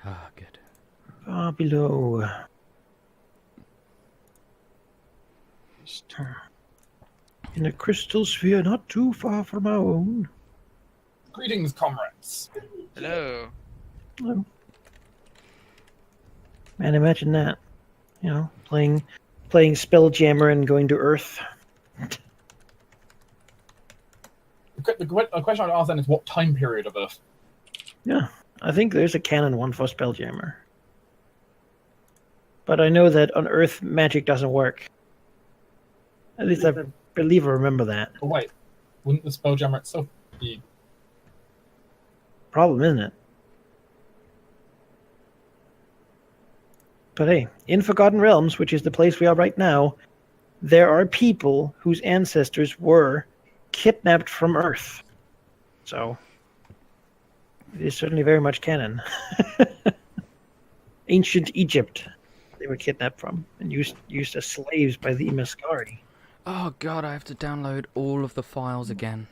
Ah, good. Far below. In a crystal sphere not too far from our own. Greetings, comrades. Hello. Oh. Man, imagine that. You know, playing Spelljammer and going to Earth. The question I'd ask then is what time period of Earth? Yeah, I think there's a canon one for Spelljammer. But I know that on Earth magic doesn't work. At least I believe I remember that. Oh wait, wouldn't the Spelljammer itself be? Problem, isn't it? But hey, in Forgotten Realms, which is the place we are right now, there are people whose ancestors were kidnapped from Earth. So, it is certainly very much canon. Ancient Egypt, they were kidnapped from and used as slaves by the Imascari. Oh god, I have to download all of the files again.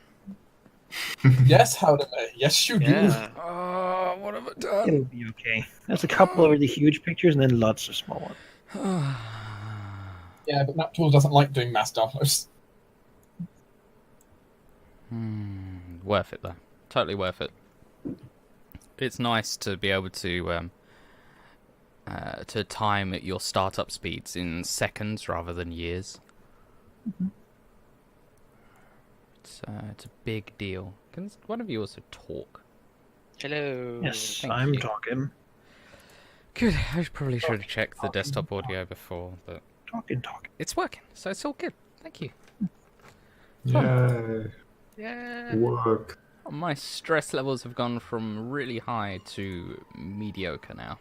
Yes, Halldamir. Yes, you do. Yeah. Oh, what have I done? It'll be okay. There's a couple of really huge pictures and then lots of small ones. Yeah, but NapTools doesn't like doing mass downloads. Worth it though. Totally worth it. It's nice to be able to time your startup speeds in seconds rather than years. Mm-hmm. It's a big deal. Can one of you also talk? Hello. Yes, Thank I'm you. talking. Good. I probably should have checked the desktop audio before, but Talking. it's working, so it's all good. Thank you. Yeah, Yeah. work. My stress levels have gone from really high to mediocre now.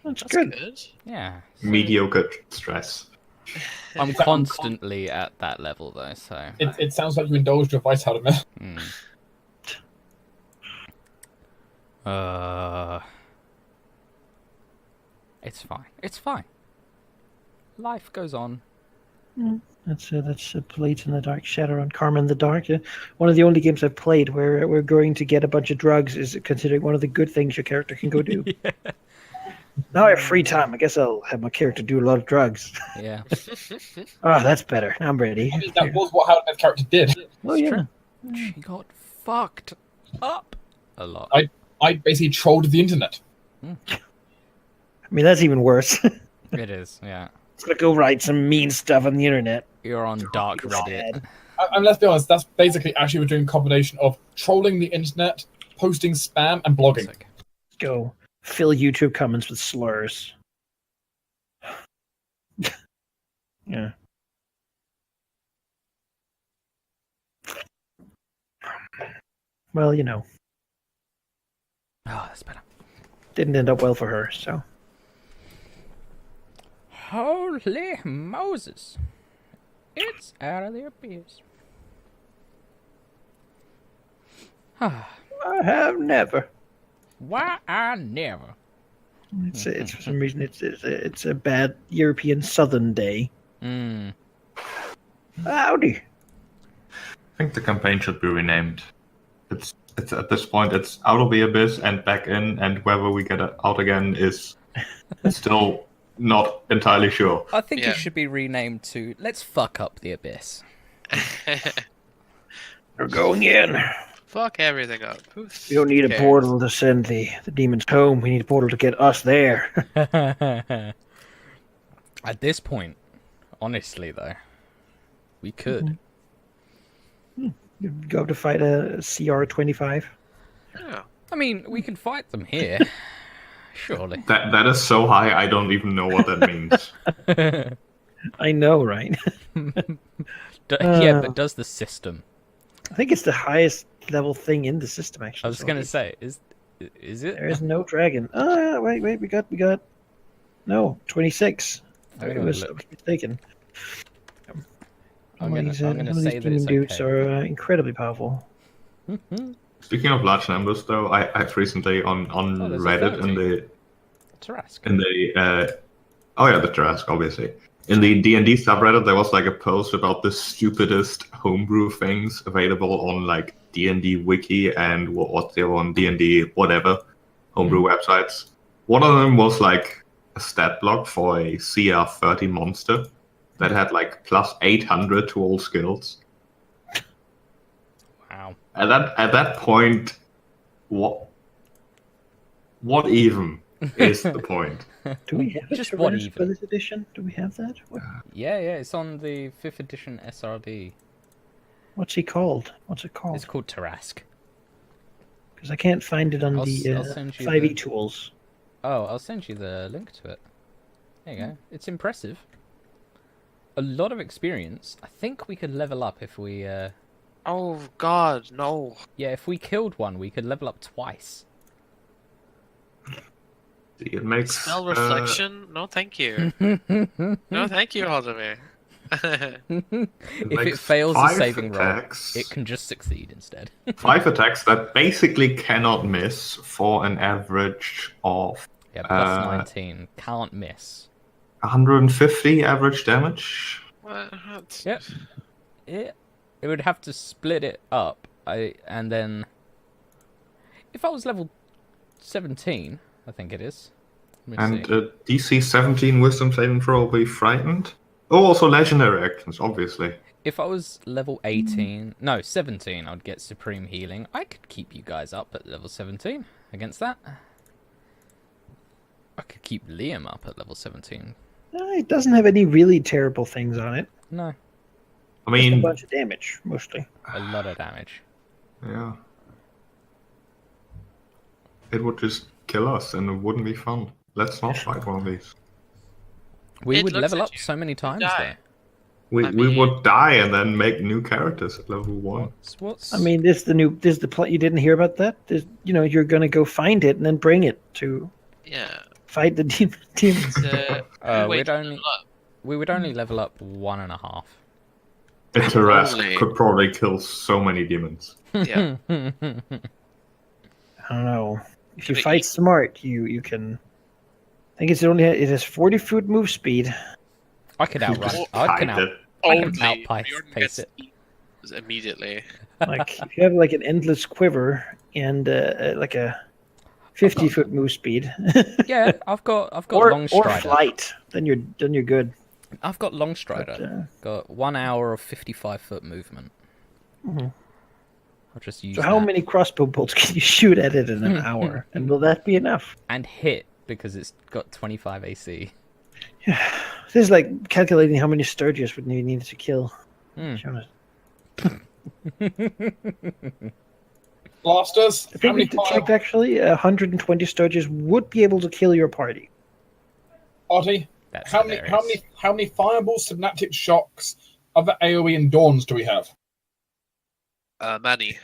That's That's good. good. Yeah. Mediocre stress. I'm constantly at that level though, so. It sounds like you indulged your vice, Halldamir. It's fine. It's fine. Life goes on. That's Blades in the Dark, Shadow on Karma in the Dark. One of the only games I've played where we're going to get a bunch of drugs is considered one of the good things your character can go do. Yeah. Now I have free time. I guess I'll have my character do a lot of drugs. Yeah. Oh, that's better. I'm ready. I mean, that was what Haldamir's character did. Oh, It's yeah. true. She got fucked up a lot. I basically trolled the internet. I mean, that's even worse. It is, yeah. It's gonna go write some mean stuff on the internet. You're on dark People Reddit. sad. And let's be honest, that's basically actually we're doing a combination of trolling the internet, posting spam, and blogging. Sick. Go fill YouTube comments with slurs. Yeah. Well, you know, Oh, that's better. didn't end up well for her, so. Holy Moses. It's out of the abyss. I have never. Why I never. It's for some reason it's a bad European Southern day. Howdy. I think the campaign should be renamed. It's at this point it's out of the abyss and back in, and whether we get it out again is still not entirely sure. I think Yeah. it should be renamed to Let's Fuck Up the Abyss. We're going in. Fuck everything up. We don't need a cares? portal to send the demons home. We need a portal to get us there. At this point, honestly though, we could. You'd go to fight a CR-25. Yeah. I mean, we can fight them here. Surely. That is so high I don't even know what that means. I know, right? Yeah, but does the system? I think it's the highest level thing in the system, actually. I was gonna say, is it? There is no dragon. Wait, we got no 26. I'm I gonna was look. mistaken. I'm Some gonna of these say that demon it's dudes okay. are incredibly powerful. Speaking of large numbers, though, I've recently on Oh, there's a Reddit in 30. the Tarask. the Jurassic, obviously. In the D&D subreddit, there was like a post about the stupidest homebrew things available on like D&D Wiki and what's the other one, D&D whatever homebrew websites. One of them was like a stat block for a CR30 monster that had like plus 800 to all skills. Wow. At that point, what even is the point? Do we have Just it what Tyrannus for even? this edition? Do we have that? Yeah, it's on the 5th edition SRB. What's he called? What's it called? It's called Tarask. Because I can't find it on I'll the send you 5e the- tools. Oh, I'll send you the link to it. There you go. It's impressive. A lot of experience. I think we could level up if we... Oh God, no. Yeah, if we killed one, we could level up twice. It makes Spell reflection? No, thank you. No, thank you, Halldamir. If it makes fails a 5 saving roll, attacks. it can just succeed instead. 5 attacks that basically cannot miss for an average of Yeah, plus 19. Can't miss. 150 average damage. What? Yep. It would have to split it up. And then... If I was level 17, I think it is. Let me And see. DC 17 wisdom saving throw will be frightened. Oh, also legendary actions, obviously. If I was level 18... No, 17, I'd get Supreme Healing. I could keep you guys up at level 17 against that. I could keep Liam up at level 17. It doesn't have any really terrible things on it. No. I Just a mean, bunch of damage, mostly. A lot of damage. yeah. It would just kill us and it wouldn't be fun. Let's not fight one of these. We It would looks level at up you. so many times die. there. We I mean- would die and then make new characters at level 1. What's... I mean, this is the plot. You didn't hear about that? You're going to go find it and then bring it to Yeah. fight the demons. we'd only... We would only level up 1.5. Tarask could probably kill so many demons. Yeah. I don't know. If you But fight smart, you can. I think it has 40-foot move speed. I could outrun. Just I can fight out. it. I can Only outpace Bjorn pace gets it. eaten immediately. Like if you have like an endless quiver and like a 50-foot move speed, Yeah, I've got or long strider. flight, then you're good. I've got long strider. Got 1 hour of 55-foot movement. Mhm. I'll just use So how that. many crossbow bolts can you shoot at it in an hour? And will that be enough? And hit because it's got 25 AC. This is like calculating how many Sturgis would you need to kill. Hmm. Jonas. Blasters. I How think many we checked actually. 120 Sturgis would be able to kill your party. Artie, That's how hilarious. many fireballs, synaptic shocks, other AoE and dawns do we have? Manny.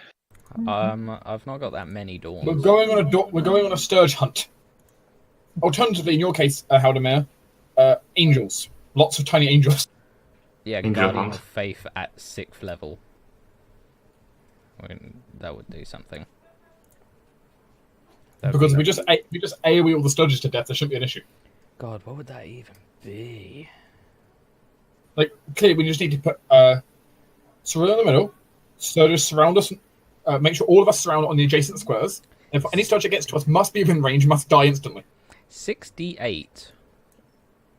I've not got that many dawns. We're going on a Sturge hunt. Alternatively, in your case, Halldamir, angels. Lots of tiny angels. Yeah, Angel Guardian Hunt. of Faith at 6th level. That would do something. That'd Because be if we just AoE all the Sturges to death, there shouldn't be an issue. God, what would that even be? Like, clearly, we just need to put Cyril in the middle, Sturges surround us, make sure all of us surround on the adjacent squares. And if any Sturge that gets to us must be within range, must die instantly. 68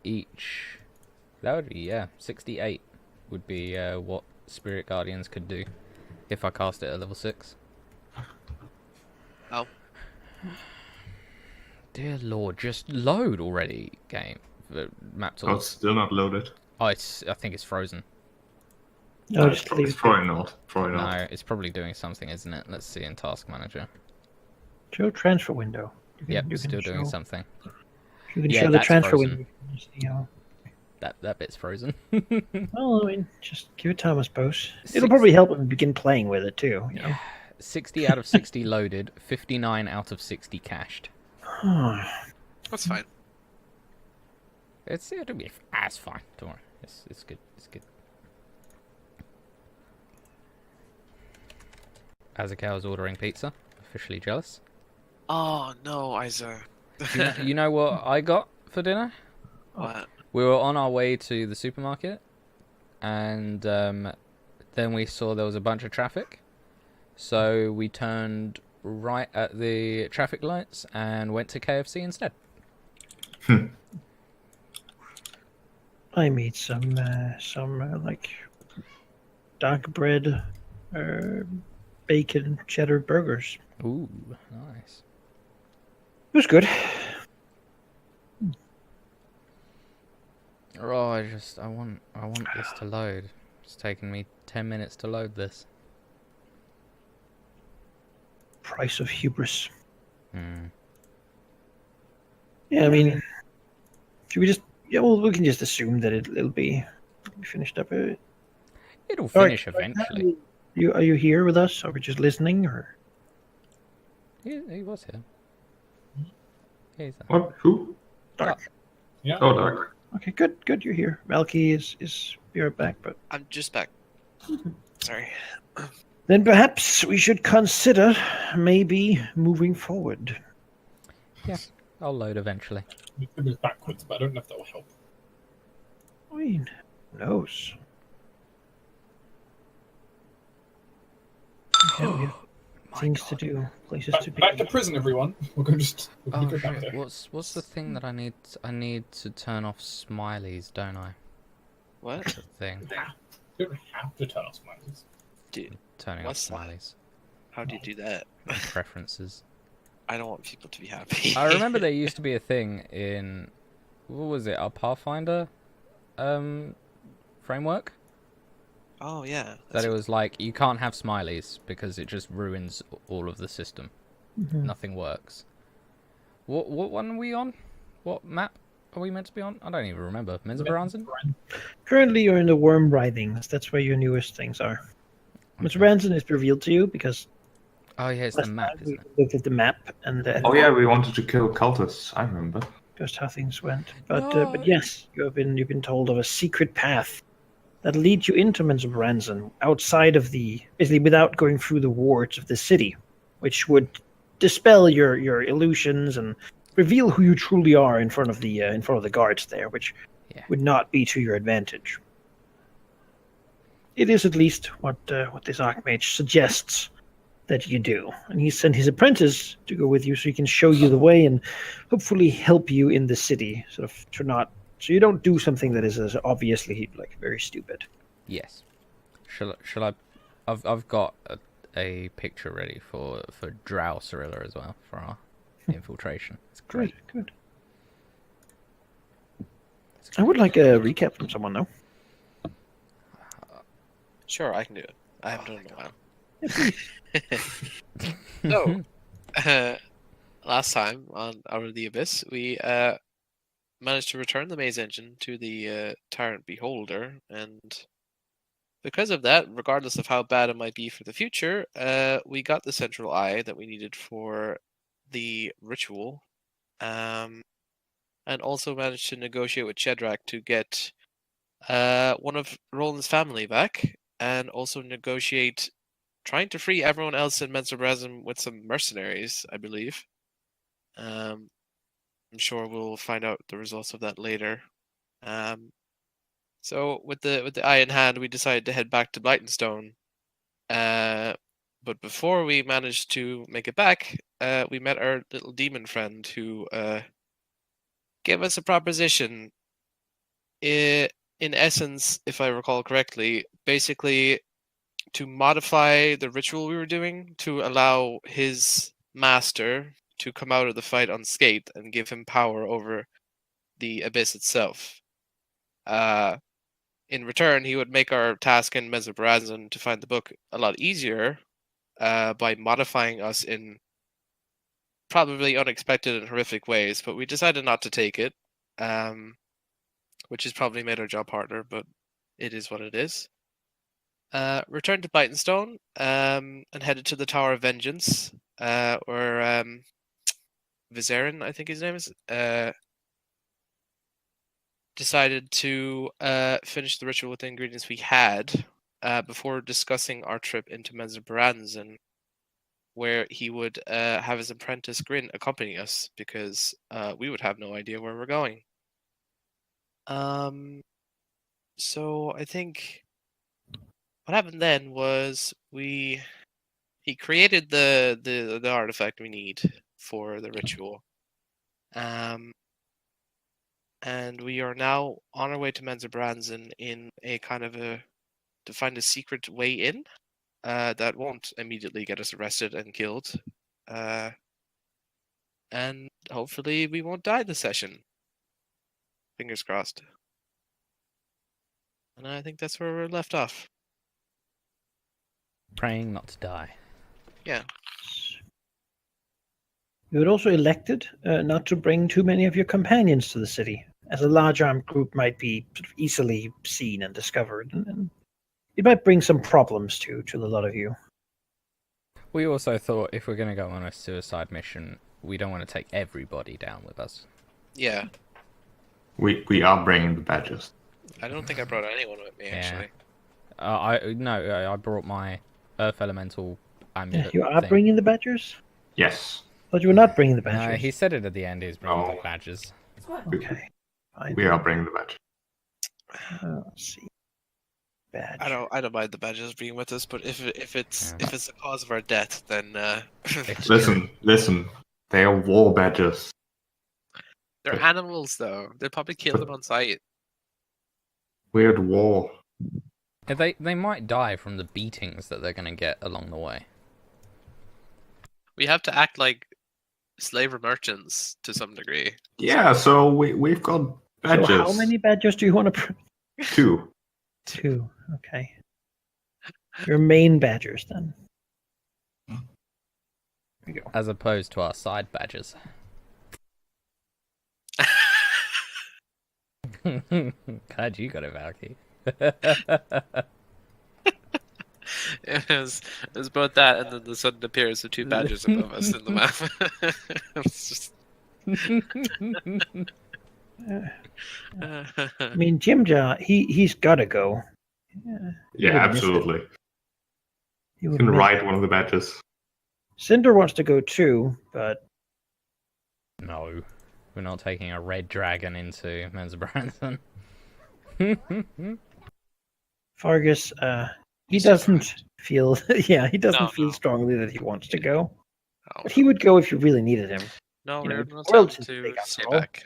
each. That would be, 68 would be what Spirit Guardians could do if I cast it at level 6. Oh. Dear Lord, just load already, game. Map Oh, tools. it's still not loaded. Oh, I think it's frozen. No, just leave It's it. probably not. Probably not. No, it's probably doing something, isn't it? Let's see in Task Manager. Show transfer window. Yep, still doing show, something. You can Yeah, show the that's transfer frozen. window. You see how- That bit's frozen. Well, I mean, just give it time, I suppose. It'll Six- probably help when we begin playing with it too. You know? 60 out of 60 loaded, 59 out of 60 cached. That's fine. It'll be fine. Don't worry. It's good. It's good. Azakow's ordering pizza. Officially jealous. Oh no, Isa. You know what I got for dinner? What? We were on our way to the supermarket, and then we saw there was a bunch of traffic. So we turned right at the traffic lights and went to KFC instead. I made some like dark bread, bacon cheddar burgers. Ooh, nice. It was good. Oh, I want this to load. It's taken me 10 minutes to load this. Price of hubris. Hmm. Yeah, I mean, should we just? Yeah, well, we can just assume that it'll be finished up. It'll All right, finish eventually. Are you here with us? Are we just listening, or? He was here. He's there. What? Who? Dark. Yeah. Oh, Dark. Okay, good. You're here. Valky is be right back, but I'm just back. Sorry. then perhaps we should consider maybe moving forward. I'll load eventually. It was backwards, but I don't know if that will help. I mean, who knows? Yeah, we have things to do, places to be. Back to prison, everyone. We're going to Oh go back shit! there. What's the thing that I need? I need to turn off smileys, don't I? What? That's the thing. You don't have to turn off smileys. Dude, Turning What's off that? smileys. how do you do that? Preferences. I don't want people to be happy. I remember there used to be a thing in, what was it? Our Pathfinder, framework. Oh yeah. That that's- it was like you can't have smileys because it just ruins all of the system. Mhm. Nothing works. What one are we on? What map are we meant to be on? I don't even remember. Menzoberranzan? Currently, you're in the worm writhings. That's where your newest things are. Mr. Branson is revealed to you because Oh yeah, it's the last map, time isn't we it? looked at the map and Oh yeah, we wanted to kill cultists. I remember. just how things went. But No. yes, you've been told of a secret path that leads you into Menzoberranzan outside of basically without going through the wards of the city, which would dispel your illusions and reveal who you truly are in front of the guards there, which Yeah. would not be to your advantage. It is at least what this Archmage suggests that you do, and he sent his apprentice to go with you so he can show you the way and hopefully help you in the city, sort of so you don't do something that is as obviously like very stupid. Yes. Shall I? I've got a picture ready for Drow Cirilla as well for our infiltration. It's great. Good. I would like a recap from someone though. Sure, I can do it. I haven't done it in a while. So, last time on Out of the Abyss, we managed to return the maze engine to the Tyrant Beholder, and because of that, regardless of how bad it might be for the future, we got the central eye that we needed for the ritual, and also managed to negotiate with Shedrak to get one of Roland's family back, and also negotiate trying to free everyone else in Menzoberranzan with some mercenaries, I believe. I'm sure we'll find out the results of that later. So with the eye in hand, we decided to head back to Blightonstone. But before we managed to make it back, we met our little demon friend who gave us a proposition. In essence, if I recall correctly, basically to modify the ritual we were doing to allow his master to come out of the fight unscathed and give him power over the abyss itself. In return, he would make our task in Menzoberranzan to find the book a lot easier by modifying us in probably unexpected and horrific ways, but we decided not to take it, which has probably made our job harder, but it is what it is. Returned to Blightonstone and headed to the Tower of Vengeance, where Vizerin, I think his name is, decided to finish the ritual with the ingredients we had before discussing our trip into Menzoberranzan, where he would have his apprentice Grin accompany us because we would have no idea where we're going. So I think what happened then was he created the artifact we need for the ritual. and we are now on our way to Mensa Branson in a kind of to find a secret way in that won't immediately get us arrested and killed. And hopefully we won't die this session. Fingers crossed. And I think that's where we're left off. Praying not to die. Yeah. You were also elected not to bring too many of your companions to the city, as a large armed group might be sort of easily seen and discovered, and it might bring some problems to a lot of you. We also thought if we're going to go on a suicide mission, we don't want to take everybody down with us. Yeah. We are bringing the badges. I don't think I brought anyone with me, actually. I brought my Earth Elemental amulet. You are thing. bringing the badgers? Yes. But you were not bringing the No, badgers. he said it at the end. He's bringing No. the badges. Okay. Fine. We are bringing the badge. Let's see. Badge. I don't mind the badges being with us, but if it's the cause of our death, then Listen. They are war badges. they're animals though. They'll probably kill them on sight. We're at war. Yeah, they might die from the beatings that they're going to get along the way. We have to act like slaver merchants to some degree. Yeah, so we've got badges. So how many badgers do you want to bring? 2. 2. Okay. Your main badgers, then. There you go. As opposed to our side badges. Glad you got it, Valky. It was both that and then the sudden appearance of 2 badgers above us in the map. It's just... I mean, Jimja, he's got to go. Yeah, absolutely. You You would can miss ride it. one of the badges. Cinder wants to go too, but No, we're not taking a red dragon into Mensa Branson. Fargus, he He's doesn't feel. Yeah, he doesn't No, feel no. strongly that he wants to go. Oh, But he would go if you really needed him. no, you know, we're not world telling is to big stay after all. back.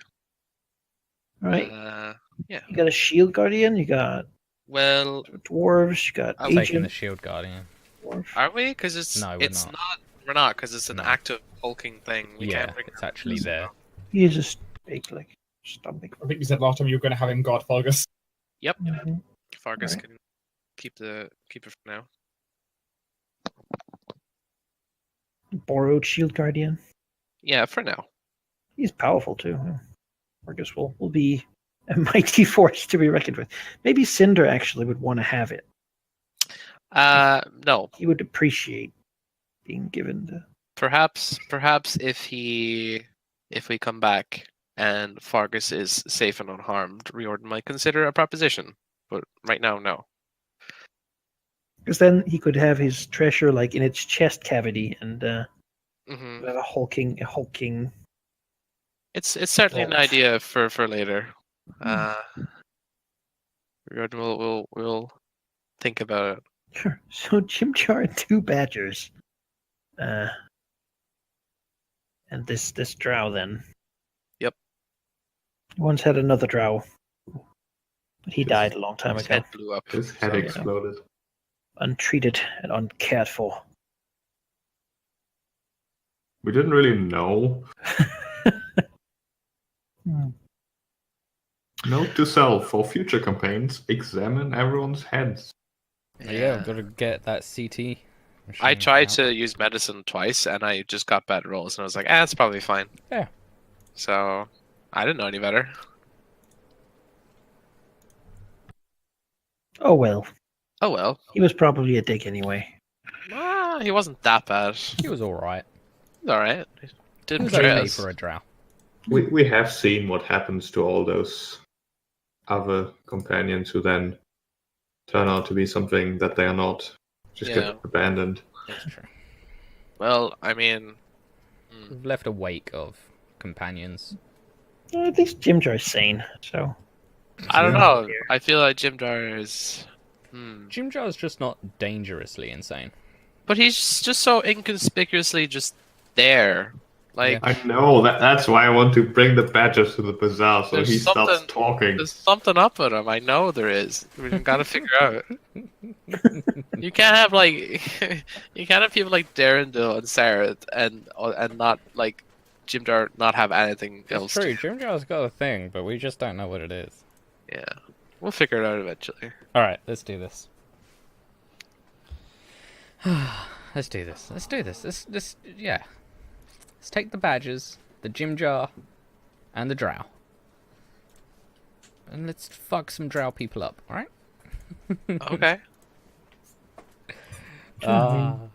All right. Yeah. You got a shield guardian. You got Well, dwarves. You got I'm Taking agent the shield guardian. dwarf. are we? Because it's No, we're it's not. not. We're not because it's an No. active hulking thing. We Yeah, can't bring it's actually there. He is just big, like stomach. I think you said last time you were going to have him guard Fargus. Mhm. Fargus Alright. can keep it for now. Borrowed shield guardian. Yeah, for now. He's powerful too. Fargus will be a mighty force to be reckoned with. Maybe Cinder actually would want to have it. No. He would appreciate being given the. Perhaps if we come back and Fargus is safe and unharmed, Riordan might consider a proposition. But right now, no. Because then he could have his treasure like in its chest cavity and Hmm. have a hulking. It's certainly an Vault. idea for later. Riordan will think about it. Sure. So Chimchar and 2 badgers. And this drow then. Yep. He once had another drow. But he died a long time His ago. head blew up. His head So, yeah. exploded. Untreated and uncared for. We didn't really know. Hmm. Note to self: for future campaigns, examine everyone's heads. Yeah, we've got to get that CT. I machine tried out. to use medicine twice and I just got bad rolls and I was like, it's probably fine. Yeah. So I didn't know any better. Oh well. Oh well. He was probably a dick anyway. He wasn't that bad. He was alright. He's alright. He Didn't was betray okay us. for a drow. We have seen what happens to all those other companions who then turn out to be something that they are not. Just Yeah. get abandoned. That's true. Well, I mean, We've left a wake of companions. At least Jimjar is sane, so. I don't Yeah. know. I feel like Jim Jar is. Jimjar's just not dangerously insane. But he's just so inconspicuously just there. Like, I know that's why I want to bring the badgers to the bazaar so There's he stops something- talking. there's something up with him. I know there is. We gotta figure out. You can't have like, you can't have people like Darendil and Sarah and not like Jimdar not have anything It's else. true. To do. Jimjar's got a thing, but we just don't know what it is. Yeah, we'll figure it out eventually. All right, let's do this. Let's do this. Let's do this. Yeah. Let's take the badgers, the Jimjar, and the drow. And let's fuck some drow people up, alright? Okay. Gonna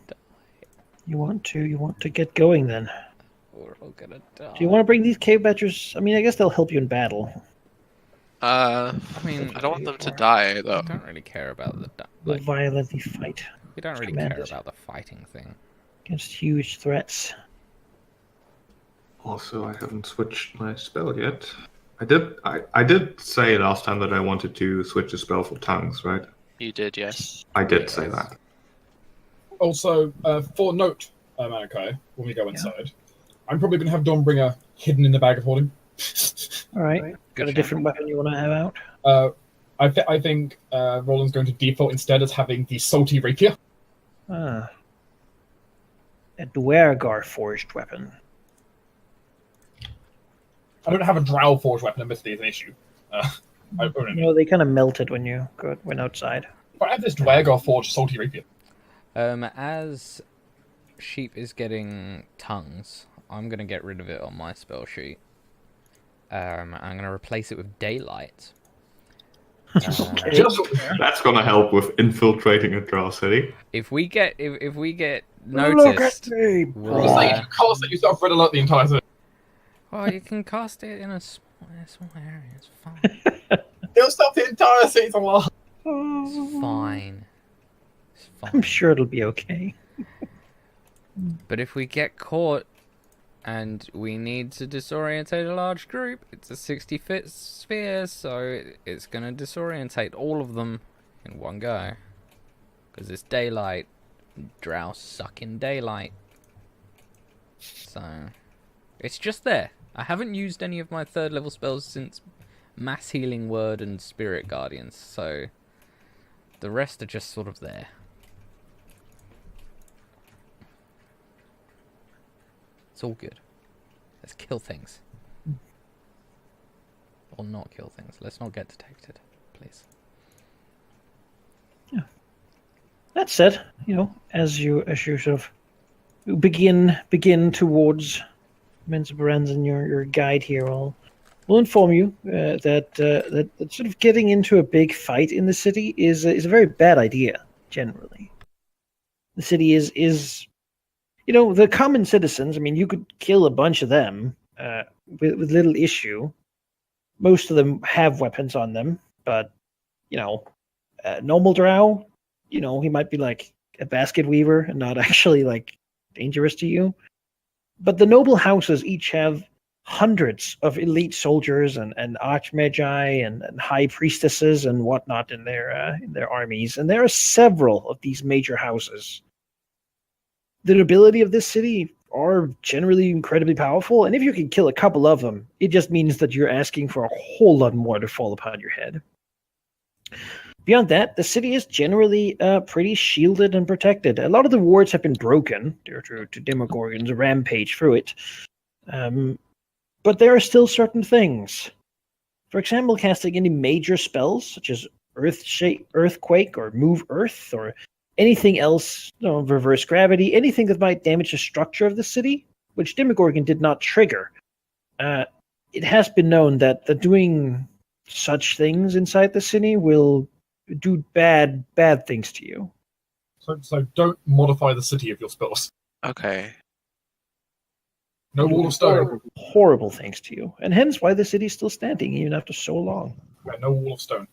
die. You want to get going then. We're all gonna die. Do you want to bring these cave badgers? I mean, I guess they'll help you in battle. I mean, I don't want them to die though. I don't really care about the They'll like. violently fight We don't really care commanders. about the fighting thing. against huge threats. Also, I haven't switched my spell yet. I did say last time that I wanted to switch the spell for tongues, right? You did, yes. I did say that. Also, for note, Malachi, when we go inside, I'm probably going to have Dawnbringer hidden in the bag of holding. All right, got a shout. different weapon you want to have out? I think Roland's going to default instead as having the salty rapier. Ah, a Dwergar forged weapon. I don't have a drow forged weapon, admittedly, is an issue. I own it. You know, they kind of melted when you went outside. But I have this Dwergar forged salty rapier. As Sheep is getting tongues, I'm gonna get rid of it on my spell sheet. I'm gonna replace it with daylight. That's gonna help with infiltrating a drow city. If we get noticed, Look at me! we'll, It's like if you cast it, you start red alert the entire thing. well, you can cast it in a small area. It's fine. It'll stop the entire city for a while. It's fine. It's fine. I'm sure it'll be okay. But if we get caught and we need to disorientate a large group, it's a 60-foot sphere, so it's going to disorientate all of them in one go. Because it's daylight. Drow suck in daylight. So, it's just there. I haven't used any of my 3rd level spells since Mass Healing Word and Spirit Guardians, so the rest are just sort of there. It's all good. Let's kill things. Or not kill things. Let's not get detected, please. That said, you know, as you sort of begin towards Mensa and your guide here, will inform you that sort of getting into a big fight in the city is a very bad idea generally. The city is you know, the common citizens. I mean, you could kill a bunch of them with little issue. Most of them have weapons on them, but you know, normal drow, you know, he might be like a basket weaver and not actually like dangerous to you. But the noble houses each have hundreds of elite soldiers and archmagi and high priestesses and whatnot in their armies, and there are several of these major houses. The nobility of this city are generally incredibly powerful, and if you can kill a couple of them, it just means that you're asking for a whole lot more to fall upon your head. Beyond that, the city is generally pretty shielded and protected. A lot of the wards have been broken due to Demogorgons rampage through it. But there are still certain things. For example, casting any major spells, such as Earthquake or Move Earth, or anything else, you know, reverse gravity, anything that might damage the structure of the city, which Demogorgon did not trigger. It has been known that doing such things inside the city will do bad things to you. So don't modify the city of your spells. Okay. No wall of stone. Horrible things to you, and hence why the city is still standing even after so long. Yeah, no wall of stone.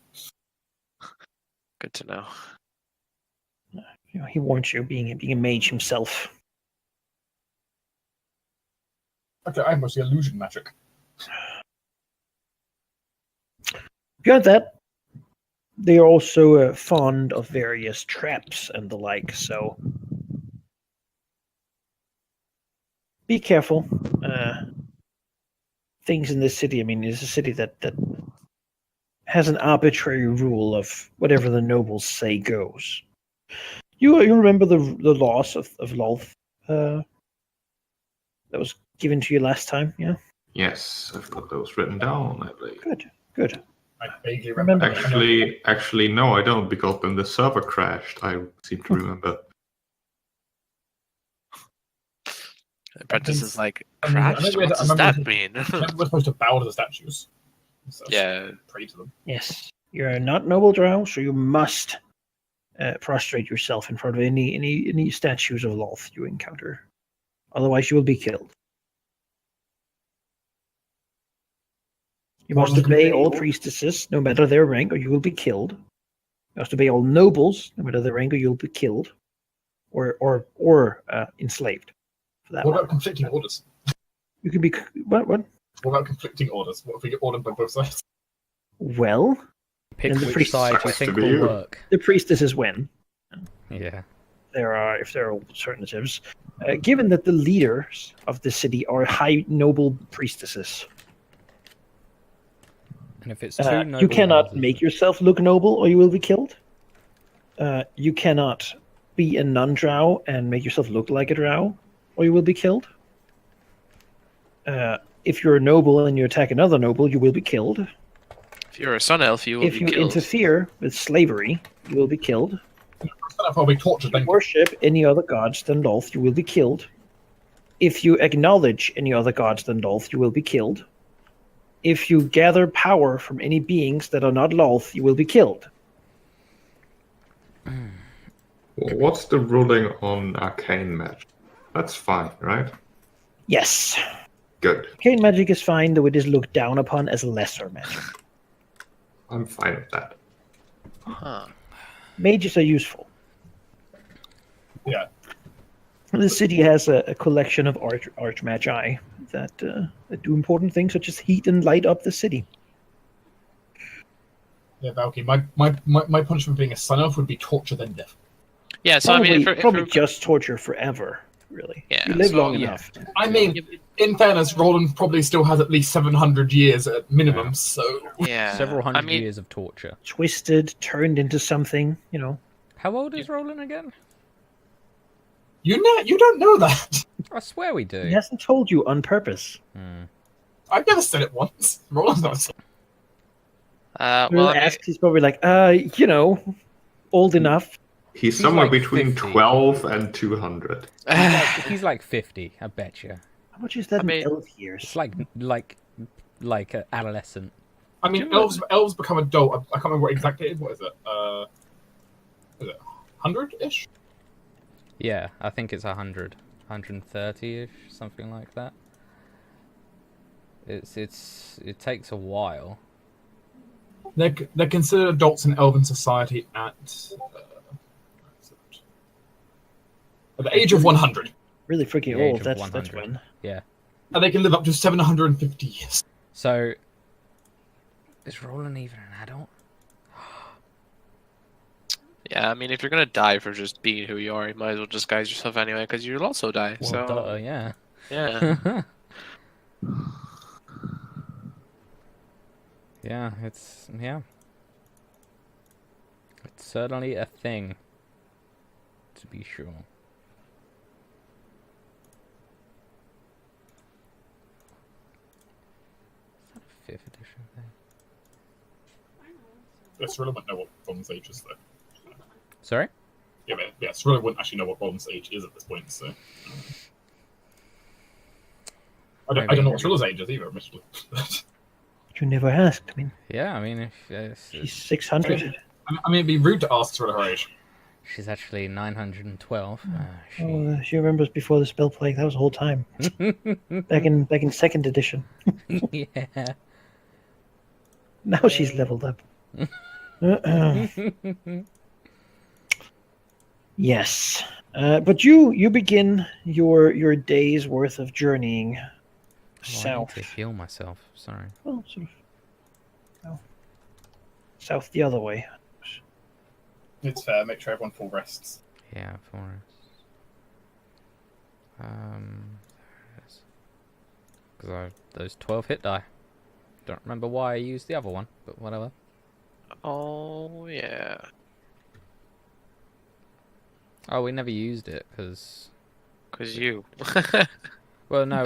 Good to know. You know, he warns you, being a mage himself. Okay, I have mostly illusion magic. Beyond that, they are also fond of various traps and the like, so be careful. Things in this city. I mean, it's a city that has an arbitrary rule of whatever the nobles say goes. You remember the laws of Lolth that was given to you last time? Yeah. Yes, I've got those written down, I believe. Good. I vaguely remember. Actually, no, I don't, because when the server crashed, I seem to remember. Apprentice is like, I mean, I crashed? remember- What I does remember- that mean? I remember we're supposed to bow to the statues. So Yeah. pray to them. Yes, you're not noble drow, so you must prostrate yourself in front of any statues of Lolth you encounter. Otherwise, you will be killed. You must obey all priestesses, no matter their rank, or you will be killed. You must obey all nobles, no matter their rank, or you'll be killed, or enslaved. For that What matter. about conflicting orders? You can be what? What about conflicting orders? What if we get ordered by both sides? Well, Pick And the which priest side you sucks think to be will you. work. the priestesses win. Yeah. If there are alternatives, given that the leaders of the city are high noble priestesses. And if it's too noble, You cannot houses- make yourself look noble, or you will be killed. You cannot be a non-drow and make yourself look like a drow, or you will be killed. If you're a noble and you attack another noble, you will be killed. If you're a sun elf, you will If be you killed. interfere with slavery, you will be killed. I'll probably tortured If you then. worship any other gods than Lolth, you will be killed. If you acknowledge any other gods than Lolth, you will be killed. If you gather power from any beings that are not Lolth, you will be killed. What's the ruling on arcane magic? That's fine, right? Yes. Good. Arcane magic is fine, though it is looked down upon as lesser magic. I'm fine with that. Huh. Mages are useful. Yeah. The city has a collection of archmagi that do important things, such as heat and light up the city. Yeah, Valky. My punishment for being a sun elf would be torture then death. Yeah, so Probably, I mean, if probably we're- just torture forever, really. Yeah, You live so, long yeah. enough. I mean, in fairness, Roland probably still has at least 700 years at minimum, Yeah. so yeah, Several hundred I mean, years of torture. Twisted, turned into something, you know. How old is Roland again? you don't know that. I swear we do. He hasn't told you on purpose. Hmm. I've never said it once. Roland's not said Really well, I mean, asks, he's probably like, old enough. He's somewhere like between 50. 12 and 200. He's like 50, I bet you. How much is that I mean- in elf years? It's like an adolescent. I mean, elves become adult. I can't remember what exactly it is. What is it? Is it 100-ish? Yeah, I think it's 100, 130-ish, something like that. It takes a while. They're considered adults in elven society at the age of 100, Really freaking The age old. of That's 100. when. Yeah. and they can live up to 750 years. So, is Roland even an adult? yeah, I mean, if you're gonna die for just being who you are, you might as well disguise yourself anyway, because you'll also die. Well, so, duh, yeah. yeah. Yeah, it's certainly a thing, to be sure. Is that a 5th edition thing? Yes, really wouldn't know what Roland's age is, though. Sorry? Yeah, but yes, really wouldn't actually know what Roland's age is at this point. So I don't know what Trilla's age is either, admittedly. You never asked. I mean, Yeah, I mean, she's 600. I mean, it'd be rude to ask Trilla her age. she's actually 912. Oh, she remembers before the spell plague. That was the whole time. back in second edition. Yeah. Now she's leveled up. Yes, but you begin your day's worth of journeying Oh, I need south. to heal myself. Sorry. Well, sort of. South the other way. It's fair. Make sure everyone full rests. Yeah, forest. Because those 12 hit die. Don't remember why I used the other one, but whatever. Oh, yeah. Oh, we never used it because. Because you. Well, no,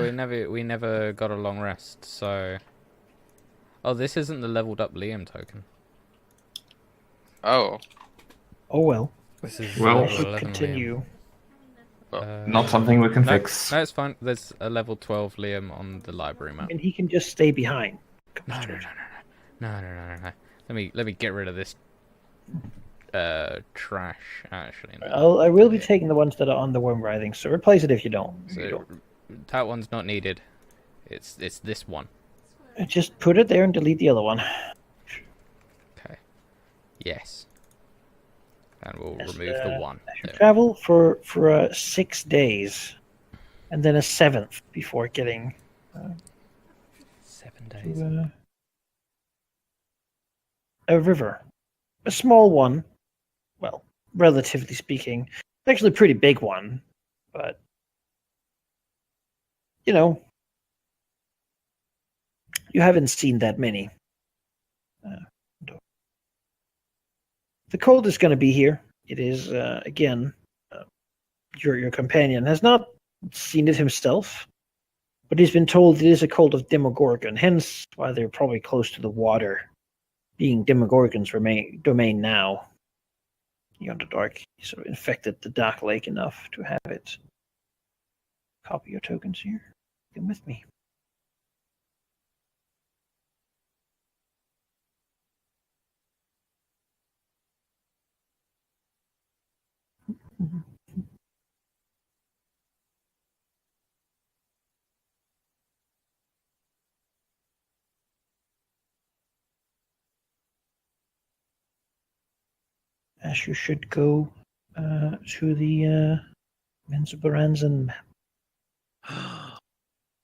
we never got a long rest. So. Oh, this isn't the leveled up Liam token. Oh. Oh well. This is Well, level I should 11 continue. Not something we can no, fix. No, it's fine. There's a level 12 Liam on the library map. And he can just stay behind. No. Let me get rid of this trash. Actually, no. I will be taking the ones that are on the worm writhing, so replace it if you don't. If you So, don't. that one's not needed. It's this one. Just put it there and delete the other one. Okay. Yes. And we'll Yes, remove the one. There. Travel for 6 days, and then a 7th before getting 7 days. to a river. A small one. Well, relatively speaking. It's actually a pretty big one, but you know, you haven't seen that many. The cold is going to be here. It is again. Your companion has not seen it himself, but he's been told it is a cult of Demogorgon. Hence, why they're probably close to the water, being Demogorgon's domain now. The Underdark sort of infected the Dark Lake enough to have it. Copy your tokens here. Come with me. As you should go to the Menzoberranzan map.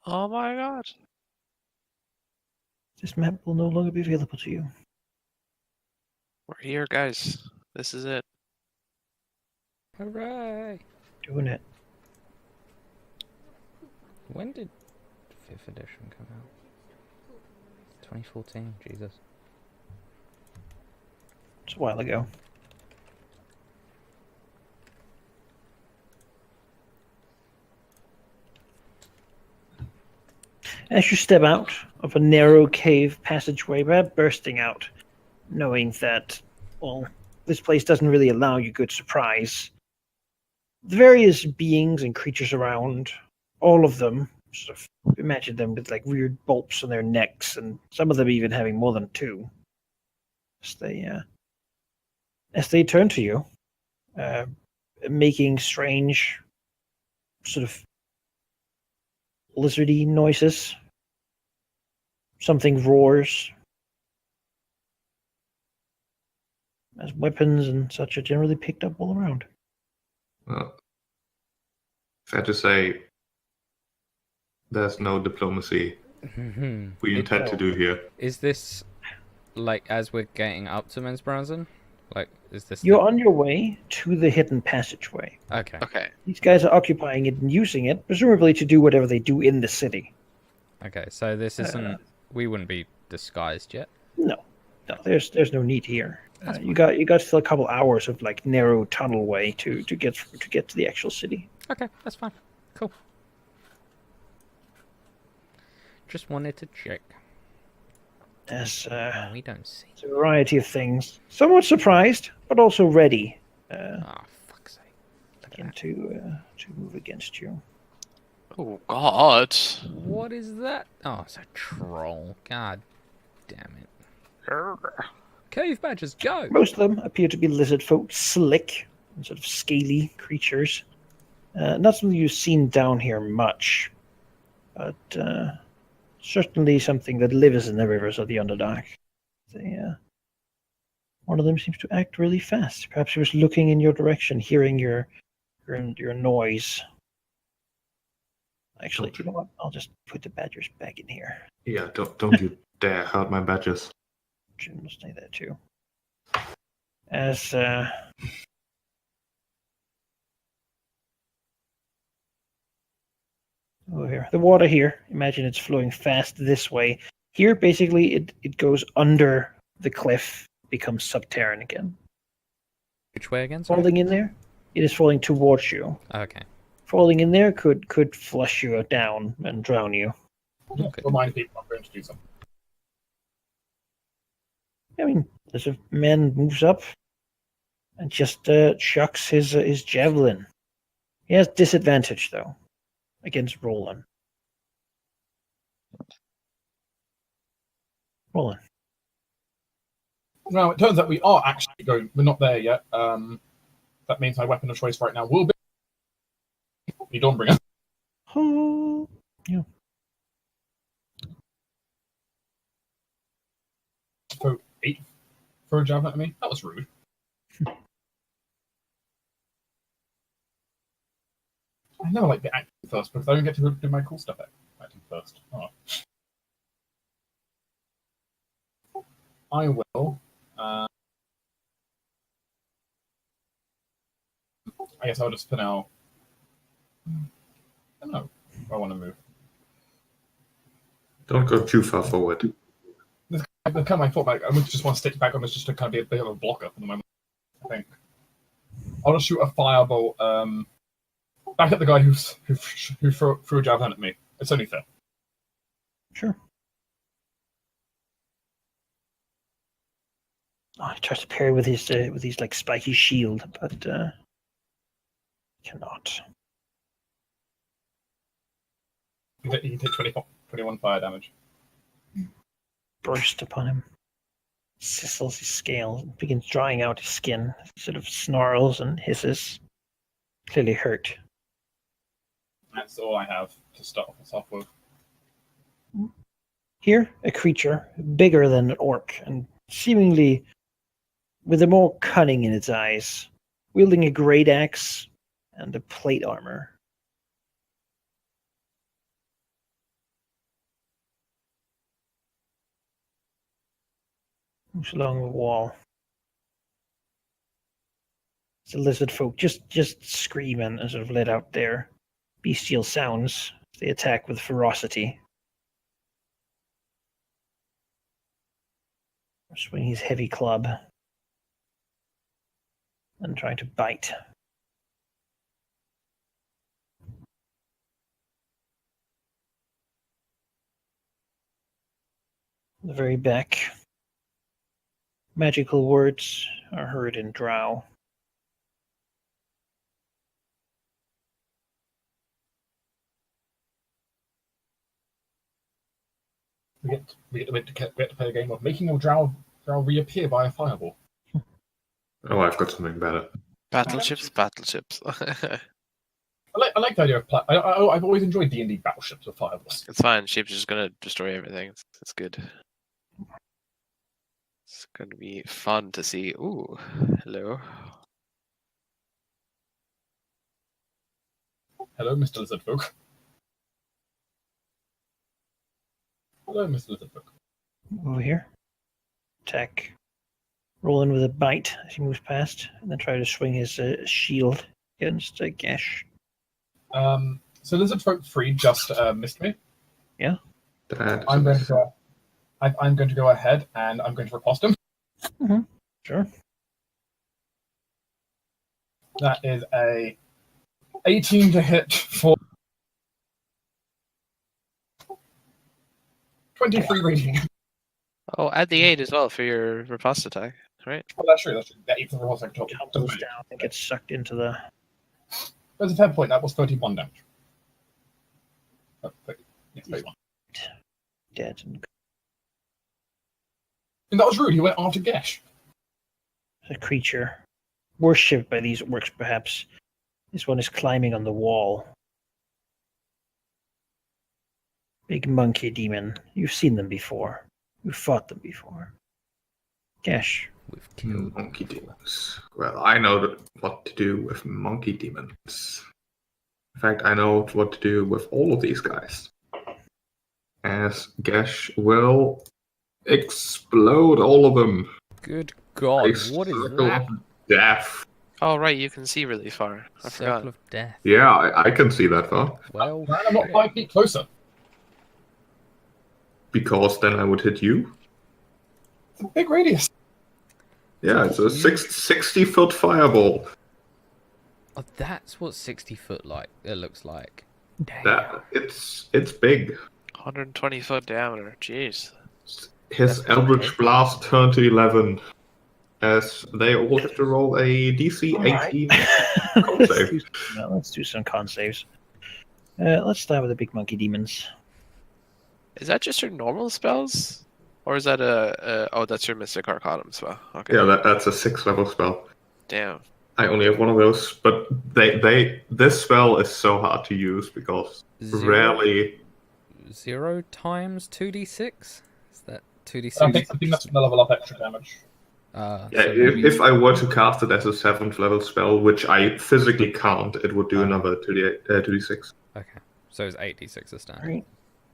Oh my god. This map will no longer be available to you. We're here, guys. This is it. Hooray! Doing it. When did 5th edition come out? 2014. Jesus. It's a while ago. As you step out of a narrow cave passageway, bursting out, knowing that, well, this place doesn't really allow you good surprise. The various beings and creatures around, all of them, sort of imagine them with like weird bulbs on their necks, and some of them even having more than two. As they turn to you, making strange, sort of lizardy noises. Something roars. As weapons and such are generally picked up all around. Well, fair to say, there's no diplomacy we intend to do here. Is this like as we're getting up to Menzoberranzan? Like, is this? You're on your way to the hidden passageway. Okay. Okay. These guys are occupying it and using it, presumably to do whatever they do in the city. Okay. So this isn't. We wouldn't be disguised yet. No, there's no need here. You got still a couple hours of like narrow tunnel way to get to the actual city. Okay, that's fine. Cool. Just wanted to check. As We don't see. it's a variety of things. Somewhat surprised, but also ready Fuck's sake. Look at that. to move against you. Oh god. What is that? Oh, it's a troll. God damn it. Cave badgers, go! Most of them appear to be lizard folk, slick and sort of scaly creatures. Not something you've seen down here much, but certainly something that lives in the rivers of the Underdark. One of them seems to act really fast. Perhaps he was looking in your direction, hearing your noise. Actually, you know what? I'll just put the badgers back in here. Yeah, don't you dare hurt my badges. Jim will stay there too. As over here. The water here, imagine it's flowing fast this way. Here, basically, it goes under the cliff, becomes subterranean again. Which way again? Sorry? Falling in there, it is falling towards you. Okay. Falling in there could flush you down and drown you. Okay. Remind people I'm going to do something. I mean, as a man moves up and just chucks his javelin. He has disadvantage though against Roland. Roland. Now, it turns out we are actually going. We're not there yet. That means my weapon of choice right now will be the Dawnbringer. Oh, yeah. So 8 for a javelin at me. That was rude. I never like the acting first because I don't get to do my cool stuff acting first. Oh. I will. I guess I'll just for now. I don't know if I want to move. Don't go too far forward. That's kind of my thought. Like, I would just want to stick back on this just to kind of be a bit of a blocker for the moment. I think I'll just shoot a firebolt back at the guy who threw a javelin at me. It's only fair. Sure. Oh, he tries to parry with his like spiky shield, but cannot. He takes 21 fire damage. Burst upon him. Sizzles his scales, begins drying out his skin. Sort of snarls and hisses. Clearly hurt. That's all I have to start us off with. Here, a creature bigger than an orc and seemingly with a more cunning in its eyes, wielding a great axe and a plate armor. Moves along the wall. The lizard folk just scream and sort of let out their bestial sounds. They attack with ferocity. Swing his heavy club and trying to bite. The very back. Magical words are heard in Drow. We get to play a game of making a drow reappear by a fireball. Oh, I've got something better. Battleships. I like the idea of I've always enjoyed D&D battleships with fireballs. It's fine. Ships are just gonna destroy everything. It's good. It's gonna be fun to see. Ooh, hello. Hello, Mr. Lizardfolk. Hello, Mr. Lizardfolk. Over here. Attack. Roll in with a bite as he moves past, and then try to swing his shield against Gesh. So Lizardfolk 3 just missed me. Yeah. I'm going to go ahead and I'm going to riposte him. Mm-hmm. Sure. That is a 18 to hit for 23 radiant. Oh, add the 8 as well for your riposte attack, right? Oh, that's true. That 8 for the riposte attack. Tumbles down and gets sucked into the. That's a fair point. That was 31 damage. Oh, 30. Yeah, 31. Dead. And that was rude. He went after Gesh. A creature worshipped by these orcs, perhaps. This one is climbing on the wall. Big monkey demon. You've seen them before. You've fought them before. Gesh. We've killed. Monkey demons. Well, I know what to do with monkey demons. In fact, I know what to do with all of these guys. As Gesh will explode all of them. Good God, what is Circle that? of death. Oh, right, you can see really far. I Circle forgot. of death. Yeah, I can see that far. Well, Man, I'm not shit. 5 feet closer. Because then I would hit you. It's a big radius. Yeah, it's a Huge. 60-foot fireball. Oh, that's what 60-foot like it looks like. Damn. That it's big. 120-foot diameter. Jeez. His That's Eldritch okay. Blast turned to 11. As they all have to roll a DC 18 con let's, save. let's do some con saves. Let's start with the big monkey demons. Is that just your normal spells? Or is that oh, that's your Mystic Arcanum spell. Okay. Yeah, that's a 6th-level spell. Damn. I only have one of those, but this spell is so hard to use because rarely. 0 times 2d6? Is that 2d6? I think that's going to level up extra damage. Yeah, So maybe if I were to cast it as a 7th-level spell, which I physically can't, it would do another 2d6. okay, so it's 8d6 this time. Right.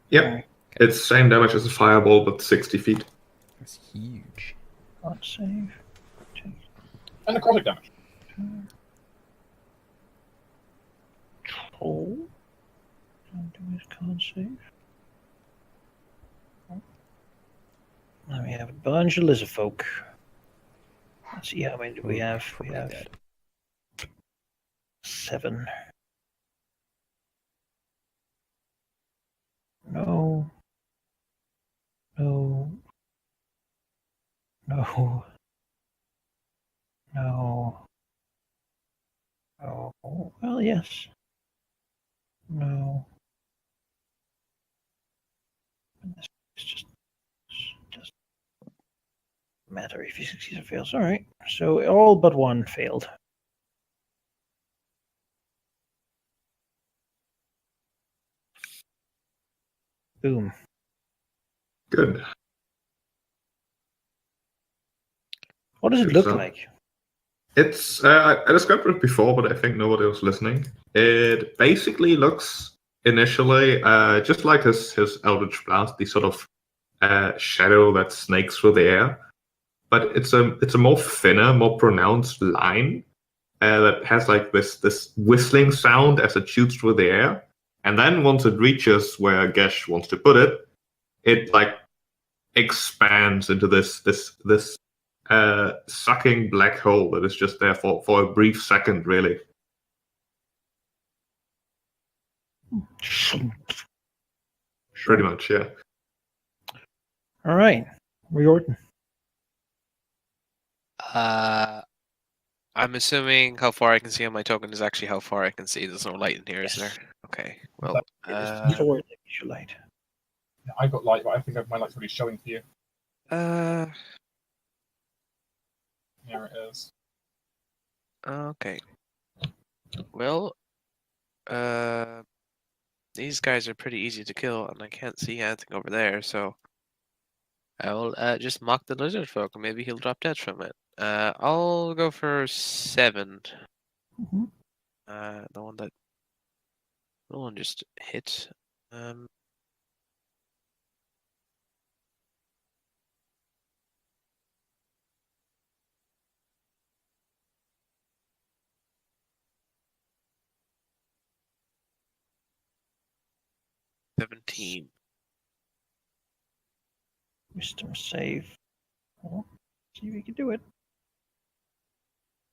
Yep, Alright. it's same damage as a fireball, but 60 feet. That's huge. Con save. And necrotic damage. Troll. Don't do his con save. Now we have a bunch of lizard folk. Let's see how many do we have. We have dead. 7. No. No. No. No. Oh, well, yes. No. It's just matter if he succeeds or fails. All right. So all but one failed. Boom. Good. What does it Good look stuff. like? It's I described it before, but I think nobody was listening. It basically looks initially just like his Eldritch Blast, the sort of shadow that snakes through the air. But it's a more thinner, more pronounced line that has like this whistling sound as it shoots through the air. And then once it reaches where Gesh wants to put it, it like expands into this sucking black hole that is just there for a brief second, really. Pretty much, yeah. All right. Riordan. I'm assuming how far I can see on my token is actually how far I can see. There's no light in here, is there? Okay. Well, Sword that gives you light. Yeah, I've got light, but I think my light's already showing for you. uh, There it is. okay. Well, these guys are pretty easy to kill, and I can't see anything over there, so I will just mock the lizard folk, and maybe he'll drop dead from it. I'll go for 7. Mm-hmm. The one just hit. 17. Wisdom save. Oh, see if you can do it.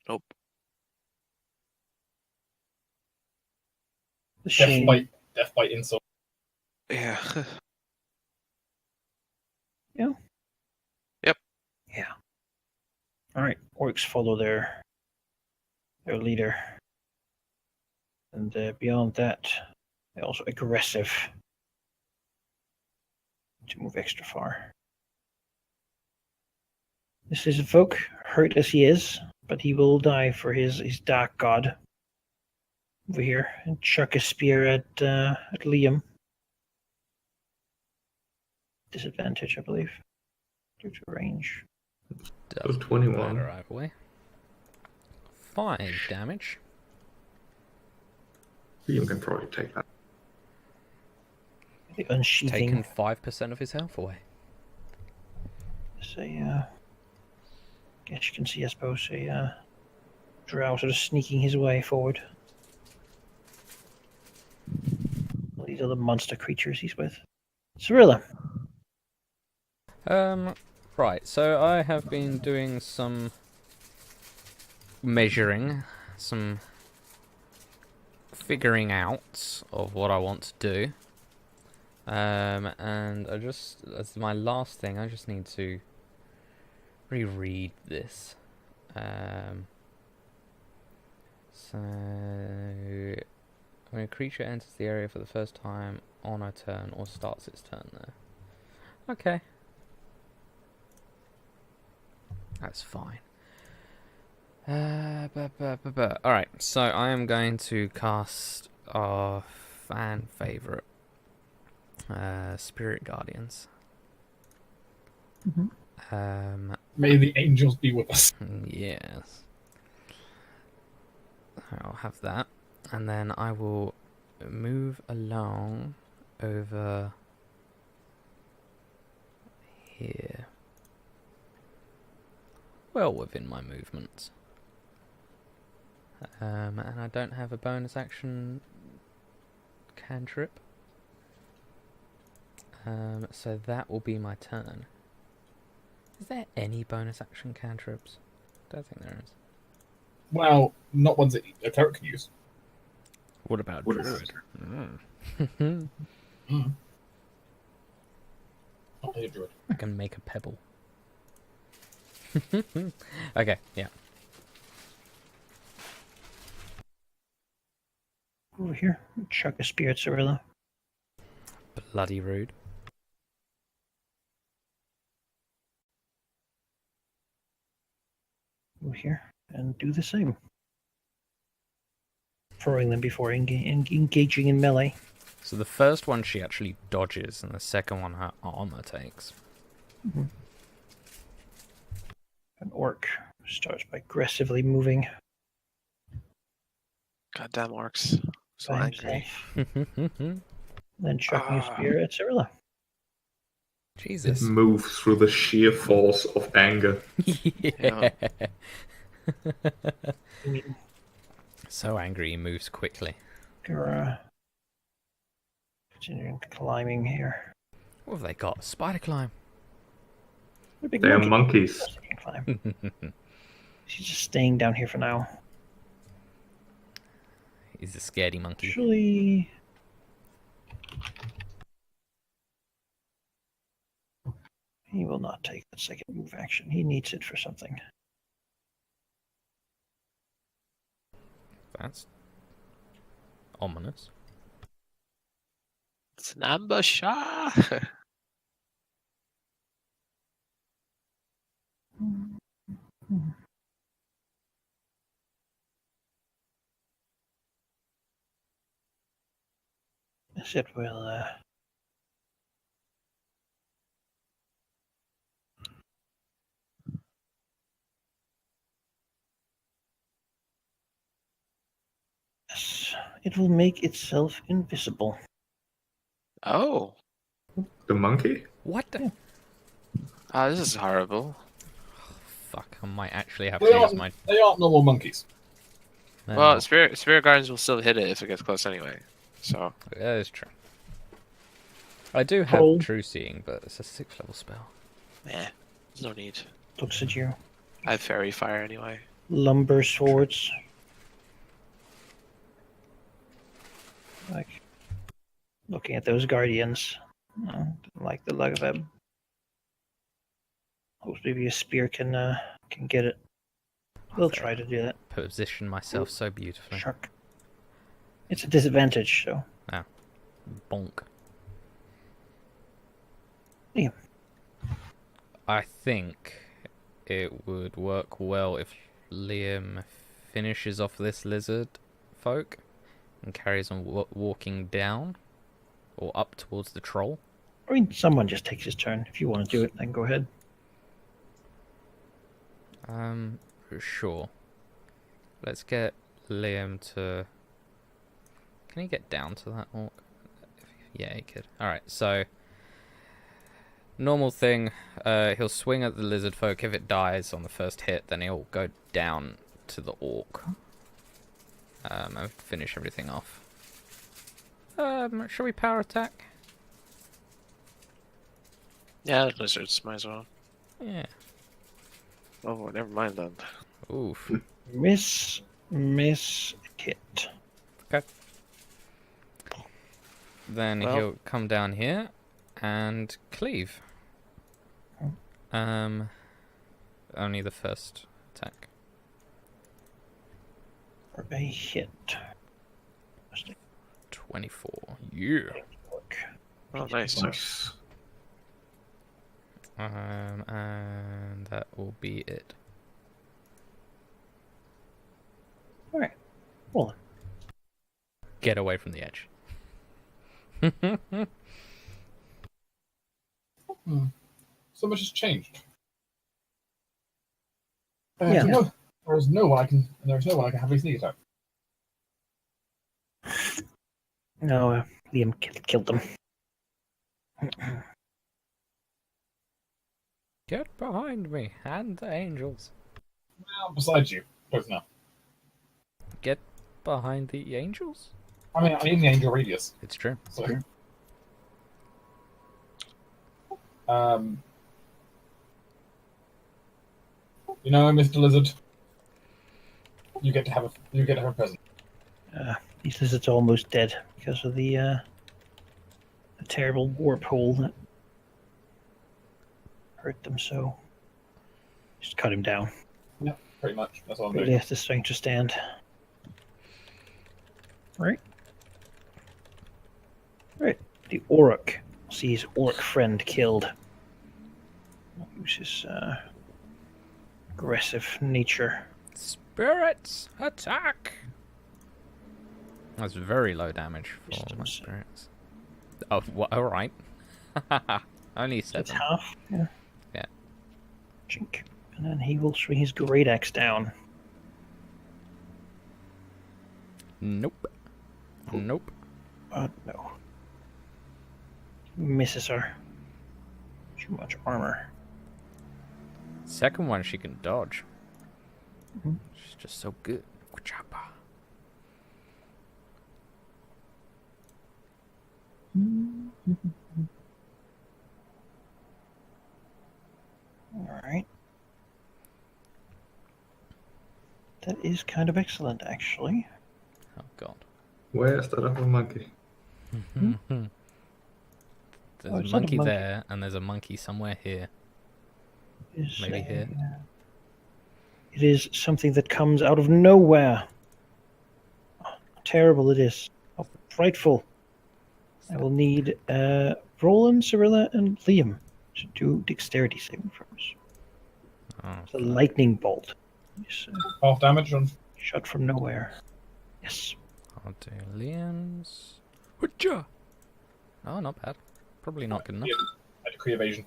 Nope. The shame. Death bite insult. Yeah. Yeah. Yep. Yeah. All right. Orcs follow their leader, and beyond that, they're also aggressive to move extra far. This is a folk, hurt as he is, but he will die for his dark god. Over here, and chuck a spear at Liam. Disadvantage, I believe, due to range. Doesn't 21. matter either way. 5 damage. You can probably take that. The unsheathing. Taken 5% of his health away. Say, guess you can see, I suppose, a Drow sort of sneaking his way forward. All these other monster creatures he's with. Cirilla. Right, so I have been doing some measuring, some figuring out of what I want to do. And I just, as my last thing, I just need to reread this. So, when a creature enters the area for the first time on a turn or starts its turn there. Okay. That's fine. Alright, so I am going to cast our fan favourite, Spirit Guardians. May the angels be with us. Yes. I'll have that. And then I will move along over here. Well within my movements. And I don't have a bonus action cantrip. So that will be my turn. Is there any bonus action cantrips? Don't think there is. Well, not ones that a cleric can use. What about Druid? Not a druid. I can make a pebble. Okay, yeah. Over here. Chuck a spear at Cirilla. Bloody rude. Over here. And do the same. Throwing them before engaging in melee. So the first one she actually dodges, and the second one her armor takes. An orc starts by aggressively moving. Goddamn orcs. So by angry. himself. Then chucking a spear at Cirilla. It Jesus. moves through the sheer force of anger. Yeah. I mean, So angry he moves quickly. you're continuing climbing here. What have they got? Spider climb. What a big They are monkey. monkeys. Yes, they can climb. She's just staying down here for now. He's a scaredy monkey. Actually, he will not take that second move action. He needs it for something. That's ominous. It's an ambush. Ah! Yes, it will. Yes, it will make itself invisible. Oh. The monkey? What the? Ah, this is horrible. Fuck, I might actually have to They use aren't, my... they aren't normal monkeys. Well, Spirit Guardians will still hit it if it gets close anyway. So That is true. I do have Hold. True Seeing, but it's a 6th level spell. there's no need. Looks at you. I have fairy fire anyway. Lumber swords. Like looking at those guardians. Don't like the look of them. Hopes maybe a spear can get it. We'll try to do that. Position myself so beautifully. Shark. It's a disadvantage, so. Bonk. Yeah. I think it would work well if Liam finishes off this lizard folk and carries on walking down or up towards the troll. I mean, someone just takes his turn. If you want to do it, then go ahead. Sure. Let's get Liam to... Can he get down to that orc? Yeah, he could. Alright, so... Normal thing, he'll swing at the lizard folk. If it dies on the first hit, then he'll go down to the orc. And finish everything off. Shall we power attack? Yeah, lizards might as well. Yeah. Oh, never mind then. Oof. Miss, hit. Okay. Then Well- he'll come down here and cleave. Only the first attack. For a hit. 24. Yeah. Oh, nice. Nice. And that will be it. Alright. Well, Get away from the edge. So much has changed. Yeah. There's no one I can have a sneak attack. no, Liam killed them. Get behind me and the angels. Well, besides you, both now. Get behind the angels? I mean, I'm in the angel radius. It's true. So, um, you know, Mr. Lizard, you get to have a present. These lizards are almost dead because of the terrible warp hole that hurt them so. Just cut him down. Yeah, pretty much. That's all I'm Really doing. has the strength to stand. Right. Right. The Orc sees Orc friend killed. Use his aggressive nature. Spirits, attack! That's very low damage for my Distance. spirits. Oh, alright. Only That's 7. half. Yeah. Yeah. Chink. And then he will swing his great axe down. Nope. Nope. No. Misses her. Too much armor. Second one she can dodge. Mhm. She's just so good. Wachapa. Alright. That is kind of excellent, actually. Oh god. Where's that other monkey? There's Oh, a it's not a monkey monkey. there, and there's a monkey somewhere here. Is Maybe here. It is something that comes out of nowhere. Oh, terrible it is. How frightful. I will need Roland, Cyrilla, and Liam to do dexterity saving throws. Oh, It's a lightning bolt. It's, Half damage on. shot from nowhere. Yes. I'll do Liam's. Whatcha? Oh, not bad. Probably not good enough. Yeah, I decree evasion.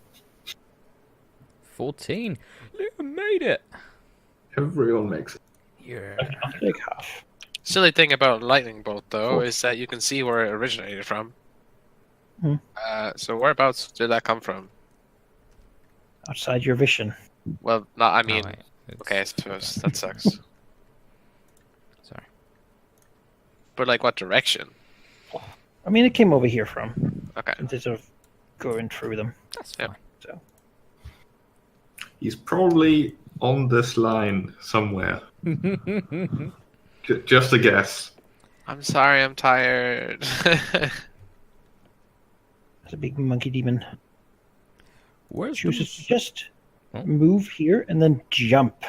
14. Liam made it. Everyone makes it. Yeah. Take half. Silly thing about lightning bolt though is that you can see where it originated from. Hmm. So whereabouts did that come from? Outside your vision. Well, not. I Oh, mean, wait, it's okay, I suppose further. that sucks. Sorry. But like, what direction? I mean, it came over here from. Okay. Instead of going through them. That's Yep. fine. So. He's probably on this line somewhere. Just a guess. I'm sorry, I'm tired. That's a big monkey demon. Where's Chooses to the... just Oh. move here and then jump.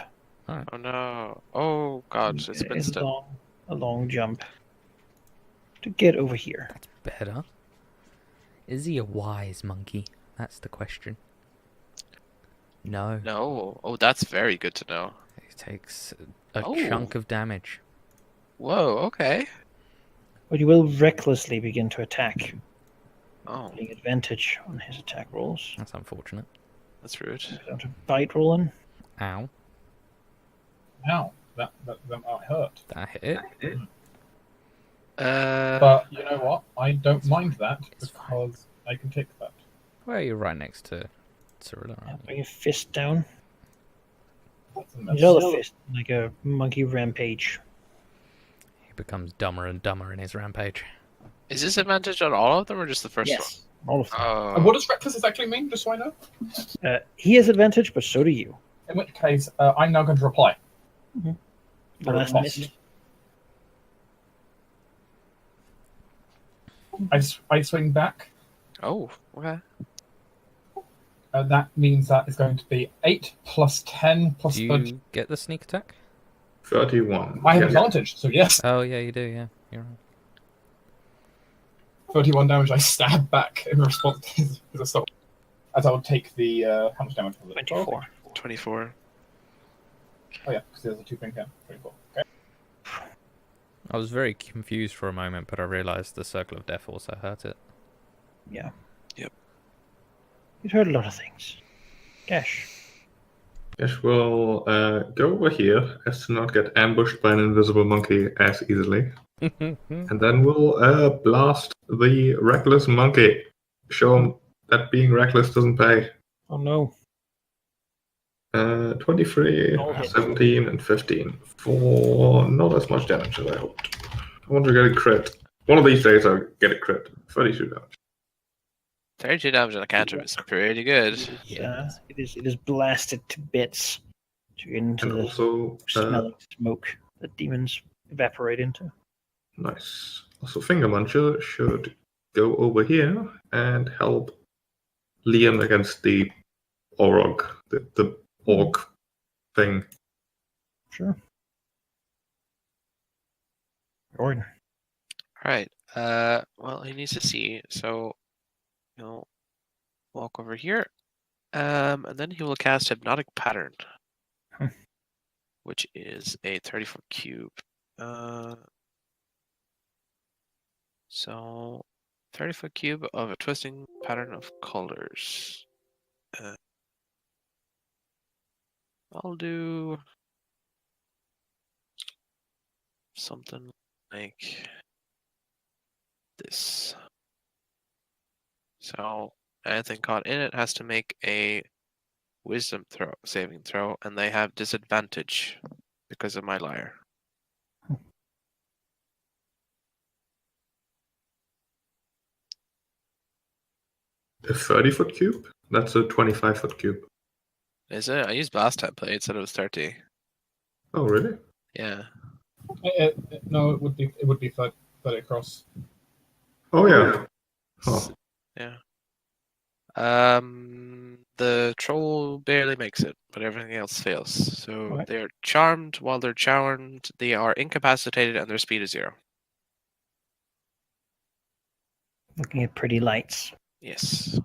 Oh no! Oh god, it's been still. A long jump to get over here. That's better. Is he a wise monkey? That's the question. No. No. Oh, that's very good to know. He takes a Oh. chunk of damage. Whoa. Okay. But he will recklessly begin to attack, Oh, getting advantage on his attack rolls. That's unfortunate. that's rude. Down to bite rolling. Ow. Ow, that might hurt. That hit it. But you know what? I don't mind that It's fine. because I can take that. Well, you're right next to Cyrilla, Yeah, aren't you? bring your fist down. His other fist, like a monkey rampage. He becomes dumber and dumber in his rampage. Is this advantage on all of them or just the first Yes, all of them. one? And what does reckless exactly mean, just so I know? He has advantage, but so do you. In which case, I'm now going to reply. The For a last cost. miss. I swing back. Oh, okay. That means that is going to be 8 plus 10 plus Do 30. you get the sneak attack? 31. I have Yes. advantage, so yes. Oh yeah, you do. Yeah, you're right. 31 damage. I stab back in response to his assault. As I would take the how much damage was it? 24. 24. Oh yeah, because there's a 2 thing here. 24. Okay. I was very confused for a moment, but I realised the circle of death also hurt it. Yeah. Yep. He's heard a lot of things. Gash. Yes, we'll go over here as to not get ambushed by an invisible monkey as easily. And then we'll blast the reckless monkey. Show him that being reckless doesn't pay. Oh no. 23, All hit. 17, and 15 for not as much damage as I hoped. I want to get a crit. One of these days I'll get a crit. 32 damage. 32 damage on a cantrip is pretty good. Yeah, it is blasted to bits. To get into And the also, smelling smoke that demons evaporate into. nice. Also, Finger Muncher should go over here and help Liam against the Orog, the orc thing. Sure. Gordon. Alright. Well, he needs to see, so he'll walk over here. And then he will cast Hypnotic Pattern. Which is a 30-foot cube. So 30-foot cube of a twisting pattern of colors. I'll do something like this. So anything caught in it has to make a wisdom saving throw, and they have disadvantage because of my lyre. A 30-foot cube? That's a 25-foot cube. Is it? I used blast template, it said it was 30. Oh, really? Yeah. No, it would be 30 across. Oh, yeah. Oh. Yeah. The troll barely makes it, but everything else fails. So Right. they're charmed. While they're charmed, they are incapacitated and their speed is 0. Looking at pretty lights. Yes.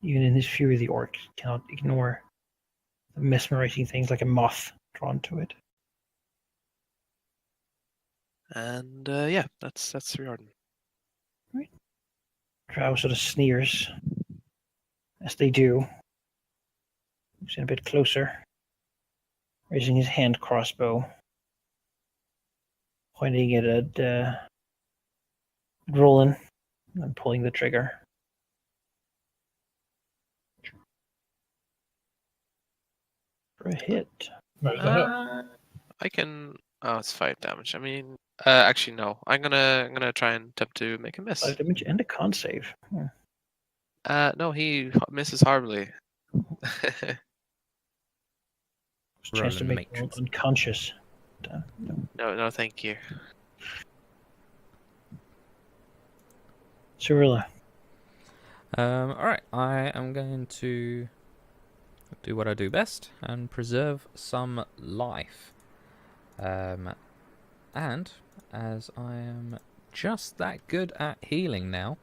Even in his fury, the orc cannot ignore the mesmerizing things like a moth drawn to it. And yeah, that's Riordan. Drow sort of sneers as they do. Moves in a bit closer, raising his hand crossbow, pointing it at Roland, and pulling the trigger. For a hit. No, is that it? I can. Oh, it's 5 damage. I mean, actually no. I'm gonna try and attempt to make him miss. 5 damage and a con save. No, he misses horribly. Chance to Roland make Matrix. him unconscious. No, thank you. Cyrilla. Alright, I am going to do what I do best and preserve some life. And as I am just that good at healing now,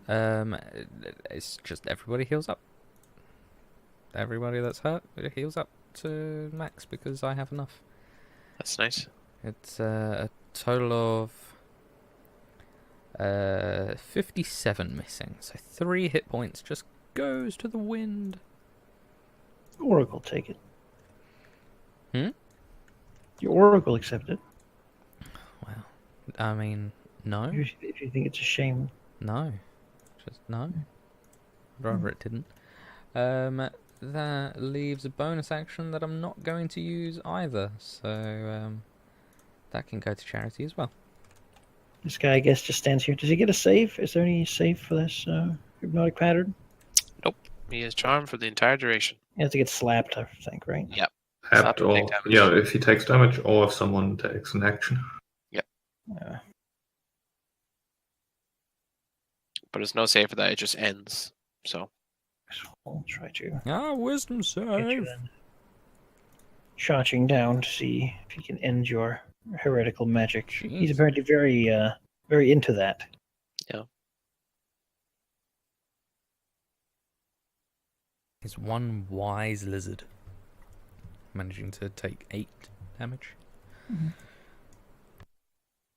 it's just everybody heals up. Everybody that's hurt heals up to max because I have enough. That's nice. It's a total of 57 missing, so 3 hit points just goes to the wind. Oracle take it. Hmm? The Oracle accept it. Well, I mean, no, If you think it's a shame. no, just no. I'd rather it didn't. that leaves a bonus action that I'm not going to use either. So that can go to charity as well. This guy, I guess, just stands here. Does he get a save? Is there any save for this hypnotic pattern? Nope. He is charmed for the entire duration. He has to get slapped, I think, right? Yep. Happed Slap and take or damage. yeah, if he takes damage or if someone takes an action. But it's no save for that. It just ends. So I'll try to Wisdom get you save. then. Charging down to see if he can end your heretical magic. He's Jeez. apparently very into that. He's one wise lizard, managing to take 8 damage.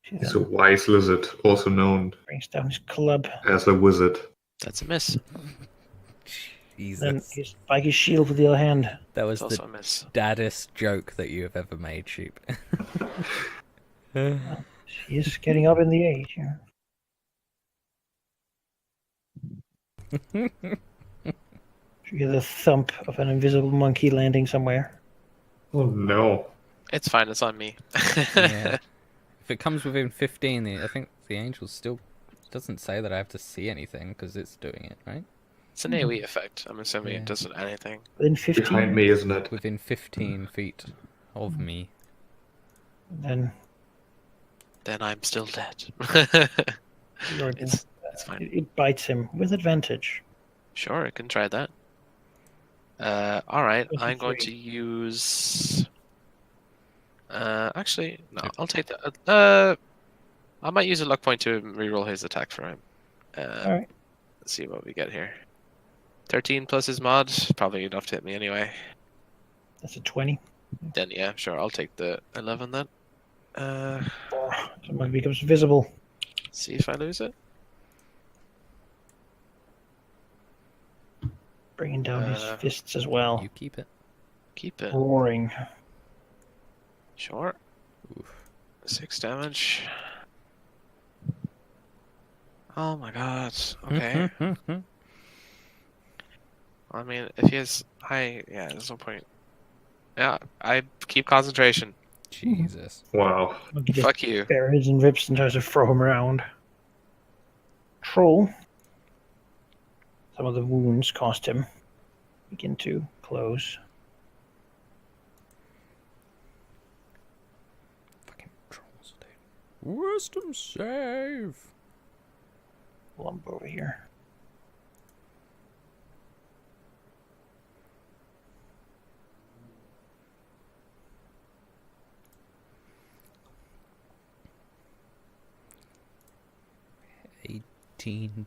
He's a wise lizard, also known Brings down his club. as a wizard. that's a miss. Then Jesus. his spike his shield with the other hand. That was It's the also a miss. daddest joke that you have ever made, Sheep. He is getting up in the age. Yeah. You hear the thump of an invisible monkey landing somewhere. Oh no. It's fine. It's on me. Yeah. If it comes within 15, I think the angel still doesn't say that I have to see anything because it's doing it, right? It's an AoE effect. I'm assuming Yeah. it doesn't anything. Within 15. Behind me, isn't it? Within 15 feet of me. Then Then I'm still dead. you're- it's fine. it bites him with advantage. Sure, I can try that. All right. I'm going 23. to use. Actually, no. I'll take that. I might use a luck point to reroll his attack for him. Alright. Let's see what we get here. 13 plus his mod, probably enough to hit me anyway. That's a 20. Then yeah, sure. I'll take the 11 then. Someone becomes visible. See if I lose it. Bringing down his fists as well. You keep it. Keep it. Roaring. Sure. Oof. 6 damage. Oh my god. Okay. I mean, if he has high, yeah, there's no point. Yeah, I keep concentration. Jesus. Wow. Monkey just Fuck you. bears and rips and tries to throw him around. Troll. Some of the wounds cost him. Begin to close. Fucking trolls, dude. Wisdom save. Lump over here.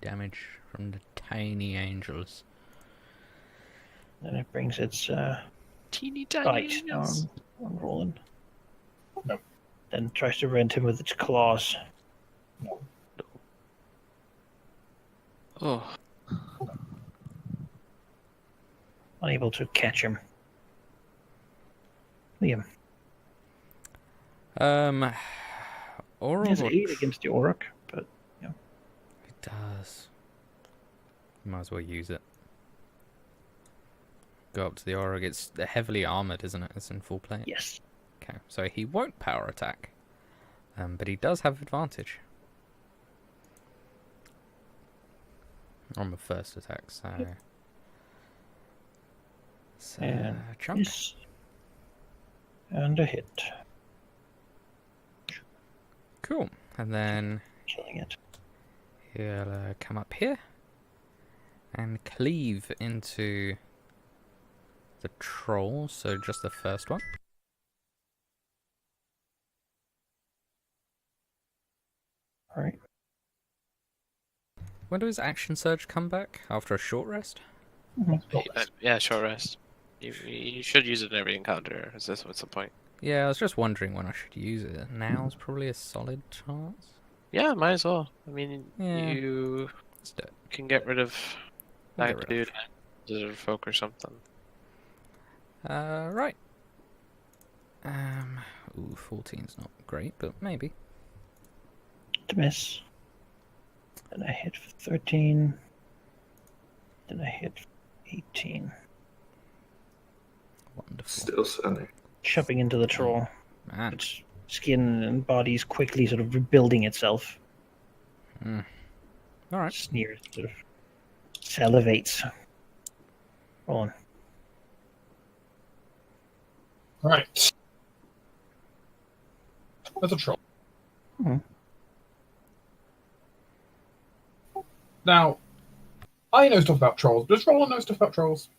Damage from the tiny angels. Then it brings its Teeny tiny. bite down angels. on Roland. No. Then tries to rend him with its claws. Oh, Unable to catch him. Liam. Oral He has or 8 against the Auroch, but It does. Might as well use it. Go up to the aura. It's heavily armored, isn't it? It's in full plate. yes. Okay, so he won't power attack. But he does have advantage. On the first attack, so... And chunk. miss. And a hit. Cool. And then Killing it. he'll come up here. And cleave into the troll, so just the first one. Alright. When does action surge come back? After a short rest? yeah, short rest. You should use it in every encounter. Is this what's the point? Yeah, I was just wondering when I should use it. Now's probably a solid chance. Yeah, might as well. I mean, Yeah. you Let's do it. can get rid of We'll that get dude, rid Lizard Folk or something. Right. Ooh, 14's not great, but maybe. To miss. Then I hit for 13. Then I hit for 18. Wonderful. Still standing. chopping into the troll. Man. Its skin and body is quickly sort of rebuilding itself. Alright. Sneers, sort of salivates. Go on. Right. There's a troll. Hmm. Now, I know stuff about trolls. Does Roland know stuff about trolls?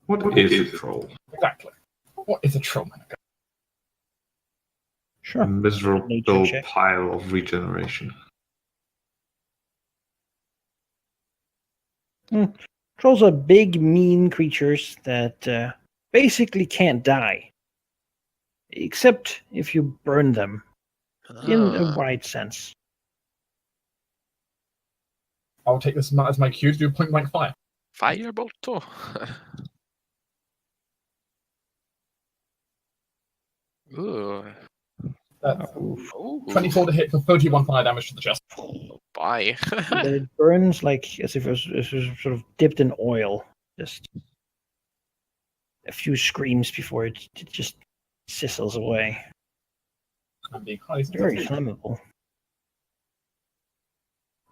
What is a troll? Exactly. What is a troll, man? A Sure. miserable Nature check. pile of regeneration. Trolls are big, mean creatures that basically can't die. Except if you burn them, in a wide sense. I'll take this as my cue to do point blank fire. Firebolt. Ooh. Ooh. 24 to hit for 31 fire damage to the chest. Bye. But it burns like as if it was sort of dipped in oil. Just a few screams before it just sizzles away. And being highly Very successful. flammable.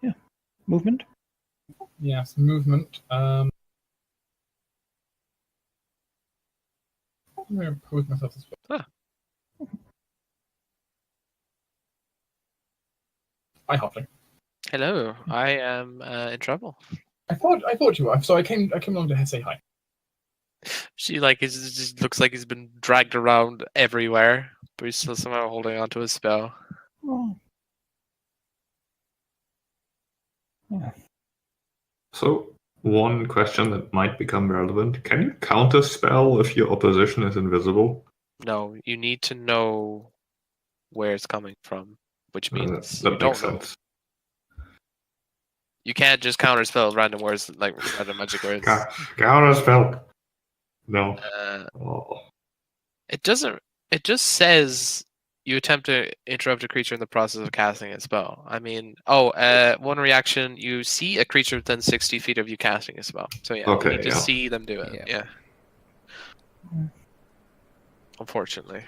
Yeah. Movement? Yes, movement. I'm going to impose myself as well. Huh. Hi, Halfling. Hello, I am in trouble. I thought you were, so I came along to say hi. She just looks like he's been dragged around everywhere, but he's still somehow holding on to his spell. Oh. Yeah. So, one question that might become relevant. Can you counter spell if your opposition is invisible? No, you need to know where it's coming from, which means you That don't makes know. sense. You can't just counter spell random words like random magic words. Counter spell. No. Oh. It doesn't. It just says you attempt to interrupt a creature in the process of casting a spell. I mean, one reaction: you see a creature within 60 feet of you casting a spell. So yeah, Okay, you need to yeah. see them do it. Yeah. Yeah. Unfortunately.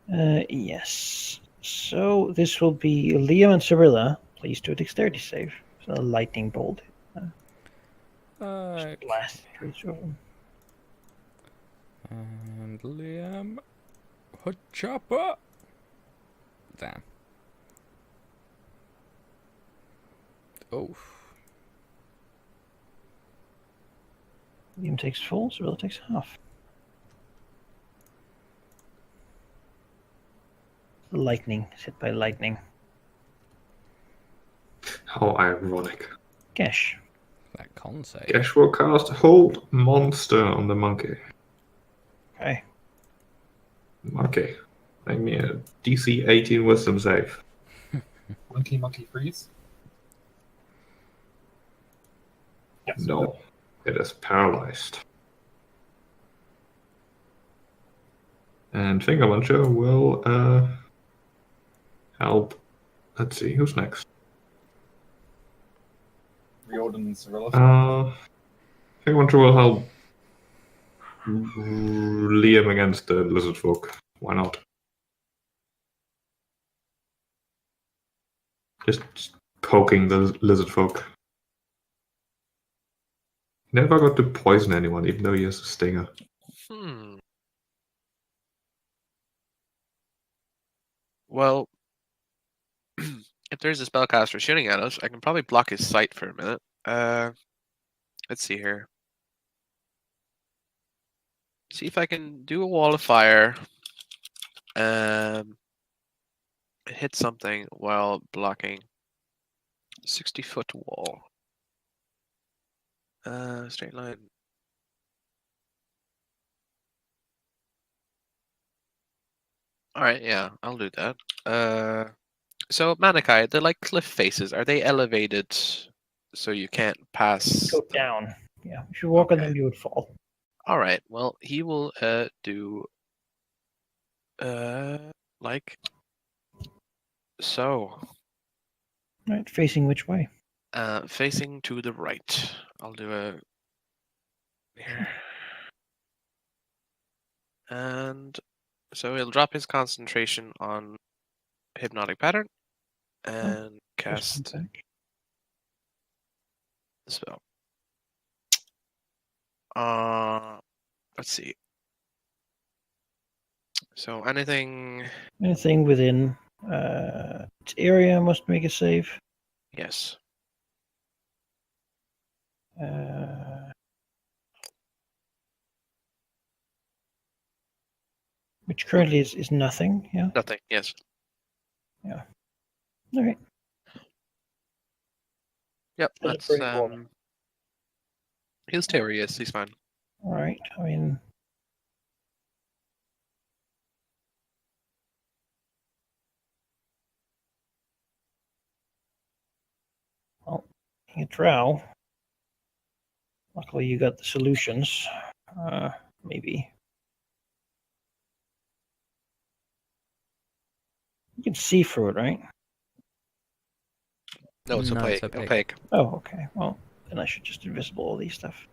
Yes. So this will be Liam and Cyrilla. Please do a dexterity save. So a lightning bolt. Blast through each of them. And Liam. Hood chopper. Damn. Oh. Liam takes full, Cyrilla takes half. Lightning. Is hit by lightning. How ironic. Gash. That con save. Gash will cast Hold Monster on the monkey. Okay. Monkey. Make me a DC 18 Wisdom save. Monkey freeze. Yes. No. It is paralyzed. And Finger Muncher will help. Let's see, who's next? Riordan and Cyrilla. Finger Muncher will help Liam against the lizard folk. Why not? Just poking the lizard folk. Never got to poison anyone, even though he has a stinger. Well, if there's a spellcaster shooting at us, I can probably block his sight for a minute. Let's see here. See if I can do a wall of fire. Hit something while blocking. 60-foot wall. Straight line. Alright, yeah, I'll do that. So Manikai, they're like cliff faces. Are they elevated so you can't pass? Go down. Yeah. If you walk on them, you would fall. Alright, well, he will do like so. Right. Facing which way? Facing to the right. I'll do a here. And so he'll drop his concentration on hypnotic pattern and Just one cast sec. the spell. Let's see. So anything, Anything within its area must make a save. yes. Which currently is nothing. Yeah. Nothing, yes. All right. Yep, That's a that's pretty roll. he's Terry, yes, he's fine. All right. I mean, well, being a drow. Luckily, you got the solutions. Maybe you can see through it, right? No, it's No, opaque. it's opaque. Opaque. Oh, okay. Well, then I should just invisible all these stuff.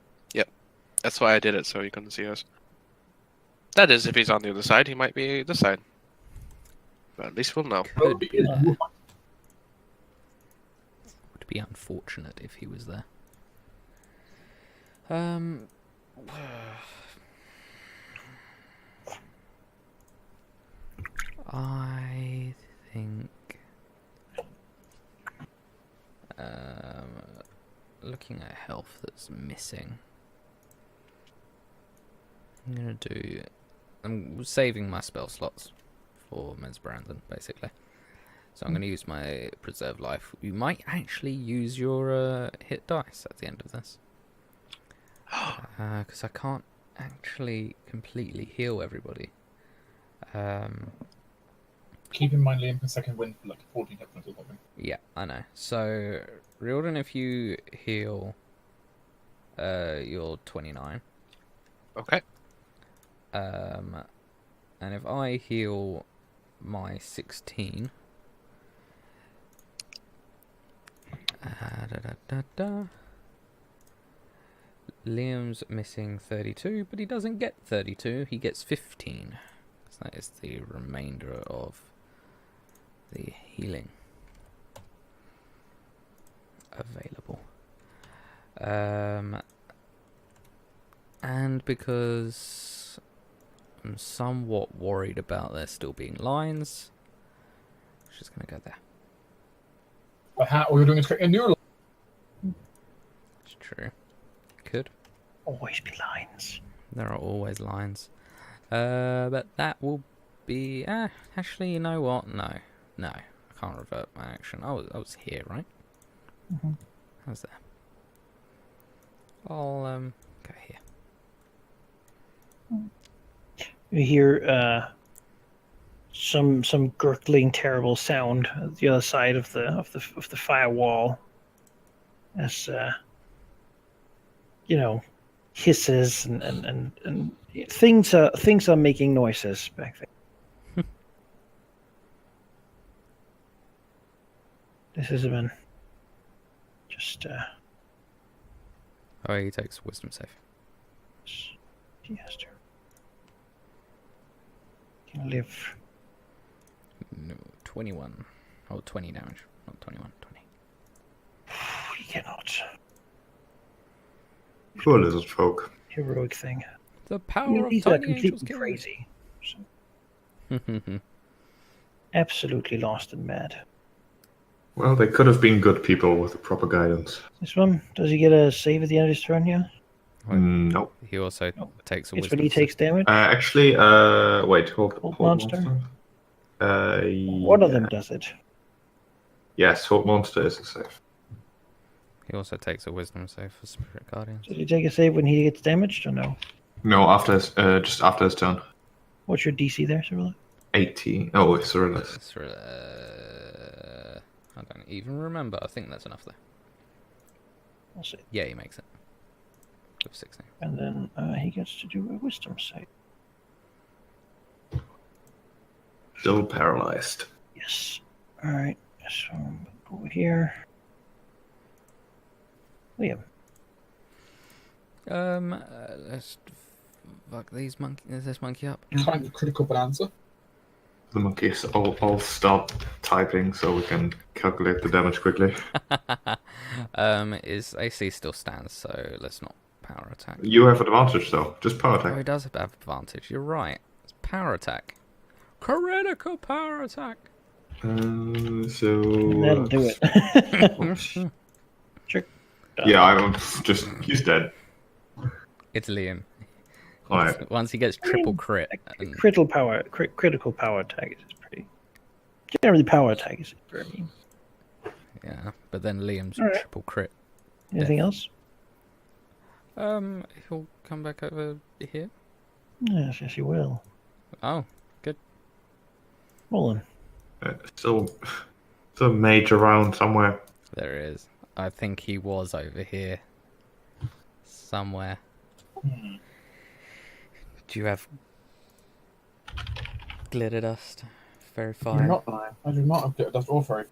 That's why I did it, so you couldn't see us. That is, if he's on the other side, he might be this side. But at least we'll know. Could be Is- there. Would be unfortunate if he was there. I think looking at health that's missing, I'm saving my spell slots for Ms. Brandon, basically. So I'm going to use my preserve life. You might actually use your hit dice at the end of this, because I can't actually completely heal everybody. Keep in mind, Liam can second win for like 14 hit points or something. Yeah, I know. So, Riordan, if you heal, you're 29. Okay. And if I heal my 16, Liam's missing 32, but he doesn't get 32. He gets 15. So that is the remainder of the healing available. And because I'm somewhat worried about there still being lines, I'm just going to go there. All you're doing is creating a new line. It's true. Could. Always be lines. There are always lines. But that will be... actually, you know what? No. I can't revert my action. I was here, right? Mm-hmm. I was there. I'll go here. You hear some gurgling, terrible sound at the other side of the firewall, as hisses and things are making noises back there. This has been just Oh, he takes a wisdom save. disaster. Can live. No, 21. Oh, 20 damage. Not 21, 20. You cannot. Poor lizard folk. Heroic thing. The power of These are tiny angels completely crazy. killing. Absolutely lost and mad. Well, they could have been good people with the proper guidance. This one, does he get a save at the end of his turn here? Nope. He also takes a It's wisdom when he takes damage. Actually, wait, hold Monster? One of them does it. Yes, Hold Monster is a save. He also takes a wisdom save for Spirit Guardians. Does he take a save when he gets damaged or no? No, after his, just after his turn. What's your DC there, Cyrilla? 18. Oh, it's Cyrilus. It's I don't even remember. I think that's enough there. We'll see. Yeah, he makes it. With 16. And then he gets to do a wisdom save. Still paralyzed. Yes. Alright, so over here. Liam. Let's fuck this monkey up. Kind of critical bonanza. The monkeys all start typing so we can calculate the damage quickly. His AC still stands, so let's not power attack. You have advantage though. Just power Oh, he attack. does have advantage. You're right. It's power attack. Critical power attack. That'll do it. Sure. Yeah, I'm just. He's dead. It's Liam. Alright. Once he gets triple crit. And, Critical power attack is pretty. Generally, power attack is pretty. yeah, but then Liam's Alright. triple crit. Anything else? He'll come back over here. Yes, you will. Oh, good. Roland. Still a mage around somewhere. There it is. I think he was over here. Somewhere. Do you have glitter dust? Very fine. I do not have glitter dust or fairy.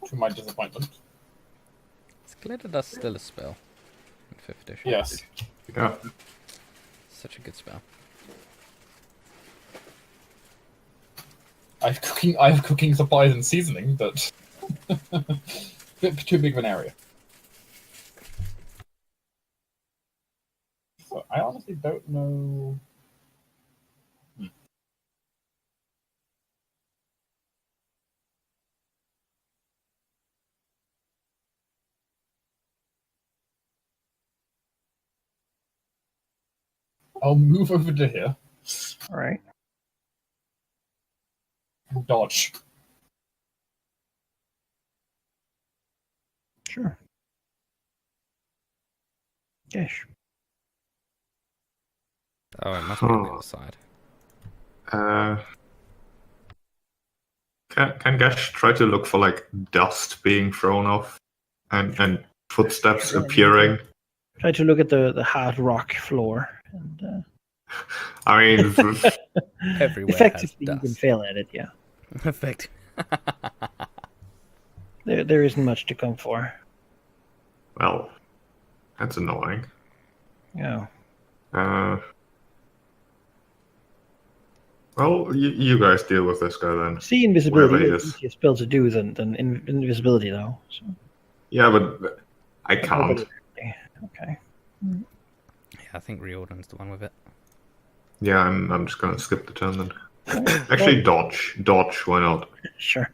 To my disappointment. Is glitter dust still a spell? In 5th edition? Yes. Yeah. Such a good spell. I have cooking supplies and seasoning, but bit too big of an area. So I honestly don't know. I'll move over to here. All right. Dodge. Sure. Yes. Oh, it must be on the other side. Can Gash try to look for like dust being thrown off and footsteps appearing? Try to look at the hard rock floor, and I mean, Everywhere effectively you has can dust. fail at it. Yeah. Effective. There isn't much to come for. well, that's annoying. Yeah. Well, you guys deal with this guy then. See, invisibility Wherever he is is. easier spell to do than invisibility, though. So. Yeah, but I can't. Okay. Yeah, I think Riordan's the one with it. Yeah, I'm just gonna skip the turn then. Actually, dodge. Dodge, why not? Sure.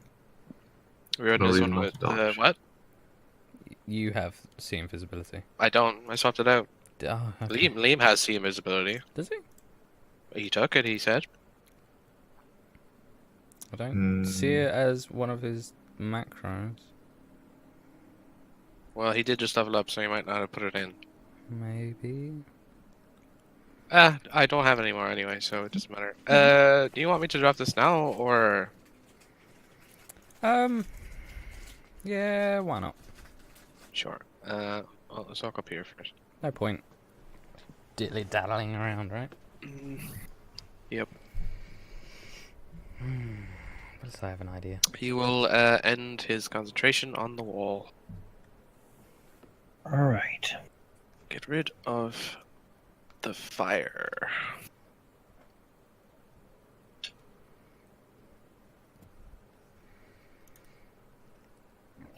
Weird No, is you're one not with dodge. what? You have see invisibility. I don't. I swapped it out. Oh, okay. Liam has see invisibility. Does he? He took it. He said. I don't see Hmm. it as one of his macros. Well, he did just level up, so he might not have put it in. Maybe. I don't have any more anyway, so it doesn't matter. Do you want me to drop this now, or Yeah, why not? sure? Well, let's walk up here first. No point diddly daddling around, right? Yep. What does I have an idea? He will end his concentration on the wall. All right. Get rid of the fire.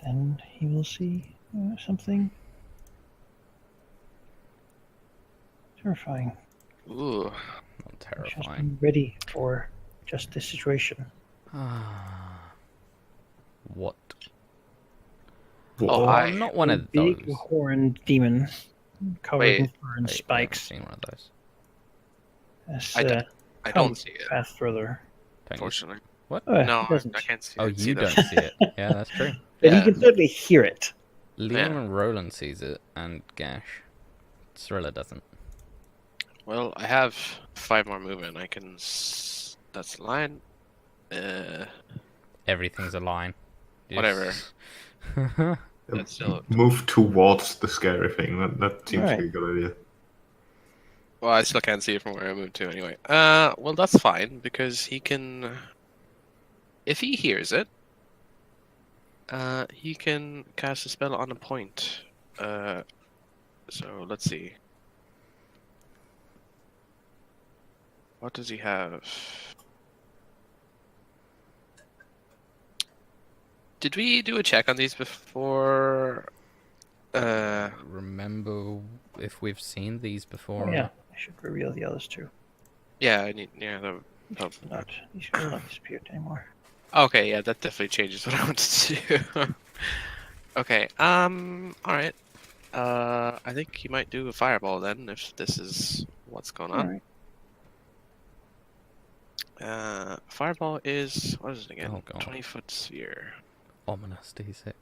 Then he will see something terrifying. Ooh. Not Just terrifying. be ready for just this situation. What? Oh, I'm not one of those. Big horned demon covered Wait. in fur and Wait, I've never spikes. seen one of those. As, I don't see it, path further. Don't you? unfortunately. What? Oh, No, he doesn't. I can't see. Oh, see you them. don't see it. Yeah, that's true. But Yeah. he can certainly hear it. Liam Yeah. and Roland sees it, and Gash. Thriller doesn't. Well, I have 5 more movement. I can. That's the line. Everything's a line. Whatever. That's still. Move towards the scary thing. That seems Alright. like a good idea. Well, I still can't see it from where I moved to anyway. Well, that's fine because he can. If he hears it, he can cast a spell on a point. So let's see. What does he have? Did we do a check on these before? Remember if we've seen these before? Oh yeah, I should reveal the others too. Yeah, I need. Yeah, the. Oh. These should not disappear anymore. Okay, yeah, that definitely changes what I want to do. Okay. All right. I think he might do a fireball then, if this is what's going on. Alright. Fireball is what is it again? Oh, God. 20-foot sphere. Ominous D6.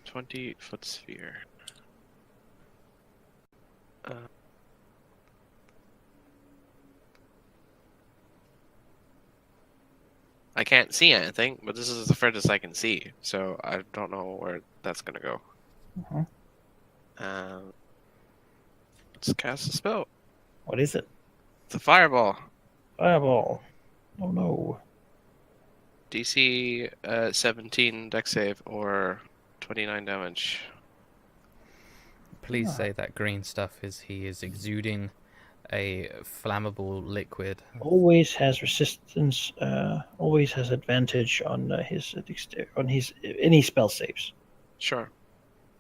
20-foot sphere. I can't see anything, but this is the furthest I can see, so I don't know where that's gonna go. Let's cast a spell. What is it? It's a fireball. Fireball. Oh no. DC 17 dex save or 29 damage. Please say that green stuff he is exuding a flammable liquid. Always has resistance. Always has advantage on his any spell saves. Sure.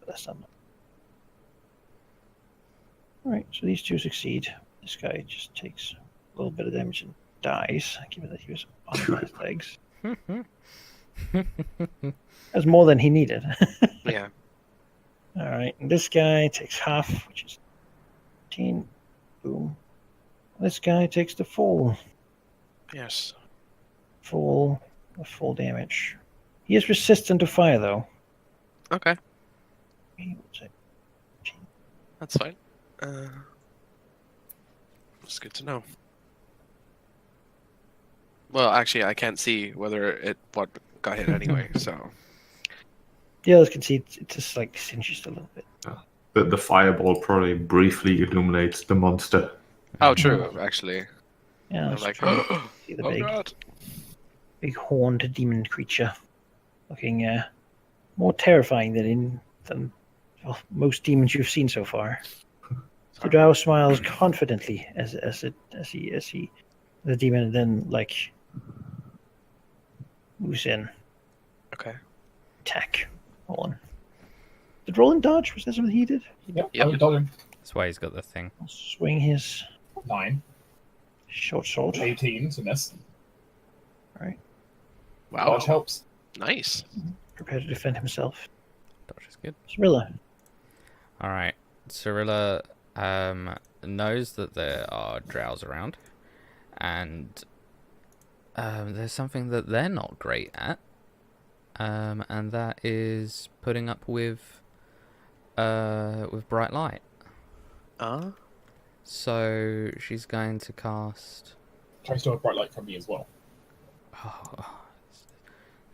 That's not. All right, so these two succeed. This guy just takes a little bit of damage and dies, given that he was on his legs. That's more than he needed. Yeah. All right, and this guy takes half, which is 15. Boom. This guy takes the full Yes. full damage. He is resistant to fire, though. Okay. He will take That's fine. It's good to know. Well, actually, I can't see whether what got hit anyway, so. The others can see it just like cinches a little bit. The fireball probably briefly illuminates the monster. Oh, true, actually. Yeah, I'm that's like, true. See the oh god. big horned demon creature, looking more terrifying than most demons you've seen so far. The drow smiles confidently as the demon then like moves in. Okay. Attack. Hold on. Did Roland dodge? Was that something he did? Yep. Yep. I would dodge him. That's why he's got the thing. I'll swing his 9. short sword. 18 to miss. Alright. Wow. Dodge helps. Nice. Prepare to defend himself. Dodge is good. Cirilla. Alright. Cirilla knows that there are drows around. And there's something that they're not great at. And that is putting up with bright light. So she's going to cast. Try to steal a bright light from me as well. I'm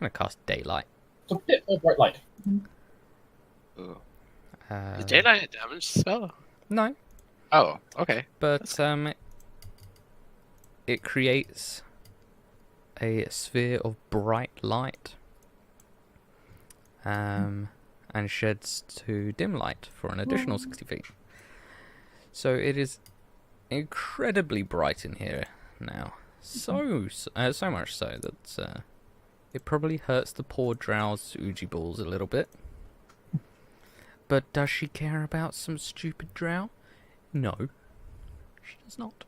going to cast daylight. It's a bit more bright light. Ooh. Is daylight a damage spell? No, Oh, okay. but it creates a sphere of bright light. And sheds to dim light for an additional 60 feet. So it is incredibly bright in here now. So much so that it probably hurts the poor drow's Ouija balls a little bit. But does she care about some stupid drow? No, she does not.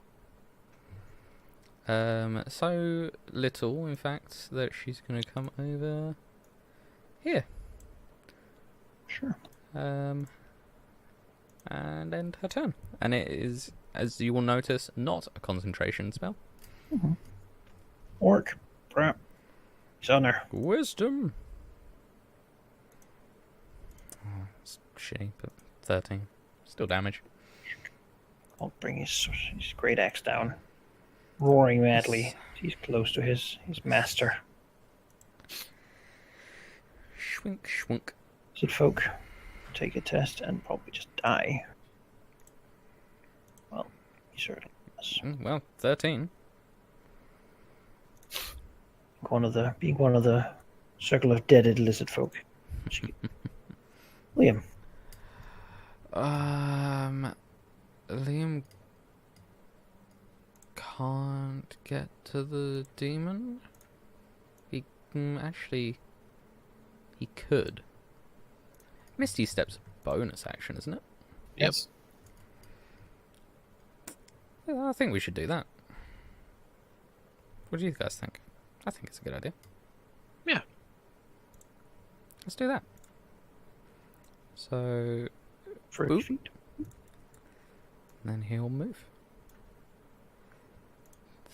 So little, in fact, that she's going to come over here. Sure. And end her turn. And it is, as you will notice, not a concentration spell. Orc. Crap. He's on there. Wisdom. Oh, it's shitty, but 13. Still damage. I'll bring his great axe down. Roaring madly. He's close to his master. Schwink, schwunk. Sid folk take a test and probably just die. Well, he certainly does. Well, 13. Being one of the circle of deaded lizard folk. William. Liam can't get to the demon. He actually, he could. Misty Step's a bonus action, isn't it? Yes. Yeah, I think we should do that. What do you guys think? I think it's a good idea. Yeah. Let's do that. So, 30 Boop. feet. then he'll move.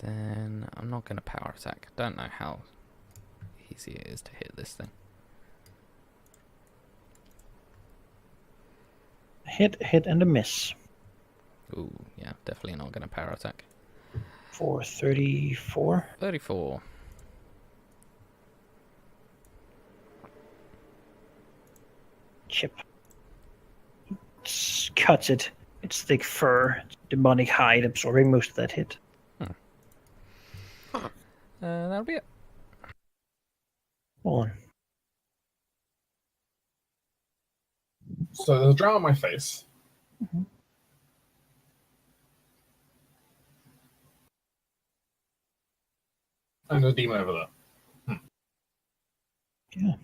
Then I'm not going to power attack. Don't know how easy it is to hit this thing. Hit, and a miss. Ooh, yeah, definitely not going to power attack. For 34. 34. Chip. Cuts it. Its thick fur, demonic hide, absorbing most of that hit. That'll be it. One. So there's a drown on my face. Mhm. And there's a demon over there. Yeah.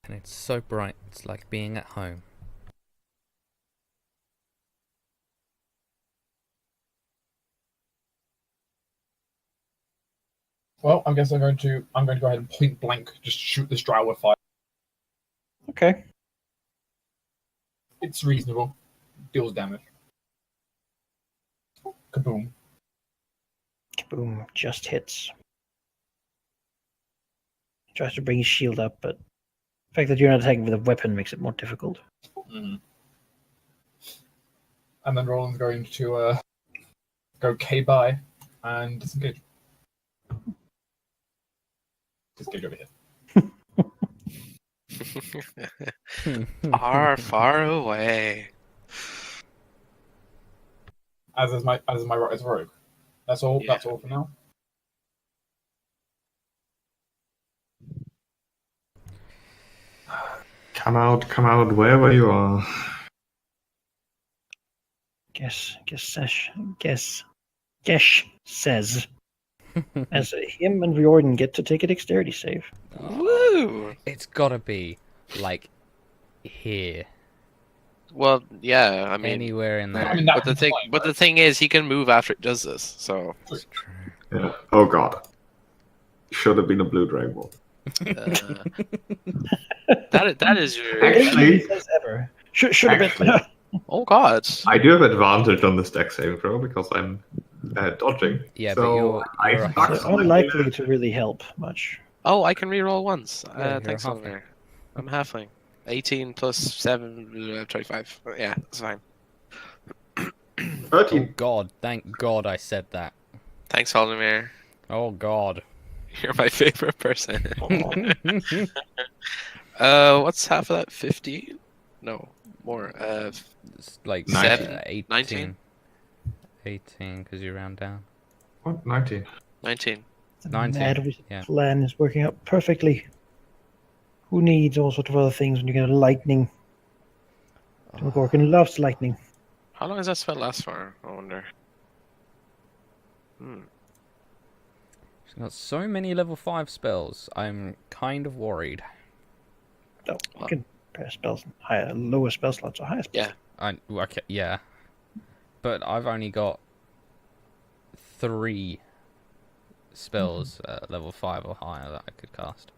And it's so bright, it's like being at home. Well, I guess I'm going to go ahead and point blank just shoot this drow with fire. Okay. It's reasonable. Deals damage. Kaboom. Boom. Just hits. Tries to bring his shield up, but the fact that you're not attacking with a weapon makes it more difficult. Mm-hmm. And then Roland's going to go K by and disengage. Disengage over here. Far, far away. As is my right as a rogue. That's all. Yeah. That's all for now. Come out, wherever you are. Guess says. As him and Riordan get to take a dexterity save. Woo! It's gotta be, like, here. Well, yeah, I mean, Anywhere in there. I mean, but the thing is, he can move after it does this. So It's true. Yeah. Oh god. Should have been a blue dragon. that is your. Actually, As ever. Should have been. Actually. Oh God! I do have advantage on this deck saving throw because I'm dodging. Yeah, so but you're a suck They're slightly. unlikely to really help much. Oh, I can reroll once. Yeah, you're Thanks, a halfling. Halldamir. I'm halfling. 18 plus 7, 25. Yeah, that's fine. 13. Oh god, thank god I said that. Thanks, Halldamir. Oh god. You're my favorite person. What's half of that? 50? No, more. It's like 19. 18. 19? 18, because you round down. What? 19. 19. The 19, mad wizard yeah. plan is working out perfectly. Who needs all sorts of other things when you get lightning? Gorgon loves lightning. How long does that spell last for? I wonder. She's got so many level 5 spells, I'm kind of worried. Oh, you can pair spells higher, lower spell slots or higher spells. Yeah. Okay, yeah. But I've only got 3 spells at level 5 or higher that I could cast.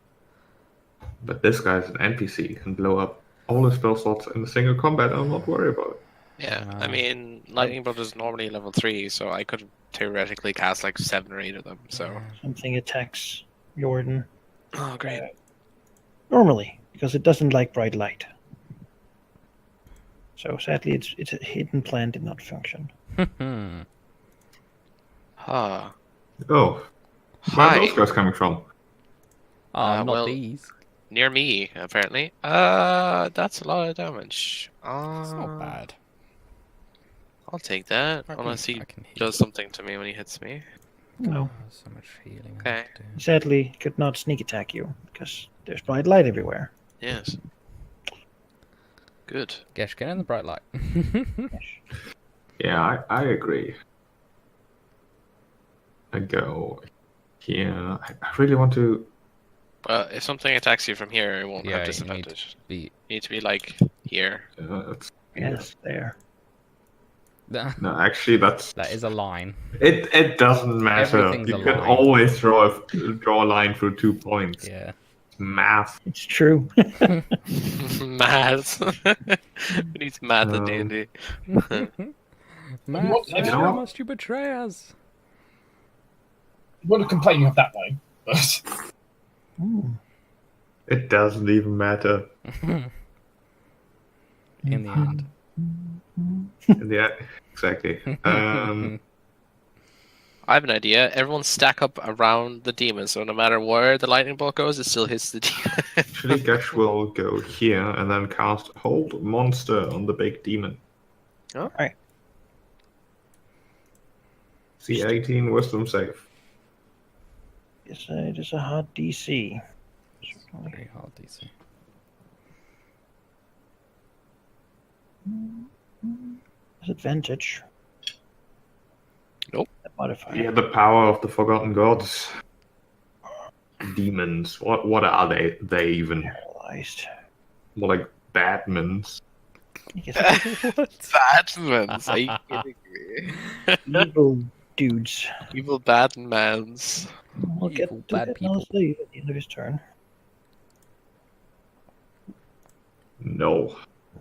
But this guy's an NPC. He can blow up all his spell slots in a single combat and not worry about it. Yeah, I mean, Lightning Bolt is normally level 3, so I could theoretically cast like 7 or 8 of them, so... Something attacks Jordan Oh, great. normally, because it doesn't like bright light. So sadly, its a hidden plan did not function. Huh. Oh. Where are Hi. those guys coming from? Not well, these. Near me, apparently. That's a lot of damage. It's not bad. I'll take that, I unless he can heal. does something to me when he hits me. No, Oh, so much healing. I Okay. have to do. sadly, it could not sneak attack you because there's bright light everywhere. Yes. Good. Gesh, get in the bright light. Yeah, I agree. I go here. I really want to. If something attacks you from here, it won't have Yeah, you need disadvantage. to be. You need to be like here. It's, Yes, there. That No, actually, that's is a line. it. Doesn't matter. Everything's You a can line. always draw a line through 2 points. Yeah. Math. It's true. Math. We need math at D&D. Matt, What- why you know what? must you betray us? You want to complain you have that line, but Ooh. It doesn't even matter. In the end. Yeah, exactly. I have an idea. Everyone stack up around the demon, so no matter where the lightning bolt goes, it still hits the demon. Actually, Gash will go here and then cast Hold Monster on the big demon. Alright. C18 Wisdom save. Yes, it is a hard DC. Very hard DC. Disadvantage. Nope. That modifier. Yeah, the power of the Forgotten Gods. Demons. What are they? They even Paralyzed. more like Batmans. I guess Batmans, are you kidding me? evil dudes. Evil Batmans. We'll get Evil to bad that people. save at the end of his turn. No.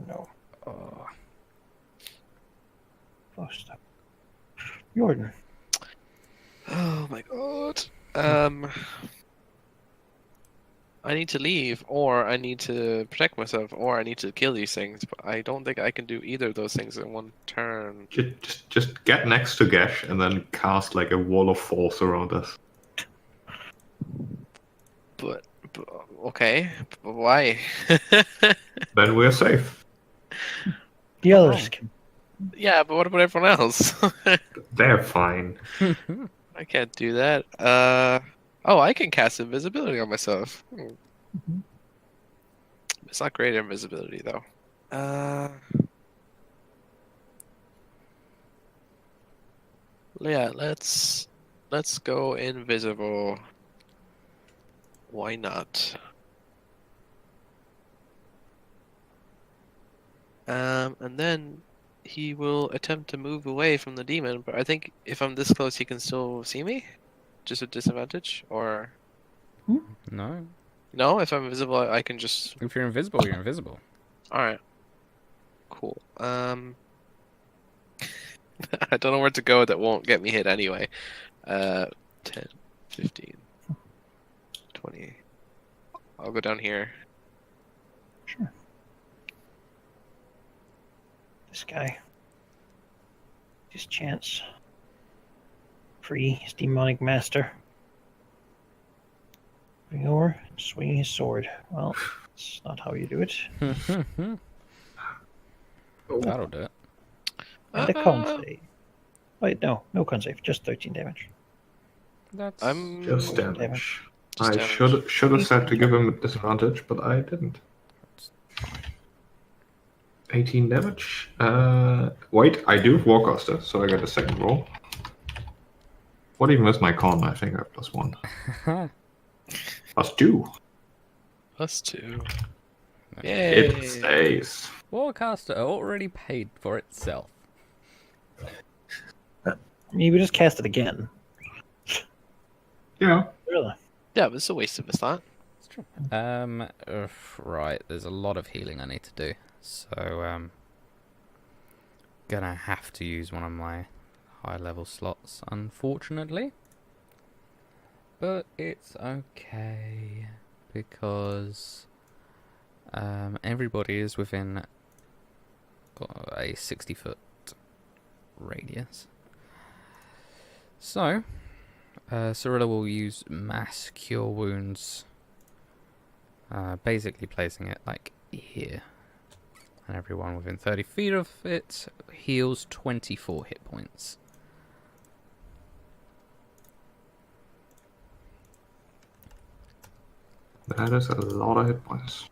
No. Oh. Oh, stop. Jordan. Oh my god. I need to leave, or I need to protect myself, or I need to kill these things, but I don't think I can do either of those things in one turn. Just get next to Gash and then cast like a wall of force around us. But okay, but why? Then we're safe. The others can. Yeah, but what about everyone else? They're fine. I can't do that. Oh, I can cast invisibility on myself. It's not great invisibility though. Yeah, let's go invisible. Why not? And then he will attempt to move away from the demon, but I think if I'm this close, he can still see me, just a disadvantage, or No. no? If I'm invisible, I can just. If you're invisible, you're invisible. All right. Cool. I don't know where to go that won't get me hit anyway. 10, 15, 20. I'll go down here. Sure. This guy. His chance. Free his demonic master. Moving over, swinging his sword. Well, that's not how you do it. That'll do it. And a con save. Wait, no con save, just 13 damage. That's I'm Just Damage. damage. Just I damage. should have said to give him a disadvantage, but I didn't. 18 damage. Wait, I do have Warcaster, so I get a second roll. What even is my con? I think I have +1. +2. +2. Yay! It stays. Warcaster already paid for itself. You would just cast it again. Yeah. Really? Yeah, but it's a waste of a slot. It's true. Right. There's a lot of healing I need to do, so gonna have to use one of my high-level slots, unfortunately. But it's okay because everybody is within a 60-foot radius. So, Cirilla will use Mass Cure Wounds, basically placing it like here. And everyone within 30 feet of it heals 24 hit points. That is a lot of hit points.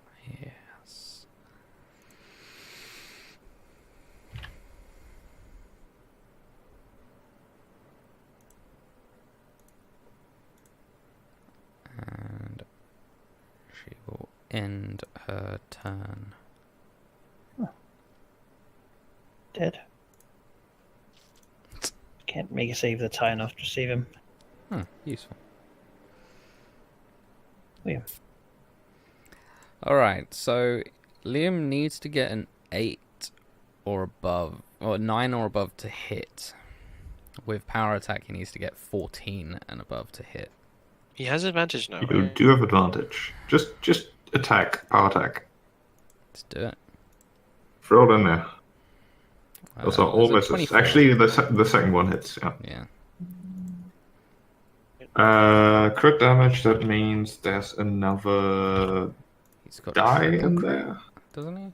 She will end her turn. Dead. Can't make a save that's high enough to save him. Useful. Liam. Alright, so Liam needs to get an 8 or above, or 9 or above to hit. With power attack, he needs to get 14 and above to hit. He has advantage now. You Right? do have advantage. Just attack, power attack. Let's do it. Throw it in there. Those are all there's a misses. 24. Actually, the second one hits. Yeah. Yeah. Crit damage. That means there's another He's got die triple in crit, there. doesn't he?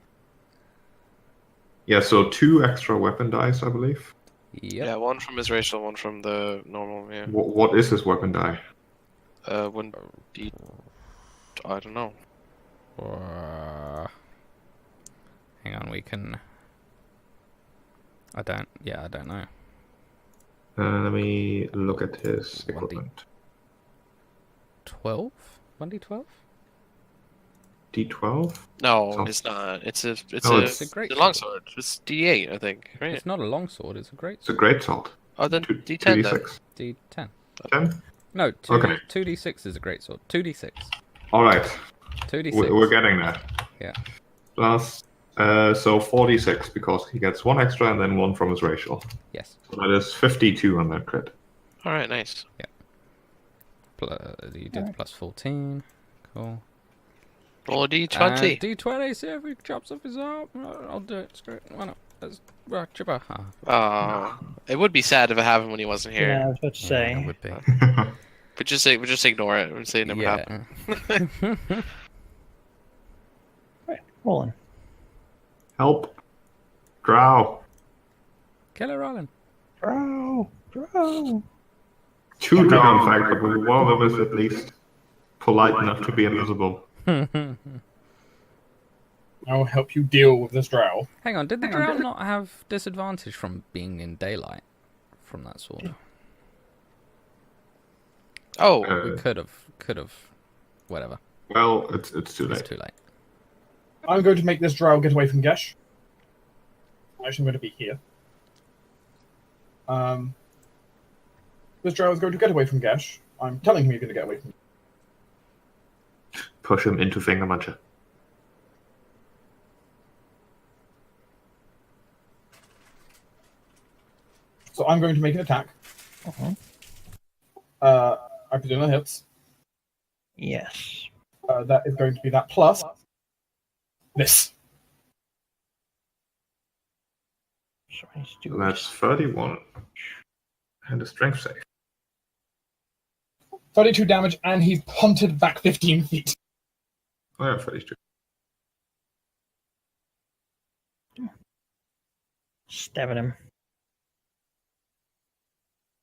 Yeah, so 2 extra weapon dice, I believe. Yep. Yeah, one from his racial, one from the normal. Yeah. What is his weapon die? Wouldn't be. I don't know. Hang on, we can. I don't know. Let me look at his 1d. equipment. 12? 1d12? D12? No, So- it's not. It's a Oh, it's a great longsword. It's D8, I think. Right? It's not a longsword, it's a great It's a great sword. Oh, then Two- D10 then. 2d6. D10. 10? No, Okay. 2d6 is a great sword. 2d6. Alright, 2d6. we're getting there. Yeah. Plus, so 46 because he gets 1 extra and then 1 from his racial. Yes. So that is 52 on that crit. All right, nice. You did plus 14. Cool. Roll a D20. D20, see if he chops off his arm. I'll do it. Screw it. Why not? Let's chipper. Oh, it would be sad if it happened when he wasn't Yeah, I here. was about to Yeah, say. it would be. But just ignore it and say it never happened. Right, rolling. Help. Drow. Kill her, Roland. Drow. 2 drow, in fact, but one of them is at least polite enough to be invisible. I'll help you deal with this drow. Hang on, did the drow not have disadvantage from being in daylight from that sword? Oh, We could have. Whatever. Well, it's too It's late. too late. I'm going to make this drow get away from Gesh. Actually, I'm going to be here. This drow is going to get away from Gesh. I'm telling him he's going to get away from. Push him into finger muncher. So I'm going to make an attack. Uh-huh. I presume that hits. Yes. That is going to be that plus this. So I need to do That's 31. And a strength save. 32 damage, and he's punted back 15 feet. Oh yeah, 32. stabbing him.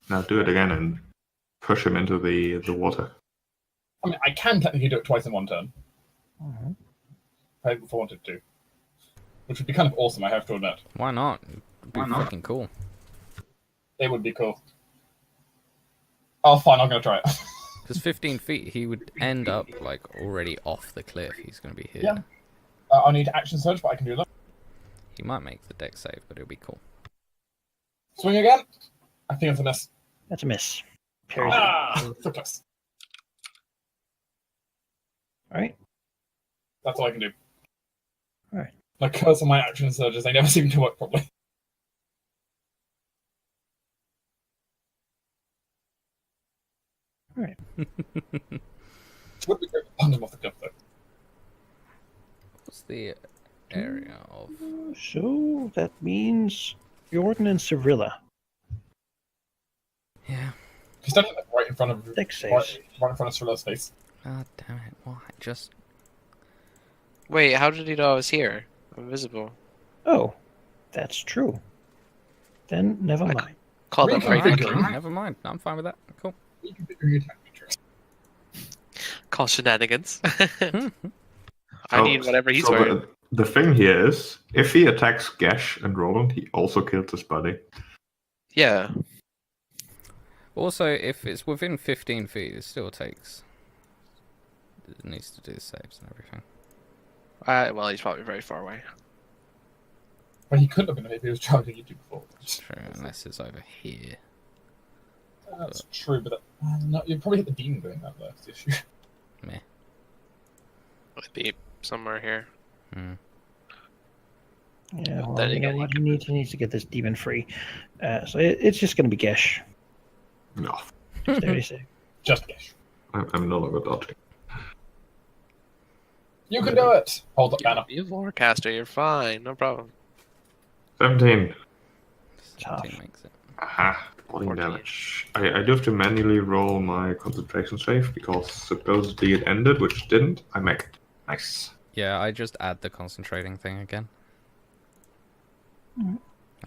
Now do it again and push him into the water. I mean, I can technically do it twice in one turn, Mhm. if I wanted to. Which would be kind of awesome, I have to admit. Why not? It'd be fucking cool. It would be cool. Oh, fine, I'm going to try it. Because 15 feet, he would end up like already off the cliff. He's going to be here. Yeah. I'll need action surge, but I can do that. He might make the deck save, but it'll be cool. Swing again. I think it's a miss. That's a miss. Parries. So close. All right. That's all I can do. Alright. My curse on my action surges, they never seem to work properly. All right. It would be great to punch him off the cliff, though. What's the area of? So that means Jordan and Cyrilla. Yeah. He's standing like, right in front of Deck saves. right in front of Cyrilla's face. Ah, damn it! Why? Just wait, how did he know I was here? I'm invisible. Oh, that's true. Then never I- mind. Call that Reconfigure. right. Figuring. never mind. I'm fine with that. Cool. Reconfiguring attack matrix. Call shenanigans. I So- need whatever he's so wearing. the thing here is, if he attacks Gesh and Roland, he also kills his buddy. Yeah. Also, if it's within 15 feet, it still takes. needs to do the saves and everything. Well, he's probably very far away. Well, he couldn't have been if he was charging you before. True, unless it's over here. That's true, but no, you'd probably hit the demon doing that. That's the issue. Meh. Might be somewhere here. Hmm. Yeah, well, Then you know again, what? He needs to get this demon free. So it's just going to be Gesh. No, Just there to say. Just guess. I'm no longer dodging. You can do it. Hold up, banner. You Lorecaster, you're fine, no problem. 17. 17 makes it. Aha, 14 14. damage. I do have to manually roll my concentration save because supposedly it ended, which didn't. I make it. Nice. Yeah, I just add the concentrating thing again.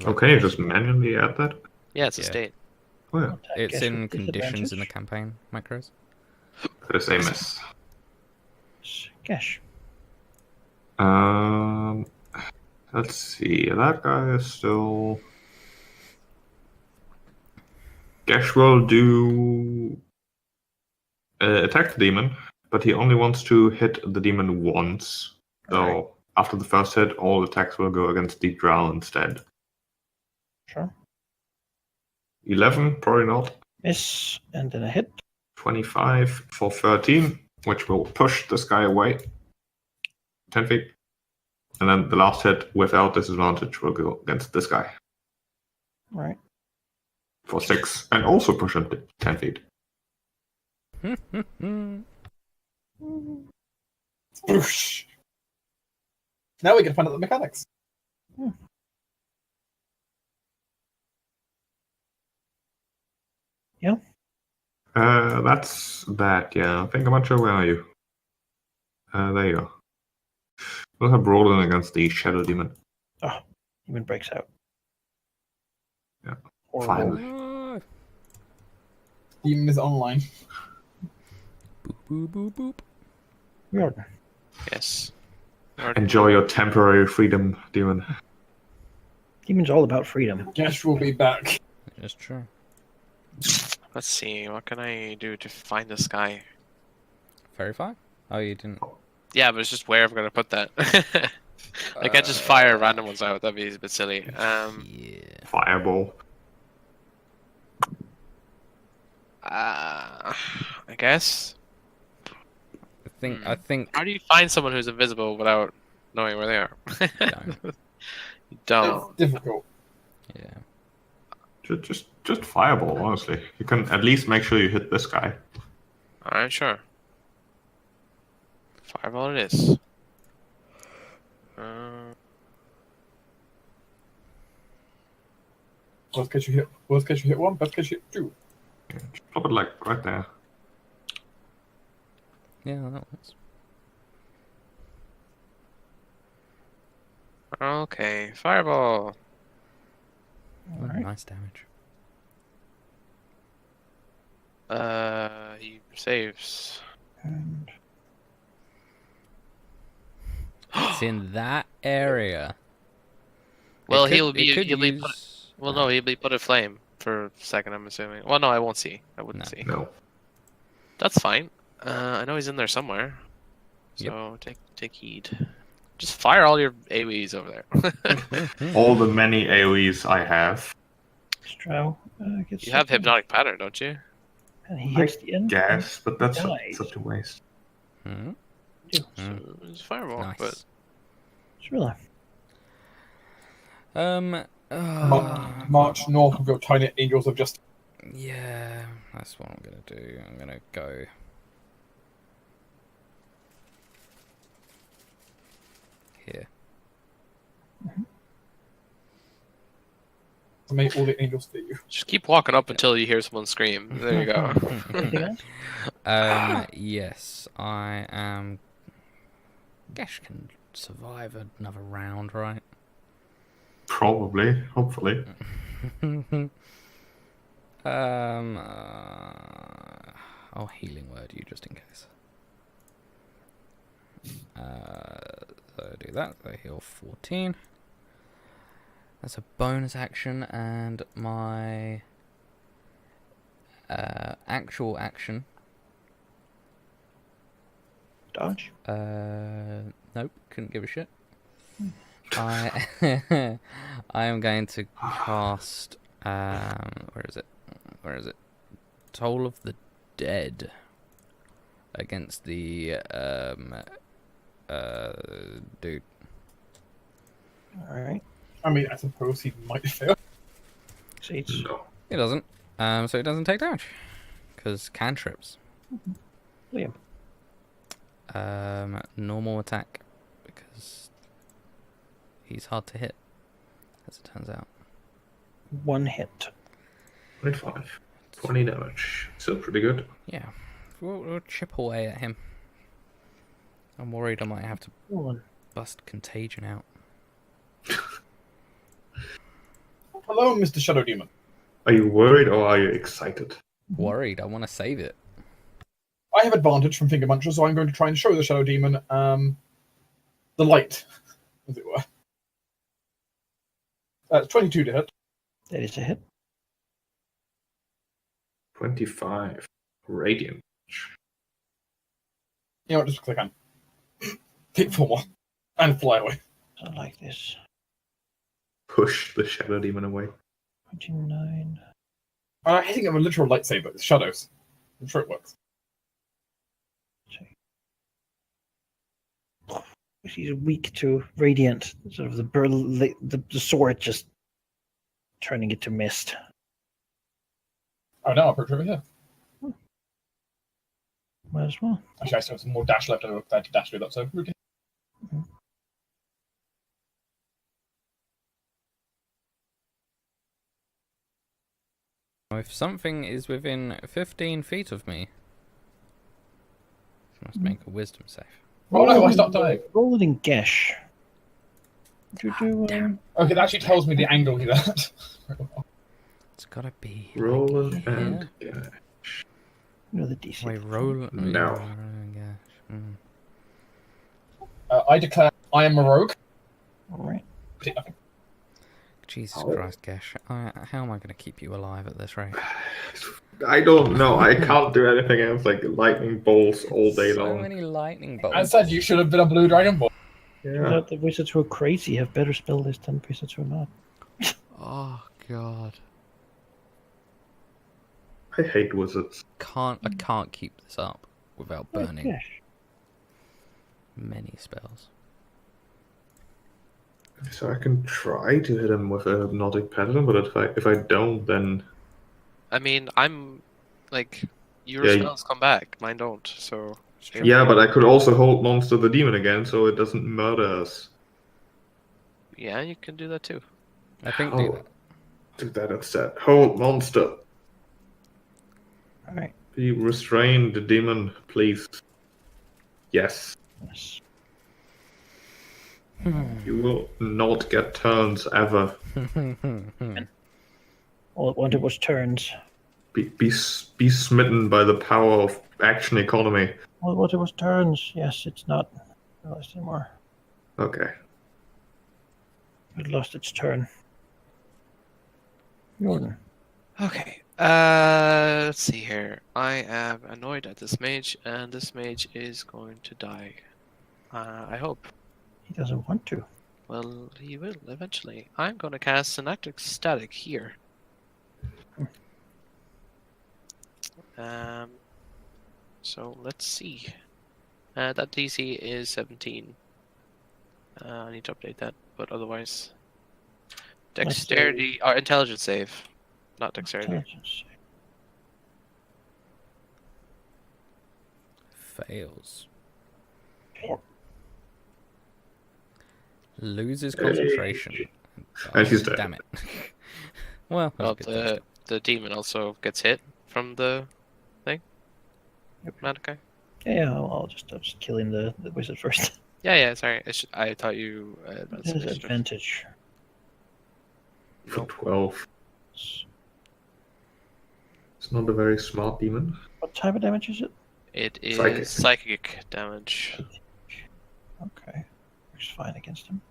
Okay, just manually add that. Yeah, it's a Yeah. state. Oh yeah, Attack It's Gesh in with conditions in the disadvantage. campaign macros. the same as. Gesh. Let's see. That guy is still. Gesh will do attack the demon, but he only wants to hit the demon once. So Alright. after the first hit, all attacks will go against the drow instead. Sure. 11, probably not. Miss, and then a hit. 25 for 13, which will push this guy away 10 feet. And then the last hit without disadvantage will go against this guy Right. for 6, and also push him 10 feet. Boosh. Now we can find out the mechanics. Yeah. That's that, yeah. I think I'm not sure where are you. There you go. We'll have Brawling against the Shadow Demon. Demon breaks out. Yeah. Horrible. Finally. Ah, Demon is online. boop, boop, boop, boop. Weird. Yes. Enjoy your temporary freedom, Demon. Demon's all about freedom. Gesh will be back. It's true. Let's see, what can I do to find this guy? Verify? Oh, you didn't. Yeah, but it's just where I'm gonna put that. I can't just fire random ones out, that'd be a bit silly. Yeah. Fireball. I guess. I think. How do you find someone who's invisible without knowing where they are? Don't. You don't. It's difficult. Yeah. Just fireball, honestly. You can at least make sure you hit this guy. Alright, sure. Fireball it is. Worst case you hit one, best case you hit two. Just drop it like right there. Yeah, that was. Okay, fireball. Oh, Alright. nice damage. He saves. And It's in that area. Well, It could- he'll it be could he'll be use- put, well no he'll be put aflame for a second, I'm assuming. Well no, I won't see. I wouldn't see. No. That's fine. I know he's in there somewhere. So take heed. Just fire all your AoEs over there. All the many AoEs I have. Strow gets You have something, hypnotic pattern, don't you? and he hits the end. Guess, but that's Nice. such a waste. Hmm? Yeah, So it's fireball, Nice. but it's really. March north of your tiny angels of justice. Yeah, that's what I'm gonna do. I'm gonna go. Here. To make all the angels fear you. just keep walking up until you hear someone scream. There you go. Anything else? Yes, I am. Gesh can survive another round, right? Probably, hopefully. I'll healing word you just in case. So do that. So heal 14. That's a bonus action, and my actual action Dodge. Nope, couldn't give a shit. I I am going to cast where is it? Where is it? Toll of the Dead against the dude. Alright. I mean, I suppose he might fail. Succeeds. No. He doesn't. So he doesn't take damage because cantrips. Liam. Normal attack because he's hard to hit, as it turns out. 1 hit. 25. 20 damage. Still pretty good. Yeah, we'll chip away at him. I'm worried I might have to One. bust contagion out. Hello, Mr. Shadow Demon. Are you worried or are you excited? Worried, I want to save it. I have advantage from Finger Muncher, so I'm going to try and show the Shadow Demon the light, as it were. 22 to hit. That is a hit. 25. Radiant. You know what, just because I can. Take 4 more. And fly away. I like this. Push the Shadow Demon away. 29. Hitting him a literal lightsaber. It's shadows. I'm sure it works. He's weak to radiant. Sort of the sword just turning it to mist. Oh, no, I'll put it over here. Might as well. Actually, I still have some more dash left over because I had to dash through that, so okay. If something is within 15 feet of me, I must make a wisdom save. Oh no, I stopped dying. Roll it in Gesh. Would you do? Okay, that actually tells me the angle he's at. It's gotta be. Roll like and here. No, the DC. Wait, roll. No. Gosh. I declare I am a rogue. All right. Take nothing. Jesus Oh. Christ, Gesh. How am I gonna keep you alive at this rate? I don't know. I can't do anything else like lightning bolts all day So long. many lightning bolts. I said you should have been a blue dragon ball. Yeah. The wizards who are crazy have better spell list than wizards who are not. Oh God. I hate wizards. I can't keep this up without burning Gesh. many spells. So I can try to hit him with a hypnotic pattern, but if I don't, then I mean, I'm like your Yeah, spells come back, mine don't. So yeah, but I could also hold Monster the Demon again, so it doesn't murder us. yeah, you can do that too. I think Oh, do that instead. Hold Monster. All right. Be restrain the demon, please. Yes. Yes. You will not get turns ever. All it wanted was turns. Be smitten by the power of action economy. All it wanted was turns. Yes, it's not realized anymore. Okay. It lost its turn. Jordan. Okay. Let's see here. I am annoyed at this mage, and this mage is going to die. I hope. He doesn't want to. Well, he will eventually. I'm going to cast Synaptic Static here. So let's see. That DC is 17. I need to update that, but otherwise, dexterity or intelligence save, not dexterity. Intelligence. Fails. Four. Loses concentration. And he's dead. Damn it. Well, Well, that's good. the demon also gets hit from the thing. Yep. Malachi. Yeah, I'll just kill him the wizard first. Yeah. Sorry, I thought you. It has advantage. For 12. It's not a very smart demon. What type of damage is it? It is Psychic. psychic damage. Okay. Works fine against him.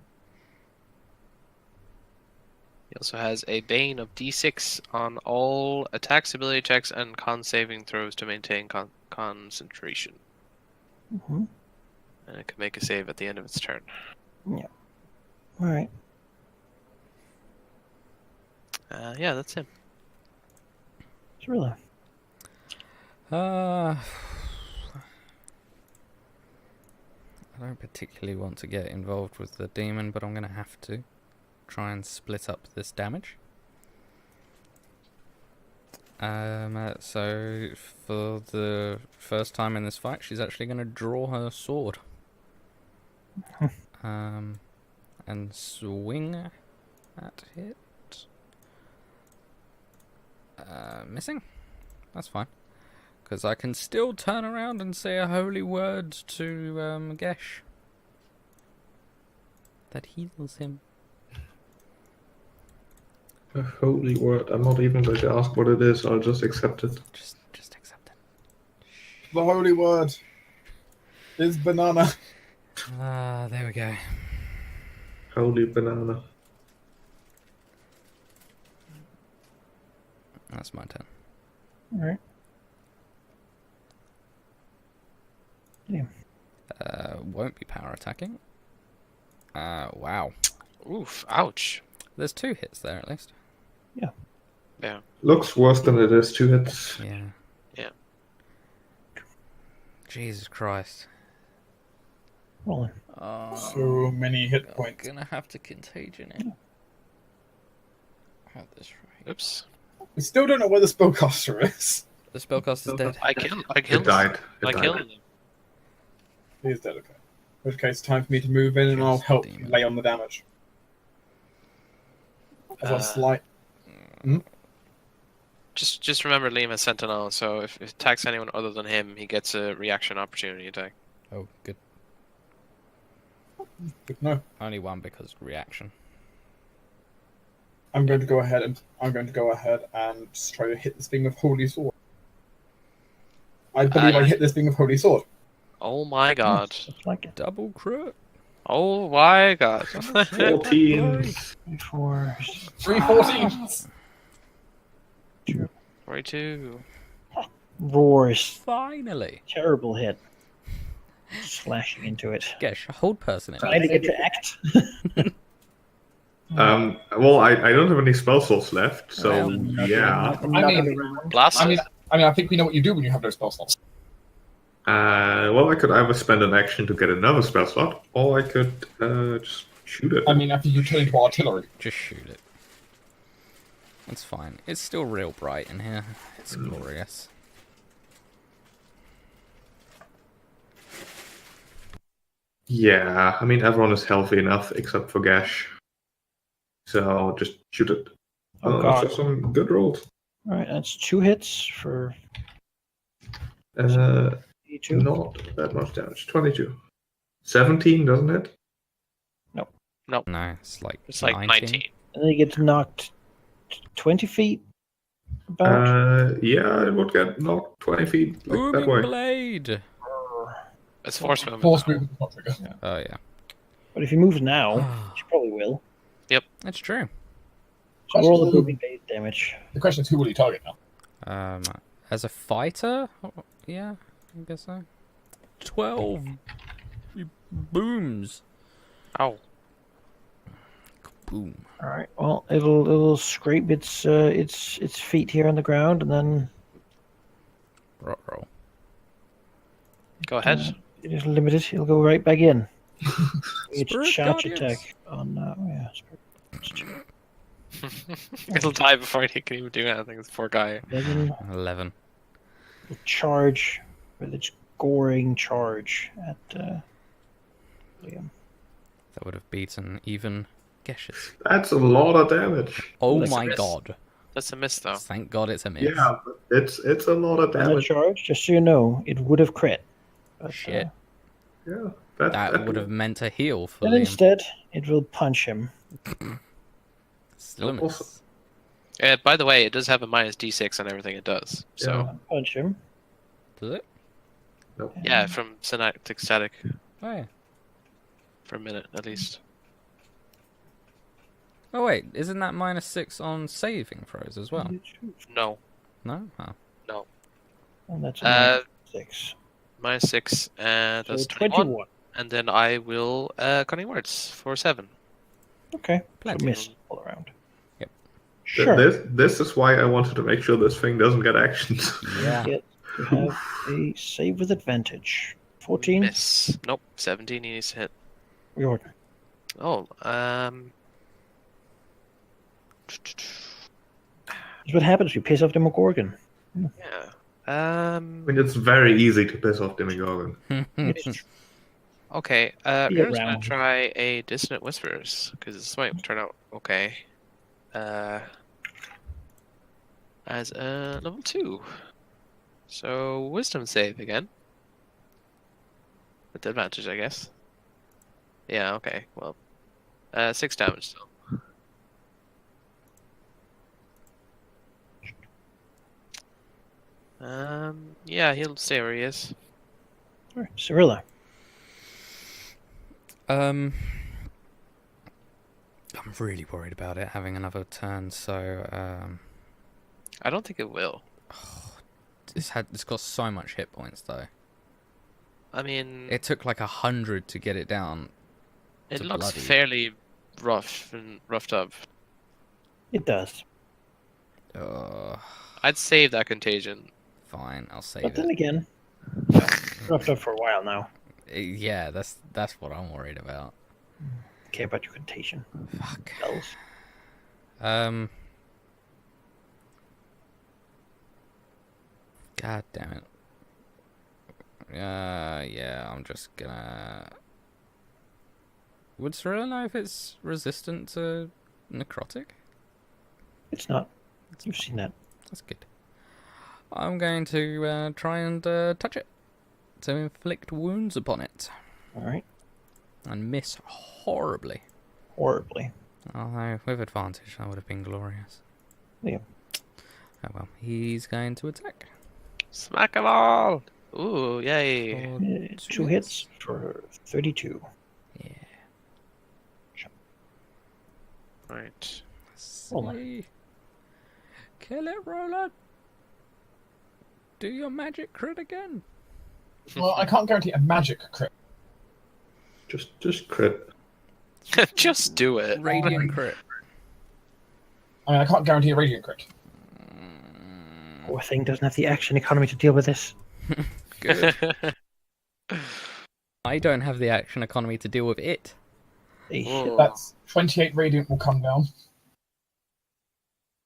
He also has a bane of D6 on all attacks, ability checks, and con saving throws to maintain concentration. Mm-hmm. And it can make a save at the end of its turn. All right. Yeah, that's him. Cirilla. I don't particularly want to get involved with the demon, but I'm going to have to try and split up this damage. So for the first time in this fight, she's actually going to draw her sword. And swing at it. Missing? That's fine. Because I can still turn around and say a holy word to Gesh. That heals him. A holy word. I'm not even going to ask what it is. I'll just accept it. Just accept it. The holy word is banana. There we go. Holy banana. That's my turn. All right. Yeah. Won't be power attacking. Wow. Oof, ouch. There's 2 hits there at least. Yeah. Looks worse than it is. 2 hits. Yeah. Yeah. Jesus Christ. Rolling. So many hit I'm points. gonna have to contagion it. At this rate. Oops. We still don't know where the spellcaster is. The spellcaster's dead. I killed It died. I killed him. He's dead, okay. In which case, time for me to move in and I'll help you Demon. lay on the damage. As a slight. Just remember Liam has Sentinel, so if it attacks anyone other than him, he gets a reaction opportunity attack. Oh, good. No, Only one because reaction. I'm going to go ahead and just try to hit this thing with holy sword. I believe I hit this thing with holy sword. Oh my god. Looks like it. Double crit. Oh my god. 14. 4, 3 14s. 42. roars. Finally. Terrible hit. Slashing into it. Gesh, hold person in. Trying to get to act. Well, I don't have any spell slots left, so Well, yeah. Blast it. I mean, I think we know what you do when you have those spell slots. Well, I could either spend an action to get another spell slot, or I could just shoot it. I mean, after you turn into artillery. Just shoot it. It's fine. It's still real bright in here. It's glorious. Yeah, I mean, everyone is healthy enough except for Gash. So just shoot it. Oh, God. So some good rolls. All right, that's 2 hits for 82. 82. Not that much damage. 22. 17, doesn't it? No, it's like It's like 19. And then he gets knocked 20 feet back. Yeah, it would get knocked 20 feet like that Booming way. blade. It's force movement. Force now. movement is not trigger. Oh yeah, But if he moves now, he probably will. that's true. So roll the moving base damage. The question is, who will he target now? As a fighter, yeah, I guess so. 12 booms. Ow. Boom. All right. Well, it'll scrape its feet here on the ground, and then Roll. Go ahead. it is limited. It'll go right back in. It's Spirit charge Guardians. attack on. Spirit. It'll die before he can even do anything. This poor guy. 11. Charge with its goring charge at Liam. That would have beaten even Geshes. That's a lot of damage. Oh That's a my miss. god. That's a miss, though. Thank god it's a miss. Yeah, but it's a lot of On that damage. charge, just so you know, it would have crit. But, Shit. Yeah, That would have meant a heal for Then Liam. instead, it will punch him. Still a miss. Also- By the way, it does have a minus d6 on everything it does. So, Punch him. Does it? yeah, from synaptic static Oh yeah. for a minute at least. Oh wait, isn't that -6 on saving throws as well? No. No? Oh. And that's Uh, a -6. Minus 6, So that's 21. and then I will cunning words for 7. Okay. Plenty. So miss all around. Yep. Sure. This is why I wanted to make sure this thing doesn't get actions. Yeah. Get to have a save with advantage. 14. Miss. Nope. 17. He needs to hit. Your turn. Oh. That's what happens. We piss off Demogorgon. Yeah. I mean, it's very easy to piss off Demogorgon. Okay. Be Here's gonna around. try a Dissonant Whispers because this might turn out okay. As a level 2. So Wisdom save again. With advantage, I guess. Yeah. Okay. Well, 6 damage still. Yeah, he'll stay where he is. All right. Cyrilla. I'm really worried about it having another turn. So I don't think it will. it's got so much hit points though. I mean, It took like 100 to get it down. it to looks bloody. fairly rough and roughed up. It does. I'd save that contagion. Fine, I'll save But then it. again, roughed up for a while now. Yeah, that's what I'm worried about. Care about your contagion. Fuck. Bells. God damn it. Yeah, I'm just gonna. Would Cyrilla know if it's resistant to necrotic? It's not. You've seen that. That's good. I'm going to try and touch it to inflict wounds upon it All right. and miss horribly. Horribly. Although with advantage, that would have been glorious. Yeah. Oh well, he's going to attack. Smack 'em all! Ooh, yay! For 2 hits for 32. Yeah. Right. Roll it. See. Kill it, Roland. Do your magic crit again. Well, I can't guarantee a magic crit. Just crit. Just do it. Radiant crit. I mean, I can't guarantee a radiant crit. Poor thing doesn't have the action economy to deal with this. Good. I don't have the action economy to deal with it. They Whoa. hit That's 28 radiant will come down.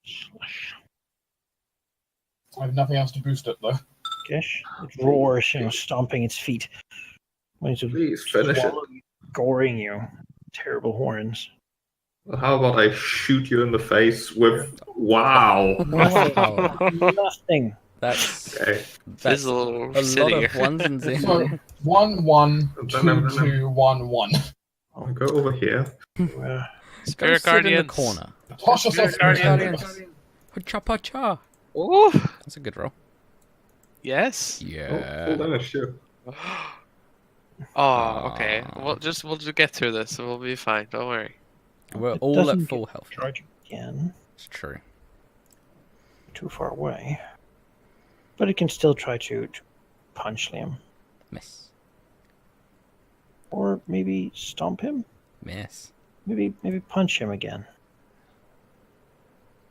slash. I have nothing else to boost it though. Gosh. It roars, stomping its feet. When it's Please finish it. goring you. Terrible horns. Well, how about I shoot you in the face with wow? Wow. Nothing. That's Okay. Fizzle a lot City. of ones and zeros. So 1 1 And 2 then 2 1 1. I'll go over here. Uh, Go Spirit sit in the Guardians. corner. Toss yourself Spirit in the Guardians. Cha pa cha. Ooh, That's a good roll. yes. Oh, Yeah. full damage too. Oh, okay. Aw. We'll just get through this. We'll be fine. Don't worry. We're It all at doesn't full health. charge again. It's true. Too far away. But it can still try to punch Liam. Miss. Or maybe stomp him? Miss. Maybe punch him again.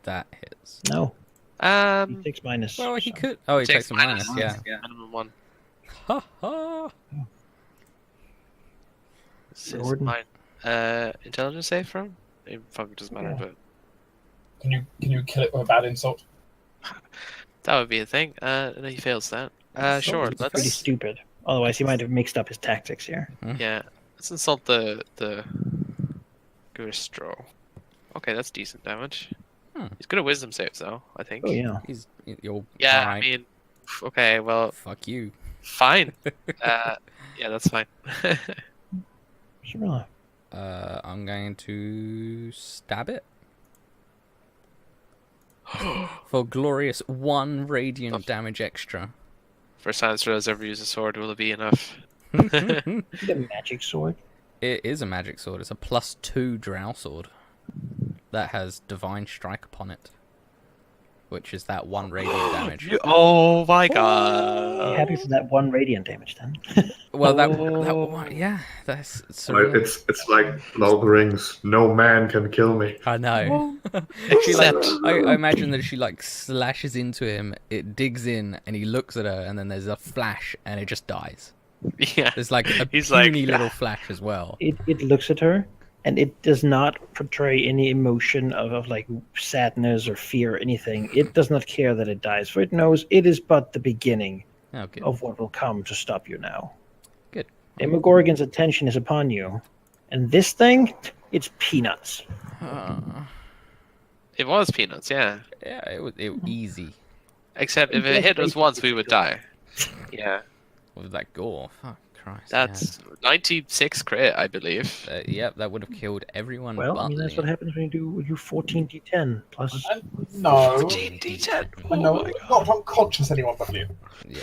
That hits. No. He takes minus. Well, he so- could. Oh, he takes a minus. Yeah. Minimum 1. Ha ha. This is Jordan. mine. Intelligence save from? It probably doesn't matter, Yeah. but Can you kill it with a bad insult? that would be a thing. No, he fails that. Sure. It's pretty Let's stupid. Otherwise, he might have mixed up his tactics here. yeah. Let's insult the Gustro. Okay, that's decent damage. Hmm. He's good at wisdom saves though, I think. Oh yeah. You're Yeah, right. I mean, okay, well, Fuck you. fine. Yeah, that's fine. Sure. I'm going to stab it. For glorious 1 radiant damage extra. First time has ever used a sword, will it be enough? Is it a magic sword? It is a magic sword. It's a +2 drow sword that has divine strike upon it, which is that 1 radiant damage. Oh my What god. happens to that 1 radiant damage then? Well, that Oh. one, yeah, that's Like, surreal. it's like Lord of the Rings. No man can kill me. I know. She like, Except- I imagine that she like slashes into him. It digs in, and he looks at her, and then there's a flash, and it just dies. Yeah. There's like a He's like, puny little flash as well. It looks at her, and it does not portray any emotion of like sadness or fear or anything. It does not care that it dies, for it knows it is but the beginning Oh, good. of what will come to stop you now. Good. Demogorgon's attention is upon you, and this thing, it's peanuts. It was peanuts, yeah. Yeah, it was easy Except if it hit us once, we would die. Yeah. with that gore. Fuck Christ. That's 96 crit, I believe. yeah. Yep, that would have killed everyone. Well, but I mean, that's what happens when you do 14 d10 plus. No. D10. I know. Not unconscious anyone but you. Yeah.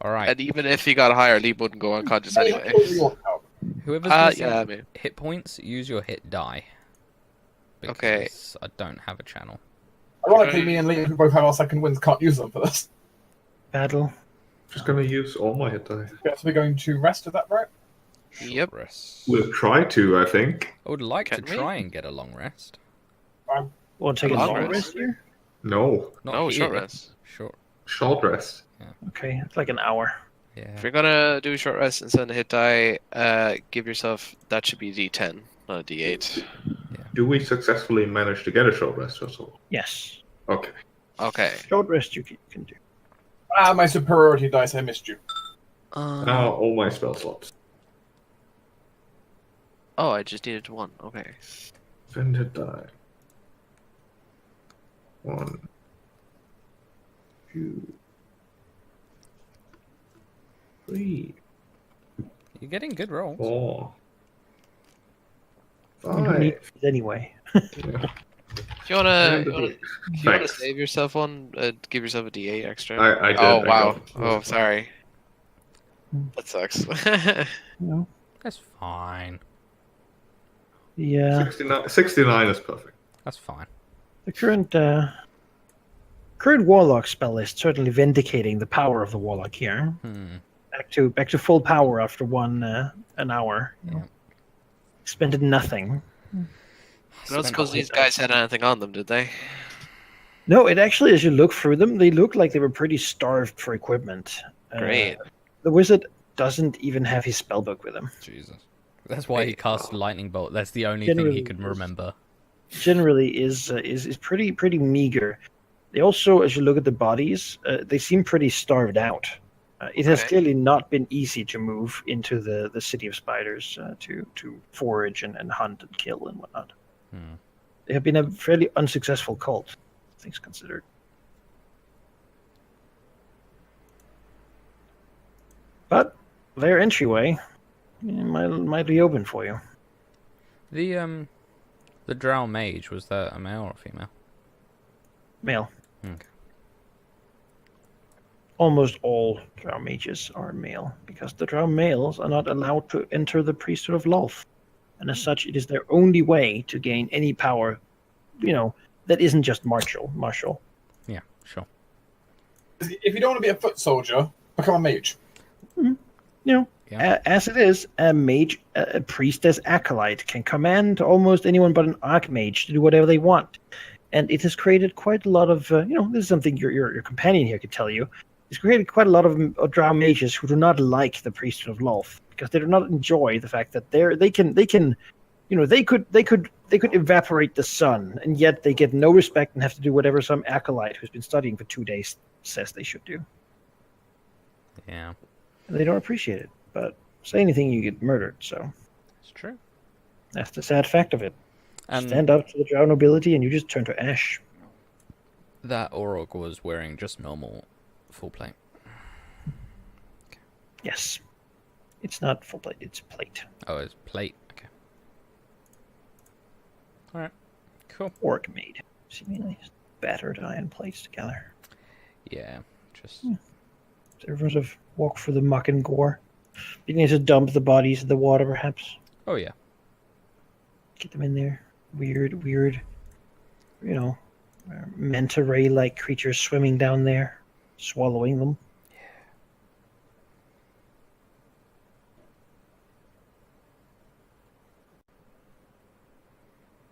All right. And even if he got higher, Lee wouldn't go unconscious anyway. Whoever's missing Yeah, I mean, hit points, use your hit die. Okay. Because I don't have a channel. Ironically, me and Lee, who both have our second wins, can't use them for this. Battle. Just gonna use all my hit die. Yeah, so we're going to rest, is that right? Short Yep. Rest. We'll try to, I think. I would like Can to we? try and get a long rest. Want to take a Long long rest? rest here? No. Not no, here. short rest. Short. Short rest. Okay, it's like an hour. Yeah. If you're gonna do a short rest and send a hit die, give yourself, that should be D10, not a D8. Do we successfully manage to get a short rest or so? Yes. Okay. Okay. Short rest you can do. Ah, my superiority dice, I missed you. Now all my spell slots. Oh, I just needed 1. Okay. Send hit die. 1, 2, 3, You're getting good rolls. 4, You don't need 5. these anyway. Yeah. If you wanna Thanks. save yourself one, give yourself a D8 extra. I did. Oh I wow. got- Oh, sorry. That sucks. No. That's fine. Yeah. 69 is perfect. That's fine. The current warlock spell list certainly vindicating the power of the warlock here. Back to full power after an hour. Yeah. Expended nothing. Not because these guys had anything on them, did they? No, it actually, as you look through them, they look like they were pretty starved for equipment. Great. The wizard doesn't even have his spellbook with him. Jesus. That's why he cast lightning bolt. That's the only thing he Generally- could remember. Generally, is pretty meager. They also, as you look at the bodies, they seem pretty starved out. It has Okay. clearly not been easy to move into the city of spiders to forage and hunt and kill and whatnot. They have been a fairly unsuccessful cult, things considered. But their entryway might be open for you. The drow mage, was that a male or a female? Male. Okay. Almost all drow mages are male, because the drow males are not allowed to enter the priesthood of Lolth. And as such, it is their only way to gain any power, that isn't just martial. Yeah, sure. If you don't want to be a foot soldier, become a mage. Yeah. As it is, a mage, a priestess acolyte can command almost anyone but an archmage to do whatever they want. And it has created quite a lot of, this is something your companion here could tell you. It's created quite a lot of drow mages who do not like the priesthood of Lolth, because they do not enjoy the fact that they could evaporate the sun, and yet they get no respect and have to do whatever some acolyte who's been studying for 2 days says they should do. Yeah, And they don't appreciate it. But say anything, you get murdered. So it's true. that's the sad fact of it. And Stand up to the drow nobility, and you just turn to ash. that Orog was wearing just normal full plate. Yes, it's not full plate; it's plate. Oh, it's plate. Okay. All right. Cool. Orc made, seemingly battered iron plates together. Yeah. Just. So everyone sort of walk for the muck and gore. Beginning to dump the bodies in the water, perhaps. Oh yeah. Get them in there. Weird, manta ray-like creatures swimming down there, swallowing them.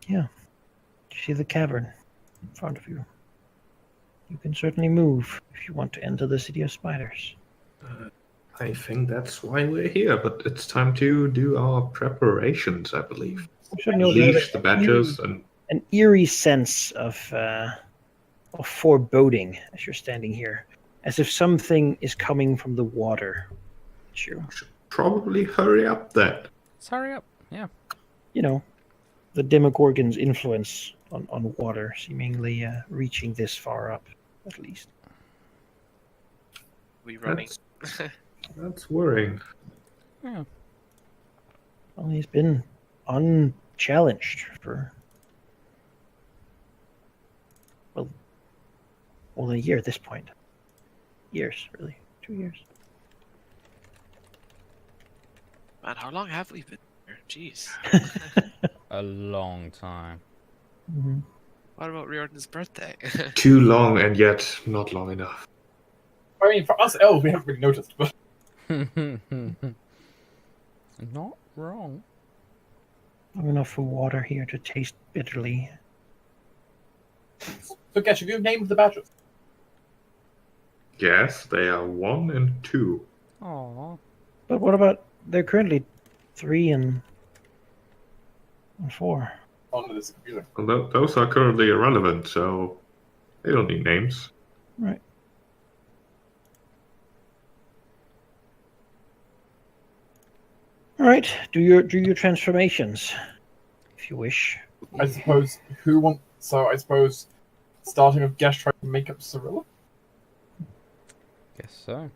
Yeah. You see the cavern in front of you. You can certainly move if you want to enter the City of Spiders. I think that's why we're here, but it's time to do our preparations, I believe. Certainly also have Leash the badgers and an eerie sense of foreboding as you're standing here, as if something is coming from the water. Sure. probably hurry up then. Let's hurry up. Yeah. You know, the Demogorgon's influence on water seemingly reaching this far up, at least. We running. That's worrying. Yeah. Well, he's been unchallenged for more than a year at this point. Years, really. 2 years. Man, how long have we been here? Jeez. A long time. Mm-hmm. What about Riordan's birthday? Too long and yet not long enough. I mean, for us elves, we haven't really noticed, but Not wrong. Not enough for water here to taste bitterly. so Gesh, have you named the badgers? Yes, they are 1 and 2. Aww. But what about, they're currently 3 and 4. Oh, no, this is confusing. Well, those are currently irrelevant, so they don't need names. Right. All right, do your transformations, if you wish. I suppose who wants? So I suppose starting with Gesh trying to make up Cyrilla. Guess so.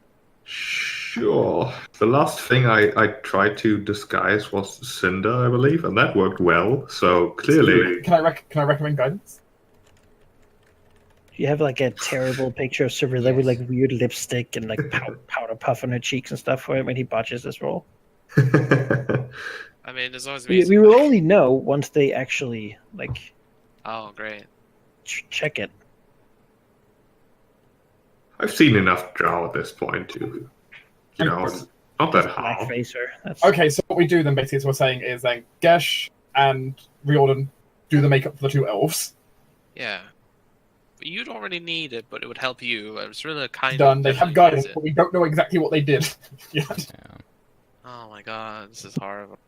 Sure. The last thing I tried to disguise was Cinder, I believe, and that worked well. So clearly, Can I recommend guidance? You have like a terrible picture of Cyrilla with like weird lipstick and like powder puff on her cheeks and stuff for him when he botches this roll. I mean, there's always We will only know once they actually like Oh, great. check it. I've seen enough Drow at this point to, it's not that hard. Blackfacer. That's Okay, so what we do then basically, is we're saying is then Gesh and Riordan do the makeup for the 2 elves. Yeah. But you don't really need it, but it would help you. It's really kind Done. of. They have definitely guidance, needs it. but we don't know exactly what they did yet. Yeah. Oh my god, this is horrible.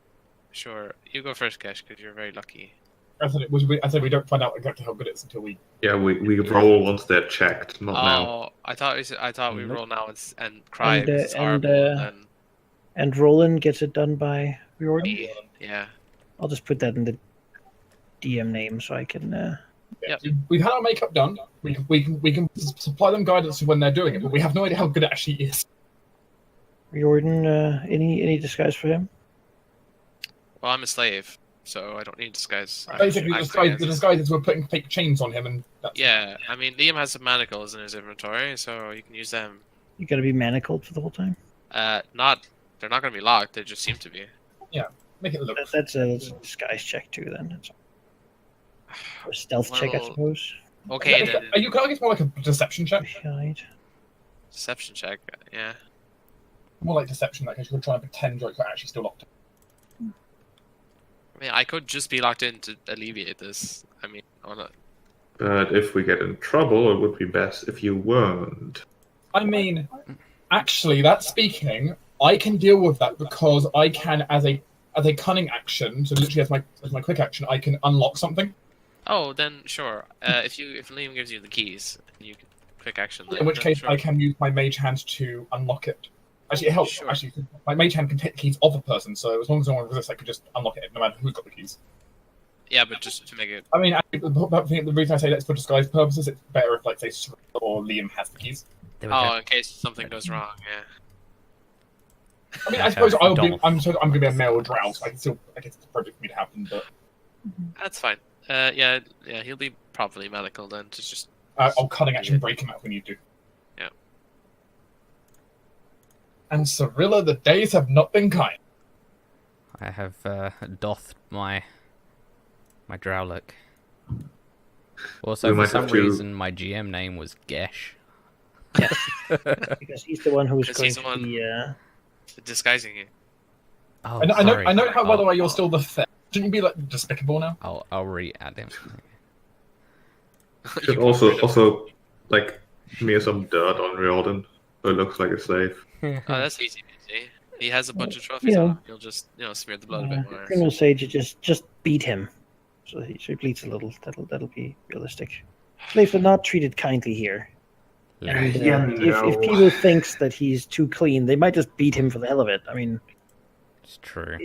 Sure, you go first, Gesh, because you're very lucky. I said we don't find out exactly how good it is until we. Yeah, we roll once they're checked, not now. Oh, I thought we Nope. roll now and cry And, because it's and, horrible. And and Roland gets it done by Riordan. yeah. I'll just put that in the DM name so I can. Yep. We've had our makeup done. We can supply them guidance when they're doing it, but we have no idea how good it actually is. Riordan, any disguise for him? Well, I'm a slave, so I don't need disguise. Basically, I- the disguise is we're putting fake chains on him, and that's Yeah, I mean, Liam has some manacles in his inventory, so you can use them. You gotta be manacled for the whole time. They're not going to be locked. They just seem to be. make it look. That's a disguise check too. Then that's or stealth check, I Well, suppose. Okay, then Are you? Can I get more like a deception check? Right. deception check. Yeah. More like deception, like because you're trying to pretend you're actually still locked. I mean, I could just be locked in to alleviate this. I mean, or not. But if we get in trouble, it would be best if you weren't. I mean, actually, that's speaking. I can deal with that because I can, as a cunning action, so literally as my quick action, I can unlock something. Oh, then sure. If Liam gives you the keys, you can quick action. In which then case, sure. I can use my mage hand to unlock it. Actually, it helps. Sure. Actually, my mage hand can take the keys off a person, so as long as no one resists, I can just unlock it, no matter who's got the keys. Yeah, but just to make it. I mean, the reason I say that's for disguise purposes, it's better if, like, say, Cyril or Liam has the keys. There we go. Oh, in case something goes wrong. Yeah. I mean, Yeah, I suppose okay, I'm Donald. going to be a male drow, so I guess it's a project for me to happen, but That's fine. Yeah, he'll be properly manacled then. To just. I'll cunning action break him out if we need to. Yeah. And Cyrilla, the days have not been kind. I have doffed my drow look. Also, We for might some have to- reason, my GM name was Gesh. Yes, because he's the one who's Because going he's the to one- be. Disguising you. Oh, I know, sorry. I know how, by the way, you're Oh. still the theft. Shouldn't you be like despicable now? I'll re-add him. Should You also got rid of- also like smear some dirt on Riordan so it looks like a slave. Oh, that's easy peasy. He has a bunch of trophies Yeah. on him. You'll just, smear the blood a bit more. Criminal Sage, just beat him, so he bleeds a little. That'll be realistic. Slaves are not treated kindly here. And Yeah, if no. people thinks that he's too clean, they might just beat him for the hell of it. I mean, It's true.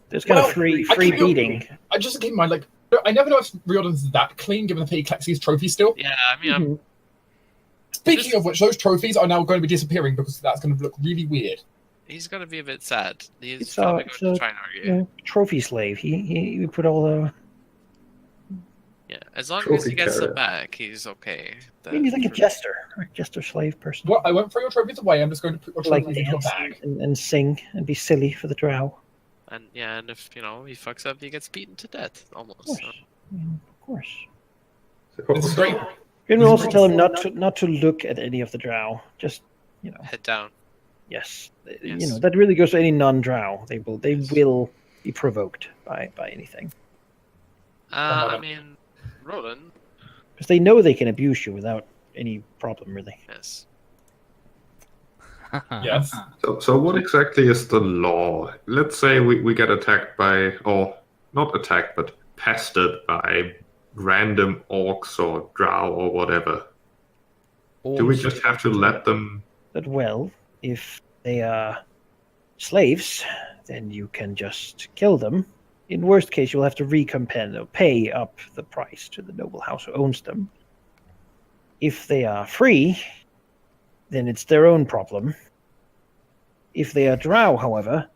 there's kind Well, of free I keep- beating. I just keep in mind, like, I never know if Riordan's that clean, given that he collects these trophies still. Yeah, I mean, I'm Mhm. Speaking of which, those trophies are now going to be disappearing because that's going to look really weird. he's gonna be a bit sad. He's It's, probably it's going a- to try and argue. Trophy slave. He put all the. Yeah, as long as Trophy he gets them carrier. back, he's okay. I mean, he's like a jester, or jester slave person. Well, I won't throw your trophies away. I'm just going to put your Like trophies into a dance bag. and sing and be silly for the drow. And yeah, and if he fucks up, he gets beaten to death almost. Of course. So. I mean, of course. This is great. Grim will also tell him not to look at any of the drow. Just Head down. yes. Yes. That really goes to any non-drow. They will be provoked by anything I mean, Roland. because they know they can abuse you without any problem, really. Yes. Yes. So what exactly is the law? Let's say we get attacked by, or not attacked, but pestered by random orcs or drow or whatever. Do we just have to let them? But well, if they are slaves, then you can just kill them. In worst case, you'll have to recompense or pay up the price to the noble house who owns them. If they are free, then it's their own problem. If they are drow, however,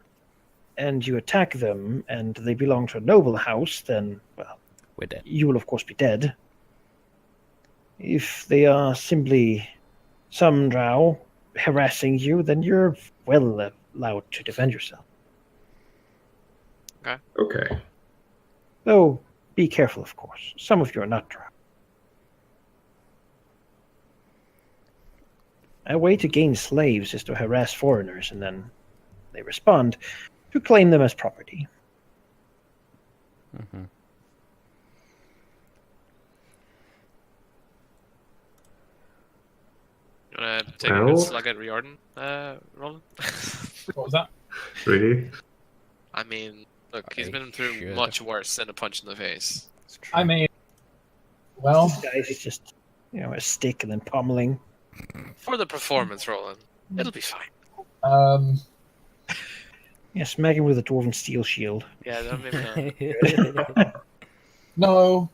and you attack them and they belong to a noble house, then, well, We're dead. you will of course be dead. If they are simply some drow harassing you, then you're well allowed to defend yourself. Okay. Though, be careful, of course. Some of you are not drow. A way to gain slaves is to harass foreigners, and then they respond to claim them as property. Hmm. You wanna take a Well- good slug at Riordan, Roland? What was that? Really? I mean, look, he's I been through should. much worse than a punch in the face. It's true. I mean, well, This guy is just, a stick and then pummeling. For the performance, Roland, it'll be fine. um, Yeah, smack him with a dwarven steel shield. Yeah, that maybe not. no.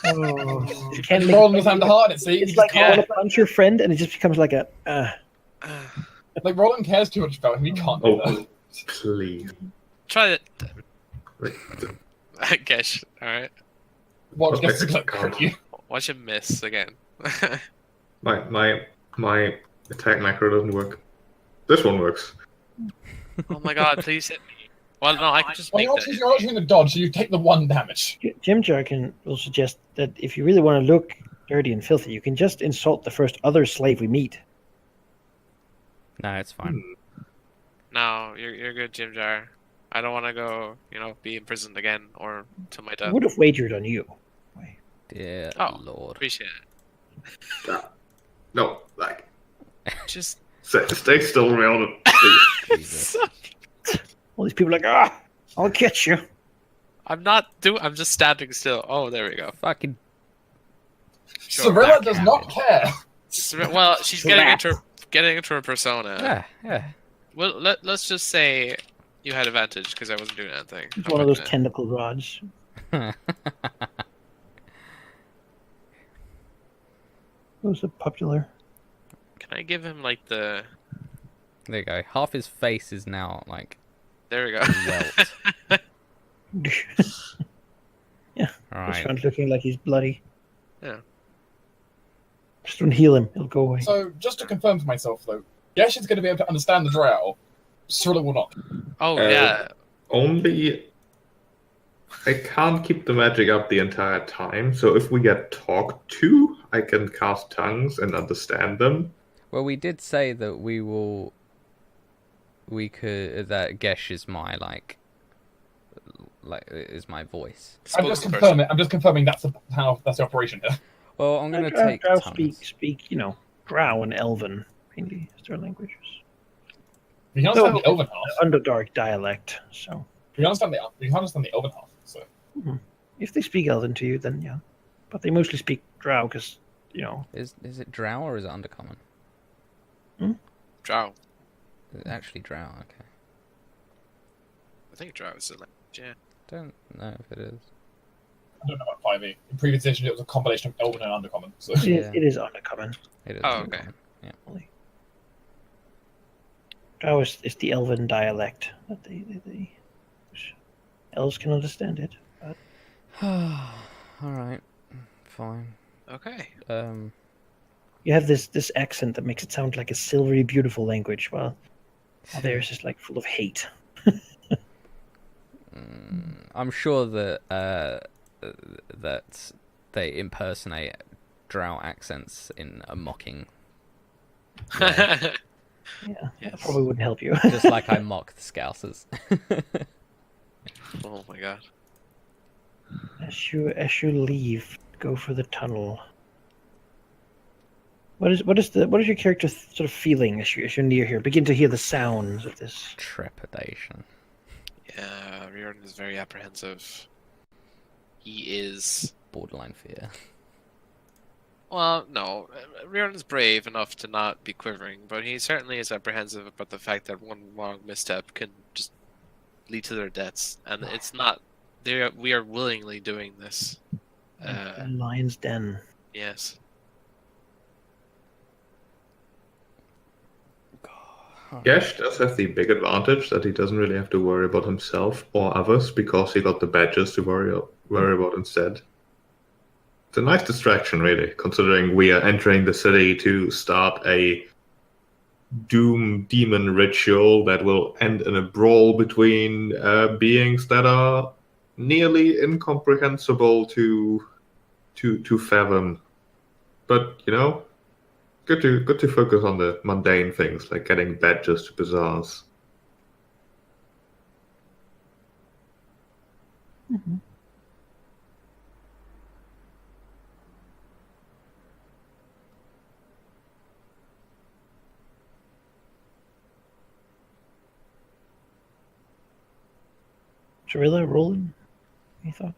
Oh, you can't make Roland was having the heart, it seems. It's like Yeah. you want to punch your friend, and it just becomes like a. Like, Roland cares too much about him. He can't do that. Oh, please. Try it. Wait, I guess. All right. Watch Okay. gets to crit you. Watch him miss again. My attack macro doesn't work. This one works. Oh my god! Please hit me. Well, no, I can just Well, make you're not using the dodge, so you take the 1 damage. Jim Jarkin will suggest that if you really want to look dirty and filthy, you can just insult the first other slave we meet. No, it's fine. No, you're good, Jim Jar. I don't want to go, be imprisoned again or to my I death. would have wagered on you. Dear Oh. Lord. Appreciate No, like it. Just stay still, Riordan. Jesus. All these people are like, I'll catch you. I'm just standing still. Oh, there we go. Fucking. Sure, Cyrilla back does at not it. care. Well, she's getting into her persona. Yeah, yeah. Well, let's just say you had advantage because I wasn't doing anything. It's How one of about those that? tentacle rods. Those are popular. Can I give him like the? There you go. Half his face is now like There we go. welt. This Alright. one's looking like he's bloody. Yeah. Just don't heal him, he'll go away. So, just to confirm for myself, though, Yesh is going to be able to understand the drow. Cyrilla will not. Oh Uh, yeah. Only I can't keep the magic up the entire time, so if we get talked to, I can cast tongues and understand them. Well, we did say that we could that Gesh is my is my voice. I'm just Spokesperson. confirming. I'm just confirming that's the operation here. Well, I'm gonna Drow, take Drow tongues. speak, Drow and Elven, mainly as their languages. You can understand the Elven half. Underdark dialect, so You can understand the Elven half. So if they speak Elven to you, then yeah. But they mostly speak Drow because, Is it Drow or is it Undercommon? Drow. Is it actually Drow? Okay. I think Drow is the language. Yeah. Don't know if it is. I don't know about 5e. In previous editions, it was a combination of Elven and Undercommon. So Yeah. it is Undercommon. It is. Oh, okay. Undercommon. Yeah. Drow is the Elven dialect that they elves can understand it. But All right. Fine. Okay. you have this accent that makes it sound like a silvery, beautiful language, while theirs is like full of hate. I'm sure that that they impersonate Drow accents in a mocking, Yeah, that Yes. probably wouldn't help you. just like I mock the Scousers. Oh my god. As you leave, go for the tunnel. What is your character sort of feeling as you're near here? Begin to hear the sounds of this. Trepidation. Yeah, Riordan is very apprehensive. He is. Borderline fear. Well, no. Riordan's brave enough to not be quivering, but he certainly is apprehensive about the fact that one wrong misstep can just lead to their deaths. And it's not. We are willingly doing this. The lion's den. Yes. Yash does have the big advantage that he doesn't really have to worry about himself or others because he got the badges to worry about instead. It's a nice distraction, really, considering we are entering the city to start a doom demon ritual that will end in a brawl between beings that are nearly incomprehensible to fathom. But good to focus on the mundane things like getting badges to bazaars. Mm-hmm. Cirilla, Roland, any thoughts?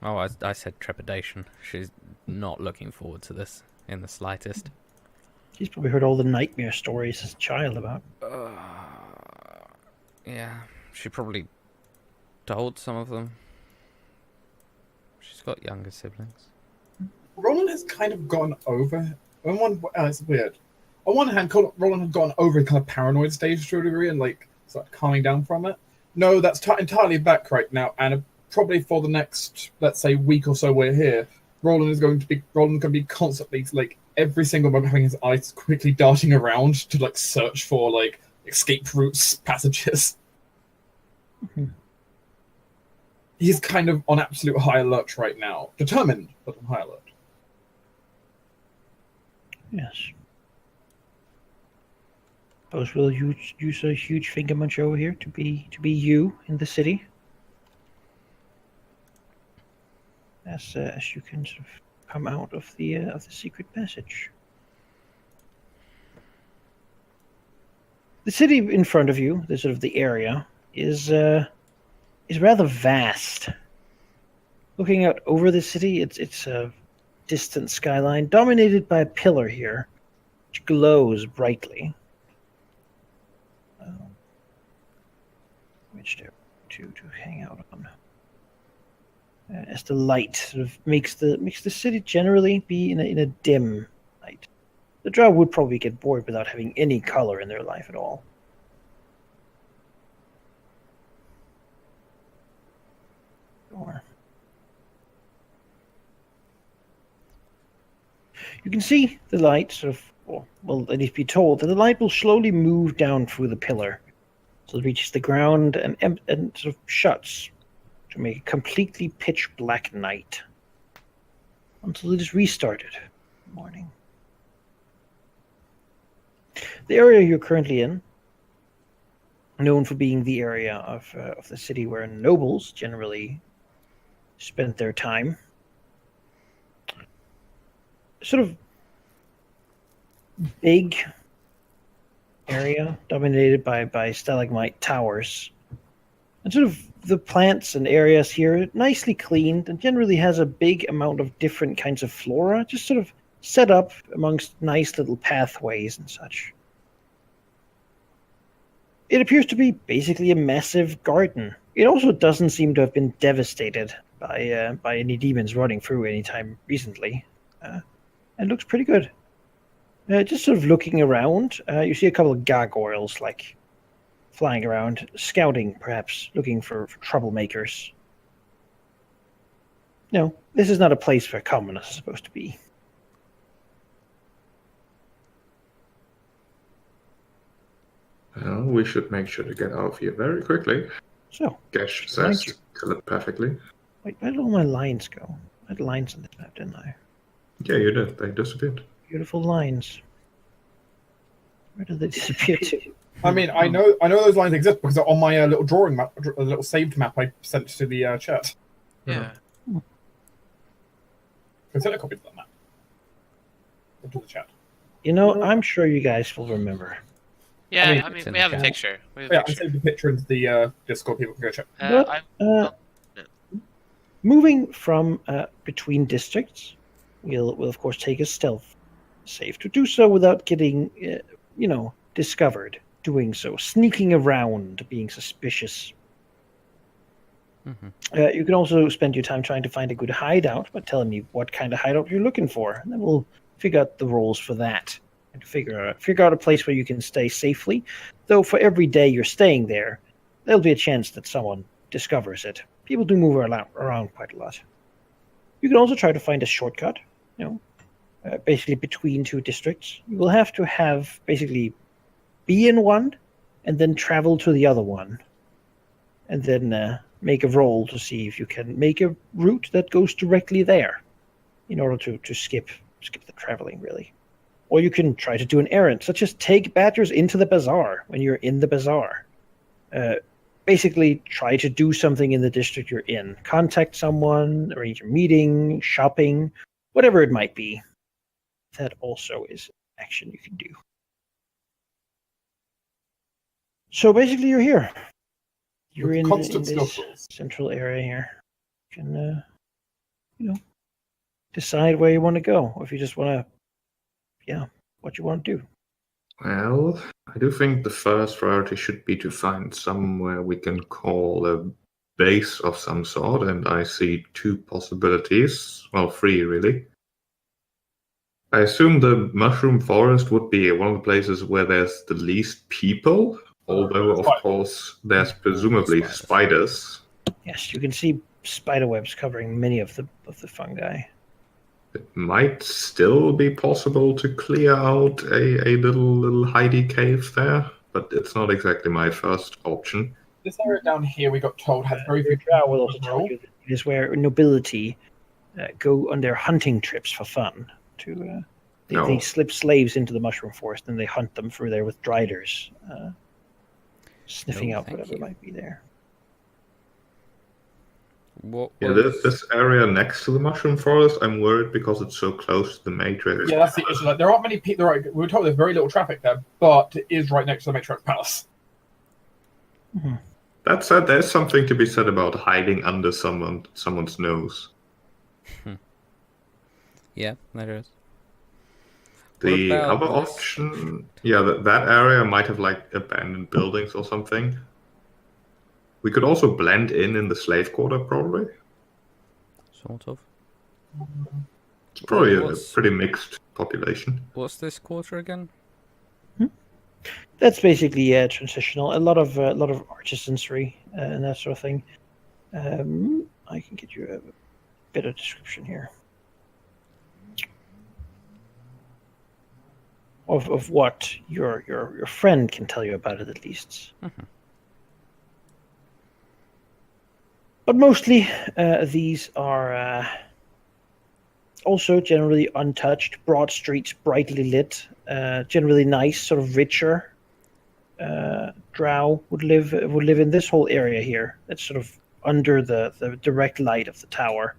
Oh, I said trepidation. She's not looking forward to this in the slightest. She's probably heard all the nightmare stories as a child about. Yeah, she probably told some of them. She's got younger siblings. Roland has kind of gone over. It's weird. On one hand, Roland had gone over a kind of paranoid stage to a degree and started calming down from it. No, that's entirely back right now, and probably for the next, let's say, week or so we're here, Roland's going to be constantly every single moment having his eyes quickly darting around to search for escape routes, passages. Mm-hmm. He's kind of on absolute high alert right now, determined but on high alert. Yes. Suppose we'll use a huge finger munch over here to be you in the city. As you can sort of come out of the secret passage. The city in front of you, the area, is rather vast. Looking out over the city, it's a distant skyline dominated by a pillar here, which glows brightly. Which to hang out on. As the light sort of makes the city generally be in a dim light. The Drow would probably get bored without having any color in their life at all. Or you can see the light sort of, well, at least be told that the light will slowly move down through the pillar, So it reaches the ground and sort of shuts to make a completely pitch black night until it is restarted in the morning. The area you're currently in, known for being the area of the city where nobles generally spent their time, sort of big area dominated by stalagmite towers. And sort of the plants and areas here nicely cleaned and generally has a big amount of different kinds of flora, just sort of set up amongst nice little pathways and such. It appears to be basically a massive garden. It also doesn't seem to have been devastated by any demons running through anytime recently. It looks pretty good. Just sort of looking around, you see a couple of gargoyles like flying around, scouting perhaps, looking for troublemakers. No, this is not a place where commoners are supposed to be. Well, we should make sure to get out of here very quickly. So, Gash says telepathically. wait, where did all my lines go? I had lines on this map, didn't I? Yeah, you did. They disappeared. Beautiful lines. Where did they disappear to? I mean, I know those lines exist because they're on my little drawing map, a little saved map I sent to the chat. Yeah. I sent a copy of that map to the chat. You know, I'm sure you guys will remember. Yeah, it's in we the have a chat. picture. We have a Yeah, I picture. saved the picture into the Discord. People can go check. Moving from between districts, we'll of course take a stealth save to do so without getting, discovered. Doing so, sneaking around, being suspicious. You can also spend your time trying to find a good hideout by telling me what kind of hideout you're looking for, and then we'll figure out the rules for that and figure out a place where you can stay safely. Though for every day you're staying there, there'll be a chance that someone discovers it. People do move around quite a lot. You can also try to find a shortcut, basically between two districts. You will have to have basically be in one and then travel to the other one, and then make a roll to see if you can make a route that goes directly there in order to skip the traveling, really. Or you can try to do an errand, such as take badgers into the bazaar when you're in the bazaar. Basically, try to do something in the district you're in. Contact someone, arrange a meeting, shopping, whatever it might be. That also is action you can do. So basically, you're here. You're in Constant this stealth rolls. central area here. You can, decide where you want to go, or if you just want to, what you want to do. Well, I do think the first priority should be to find somewhere we can call a base of some sort, and I see two possibilities. Well, three, really. I assume the mushroom forest would be one of the places where there's the least people, although, of course, there's presumably spiders. Yes, you can see spider webs covering many of the fungi. It might still be possible to clear out a little hidey cave there, but it's not exactly my first option. This area down here, we got told, has very few I will also tell you that it is where nobility go on their hunting trips for fun. They slip slaves into the mushroom forest and they hunt them through there with driders, sniffing out whatever might be there. This area next to the mushroom forest, I'm worried because it's so close to the Matrix. Yeah, that's the issue. Like, there aren't many people. We were told there's very little traffic there, but it is right next to the Matrix Palace. Mm-hmm. That said, there's something to be said about hiding under someone's nose. Yeah, there is. The other option, that area might have like abandoned buildings or something. We could also blend in the slave quarter, probably. Sort of. It's probably a pretty mixed population. What's this quarter again? That's basically transitional. A lot of artisanry and that sort of thing. I can get you a bit of description here of what your friend can tell you about it, at least. But mostly, these are also generally untouched, broad streets, brightly lit, generally nice, sort of richer. Drow would live in this whole area here. That's sort of under the direct light of the tower.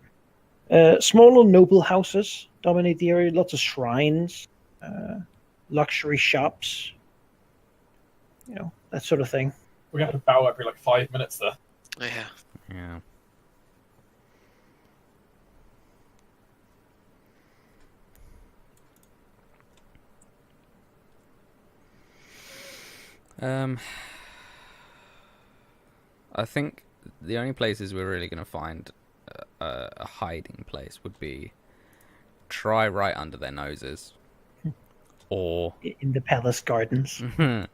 Smaller noble houses dominate the area. Lots of shrines, luxury shops, that sort of thing. We have to bow every like 5 minutes there. Yeah. Yeah. I think the only places we're really going to find a hiding place would be try right under their noses, or In the palace gardens. Oh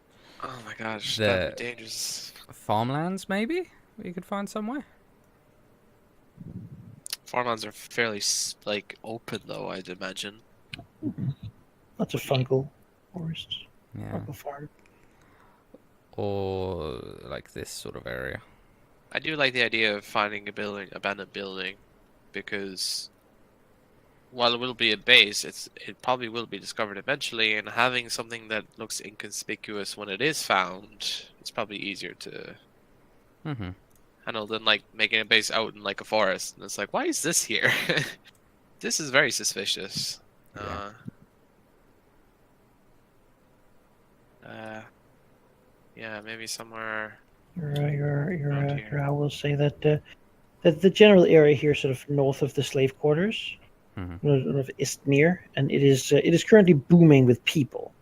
my gosh, that'd be dangerous. farmlands. Maybe we could find somewhere. Farmlands are fairly like open though, I'd imagine. Lots of fungal forests. Yeah. Fungal farm. Or like this sort of area. I do like the idea of finding a abandoned building, because while it will be a base, it probably will be discovered eventually, and having something that looks inconspicuous when it is found, it's probably easier to handle than like making a base out in like a forest. And it's like, why is this here? This is very suspicious. Yeah, maybe somewhere. I will say that the general area here, sort of north of the slave quarters, of Istmir, and it is currently booming with people.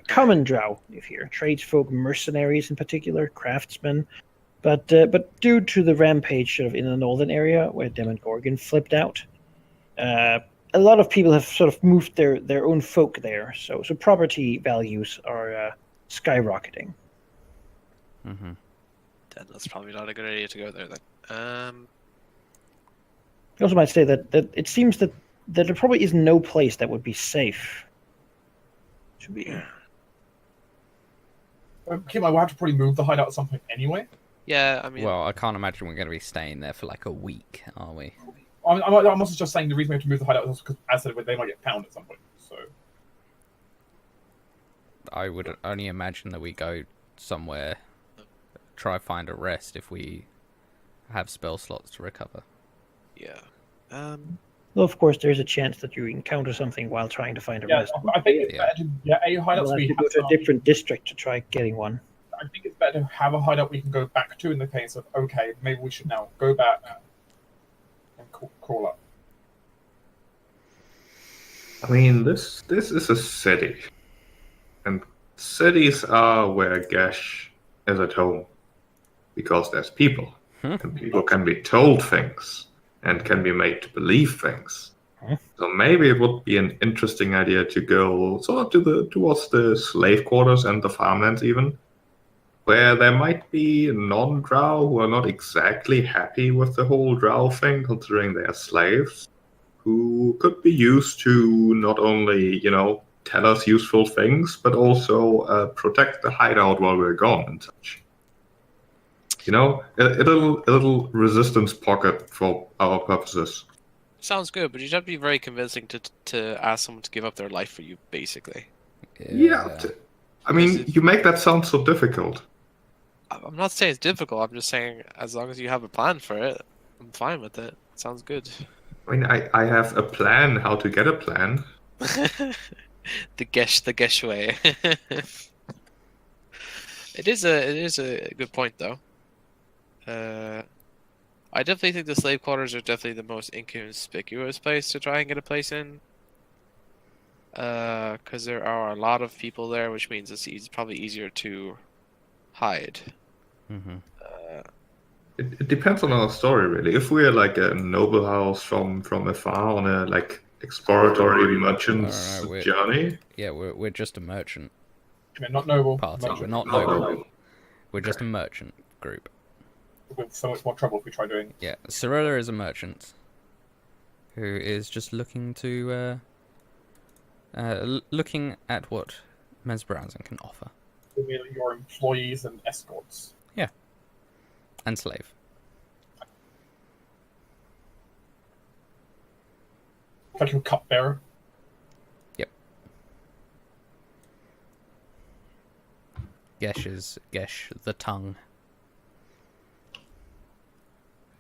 Common Drow live here, tradesfolk, mercenaries in particular, craftsmen. But due to the rampage sort of in the northern area where Demogorgon flipped out, a lot of people have sort of moved their own folk there. So property values are skyrocketing. Then that's probably not a good idea to go there then. I also might say that it seems that there probably is no place that would be safe. Should be. Kim, I will have to probably move the hideout at some point anyway. Yeah, I mean. Well, I can't imagine we're going to be staying there for like a week, are we? I'm also just saying the reason we have to move the hideout is because, as I said, they might get found at some point. So I would only imagine that we go somewhere, try find a rest if we have spell slots to recover. Yeah. Well, of course, there's a chance that you encounter something while trying to find a rest. I think it's better to a hideout. You'll have to go to a different district to try getting one. I think it's better to have a hideout we can go back to in the case of, okay, maybe we should now go back and crawl up. I mean, this is a city, and cities are where Gash is at home, because there's people, and people can be told things and can be made to believe things. So maybe it would be an interesting idea to go sort of towards the slave quarters and the farmlands even, where there might be non-Drow who are not exactly happy with the whole Drow thing, considering they are slaves, who could be used to not only, tell us useful things, but also protect the hideout while we're gone and such. A little resistance pocket for our purposes. Sounds good, but you'd have to be very convincing to ask someone to give up their life for you, basically. Yeah. I mean, you make that sound so difficult. I'm not saying it's difficult. I'm just saying as long as you have a plan for it, I'm fine with it. Sounds good. I mean, I have a plan how to get a plan. the Gesh way. It is a good point though. I definitely think the slave quarters are definitely the most inconspicuous place to try and get a place in. Because there are a lot of people there, which means it's probably easier to hide. It depends on our story, really. If we're like a noble house from afar on a exploratory merchant's journey. Yeah, we're just a merchant. Not noble. Party. Merchant. We're not noble. We're just a merchant group. With so much more trouble if we try doing. Yeah, Cirilla is a merchant who is just looking to looking at what Mesbrowsen can offer. Your employees and escorts. Yeah, and slave. Like your cupbearer. Gesh the tongue.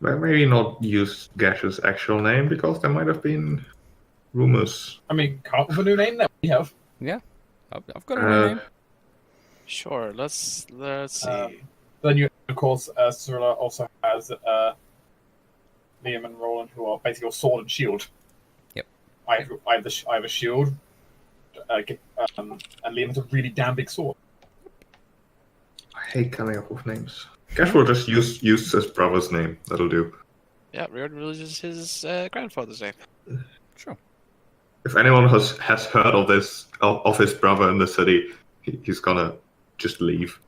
Well, maybe not use Gash's actual name because there might have been rumors. I mean, come up with a new name that we have. Yeah, I've got a new name. Sure. Let's see. Then you, of course, Cyrilla also has Liam and Roland, who are basically your sword and shield. Yep. I have a shield, and Liam has a really damn big sword. I hate coming up with names. Gash will just use his brother's name. That'll do. Yeah, Riordan will use his grandfather's name. Sure. If anyone has heard of this of his brother in the city, he's gonna just leave.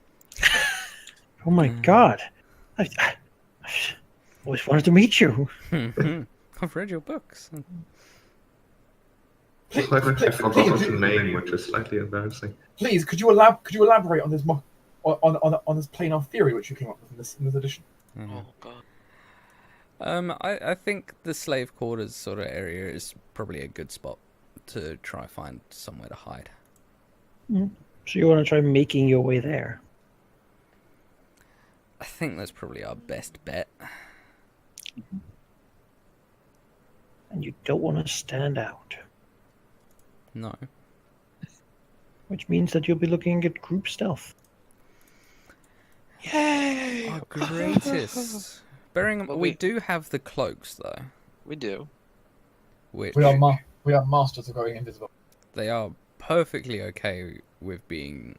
Oh my god. I always wanted to meet you. I've read your books. It's like I forgot his name, which is slightly embarrassing. Please, could you elaborate on this on this planar theory which you came up with in this edition? Oh god. I think the slave quarters sort of area is probably a good spot to try find somewhere to hide. So you want to try making your way there? I think that's probably our best bet. And you don't want to stand out. No. Which means that you'll be looking at group stealth. Yay! Our greatest. Bearing But we we- do have the cloaks though, We do. We which are masters of going invisible. they are perfectly okay with being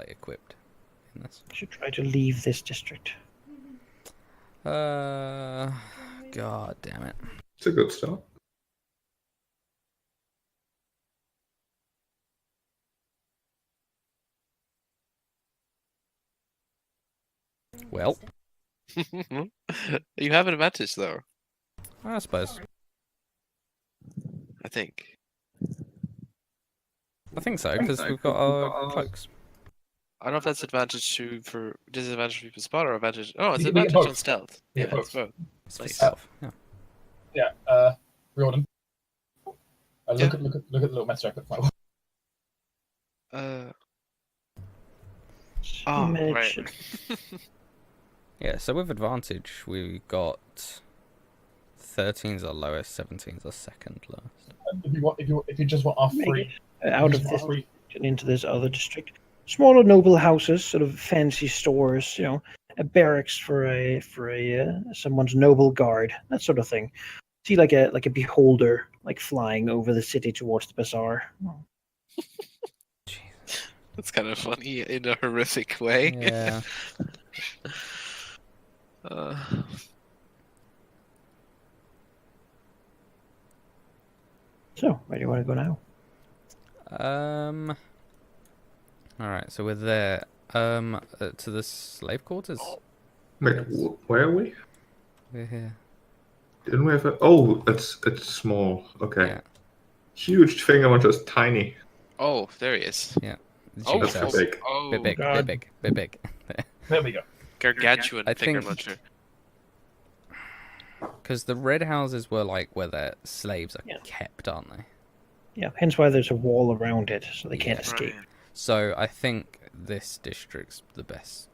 equipped in this. You should try to leave this district. God damn it. It's a good start. Well, You have an advantage though, I suppose. I think. I think so because we've got our cloaks. I don't know if that's disadvantage for people spot or advantage. Oh, it's You get advantage both. on stealth. Yeah, Yeah, it's both. It's for Nice. stealth. Yeah. Yeah, Riordan. Look Yeah. at the little message I put my Oh, Imagine. right. Yeah, so with advantage, we got 13's our lowest, 17's our second lowest. If you just want our free Out of this and into this other district. Smaller noble houses, sort of fancy stores, a barracks for someone's noble guard, that sort of thing. See like a beholder flying over the city towards the bazaar. That's kind of funny in a horrific way. Yeah. So, where do you want to go now? All right, so we're there. To the slave quarters. Wait, Yes. where are we? We're here. Didn't we have a... Oh, it's small. Okay. Yeah. Huge finger, just tiny. Oh, there he is. Yeah. The Oh, cheap that's cells. big. oh, Bit big. God. Bit big. Bit big. There we go. gargantuan I finger think- muncher. Because the red houses were where the slaves are Yeah. kept, aren't they? Yeah, hence why there's a wall around it, so they can't Yeah. escape. Right. So I think this district's the best.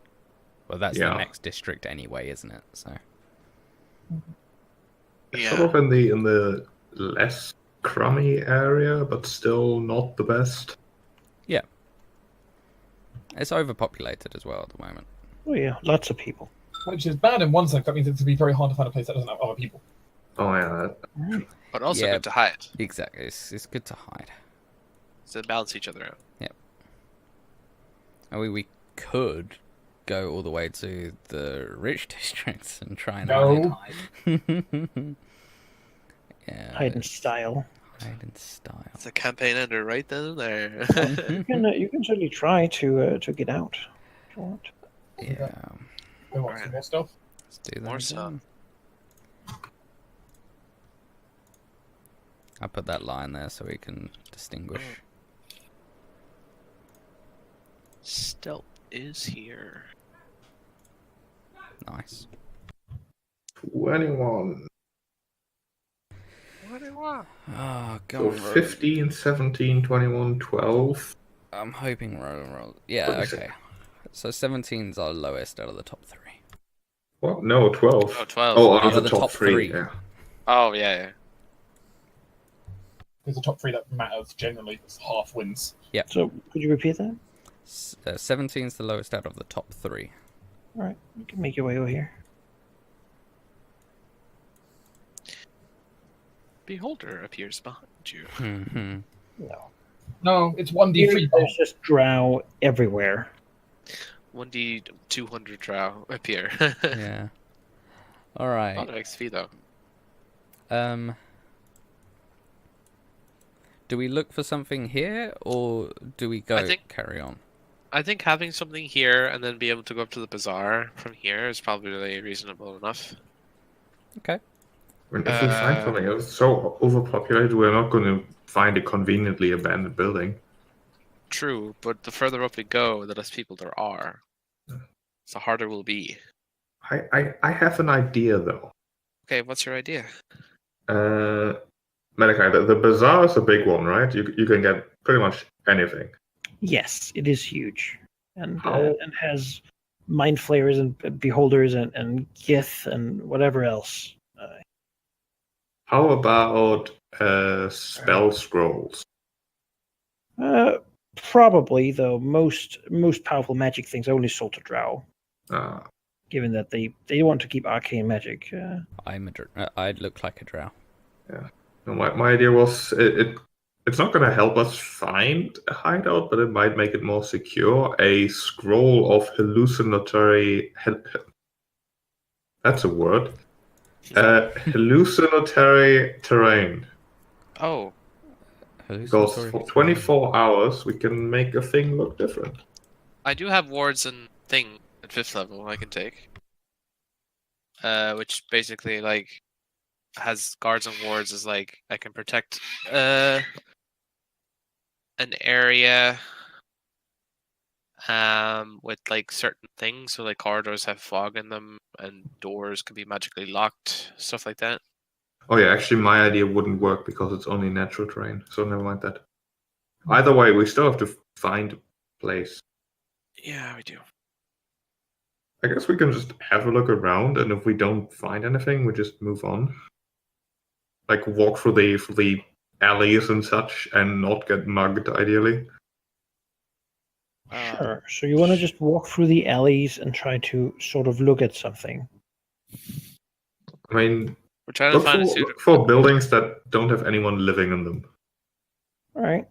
Well, that's the Yeah. next district anyway, isn't it? So It's Yeah. sort of in the less crummy area, but still not the best. it's overpopulated as well at the moment. Oh yeah, lots of people. Which is bad in one sense. That means it's to be very hard to find a place that doesn't have other people. Oh yeah. But also Yeah. good to hide. Exactly. It's good to hide. So they balance each other out. I mean, we could go all the way to the rich districts and try and No. hide. Yeah, Hide in style. hide in style. It's a campaign ender right then and there. You can certainly try to get out. If you want. Yeah, We want some more stuff. let's do that. More so. again. I put that line there so we can distinguish. Stealth is here. Nice. 21. 21. Oh, go So on, roll. 15, 17, 21, 12. I'm hoping roll. Yeah, 26. okay. So 17's our lowest out of the top 3. What? No, 12. Oh, 12. Oh, out Out of of the the top top 3. three. Yeah. Oh, yeah. There's a top 3 that matters generally. It's half wins. So could you repeat that? 17's the lowest out of the top 3. All right, you can make your way over here. Beholder appears behind you. Hmm. No. No, it's Here, 1d3. there's just drow everywhere. 1d 200 drow appear. Yeah. All A right. lot of XP though. Do we look for something here, or do we go carry on? I think having something here and then be able to go up to the bazaar from here is probably really reasonable enough. Okay. And if we find something else so overpopulated, we're not going to find a conveniently abandoned building. True, but the further up we go, the less people there are. So the harder will be. I have an idea, though. Okay, what's your idea? Malachi, the bazaar is a big one, right? You can get pretty much anything. Yes, it is huge, and How? and has mind flayers and beholders and gith and whatever else. How about spell scrolls? Probably, though most powerful magic things only sold to drow, given that they want to keep arcane magic. I'd look like a drow. Yeah. No, my idea was it's not going to help us find a hideout, but it might make it more secure. A scroll of hallucinatory. That's a word. Hallucinatory terrain. Oh, Because for 24 hours, we can make a thing look different. I do have wards and thing at 5th level I can take. Which basically like has guards and wards is like I can protect an area with like certain things, so like corridors have fog in them and doors can be magically locked, stuff like that. Oh yeah, actually my idea wouldn't work because it's only natural terrain, so never mind that. Either way, we still have to find a place. Yeah, we do. I guess we can just have a look around, and if we don't find anything, we just move on. Like walk through the alleys and such, and not get mugged, ideally. Sure. So you want to just walk through the alleys and try to sort of look at something. I mean, We're trying to find a look for buildings that don't have anyone living in them. All right.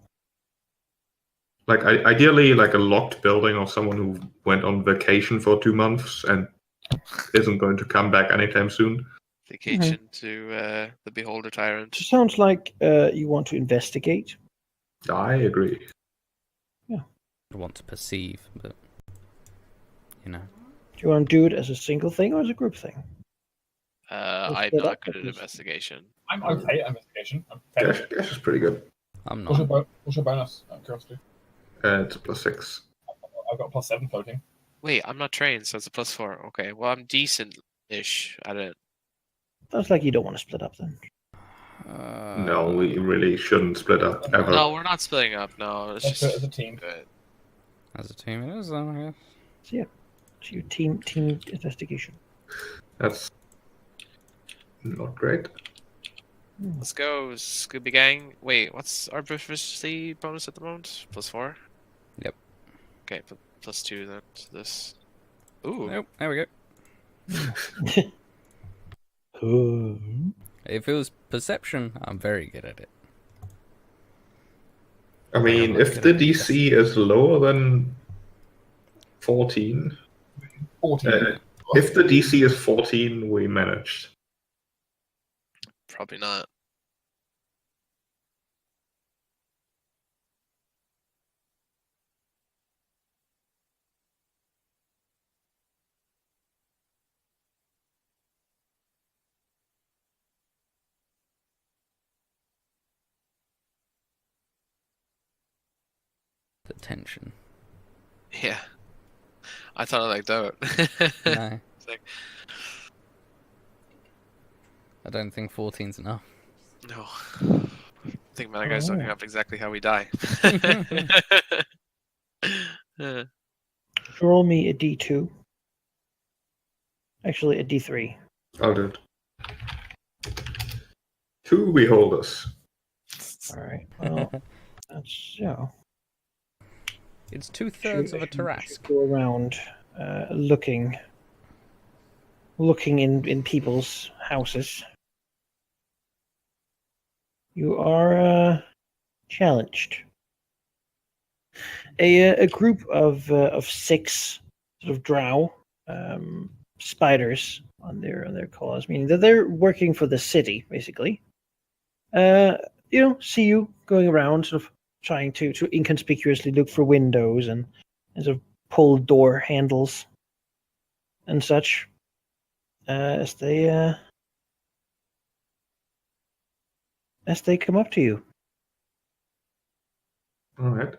Like ideally, like a locked building or someone who went on vacation for 2 months and isn't going to come back anytime soon. vacation to the Beholder Tyrant. It sounds like you want to investigate. I agree. I want to perceive, but you know. Do you want to do it as a single thing or as a group thing? I'm split not up, good at because- investigation. I'm okay at investigation. I'm fairly- Guess is pretty good. I'm What's not. your bonus? Out of curiosity. It's a +6. I've got +7 floating. Wait, I'm not trained, so it's a +4. Okay, well I'm decent-ish at it. Sounds like you don't want to split up then. No, we really shouldn't split up ever. No, we're not splitting up. No, it's Let's just do it as a team. good. As a team, it is. Then, I guess. So yeah, so your team investigation. That's not great. Let's go, Scooby Gang. Wait, what's our proficiency bonus at the moment? +4? Yep. Okay, +2 then to this. Ooh. Nope. There we go. Oh. If it was perception, I'm very good at it. I mean, if the DC is lower than 14, 14. if the DC is 14, we managed. Probably not. The tension. Yeah. I thought I liked that. No. It's like, I don't think 14's enough. No. I think my guy's looking up exactly how we die. Uh, Roll me a d2. Actually, a d3. I'll do it. 2 beholders. All right. Well, that's It's 2/3 of a should Tarask. go around looking in people's houses. You are challenged. A group of 6 sort of drow spiders on their cause, meaning that they're working for the city, basically. See you going around, sort of trying to inconspicuously look for windows and sort of pull door handles and such. As they come up to you. Alright.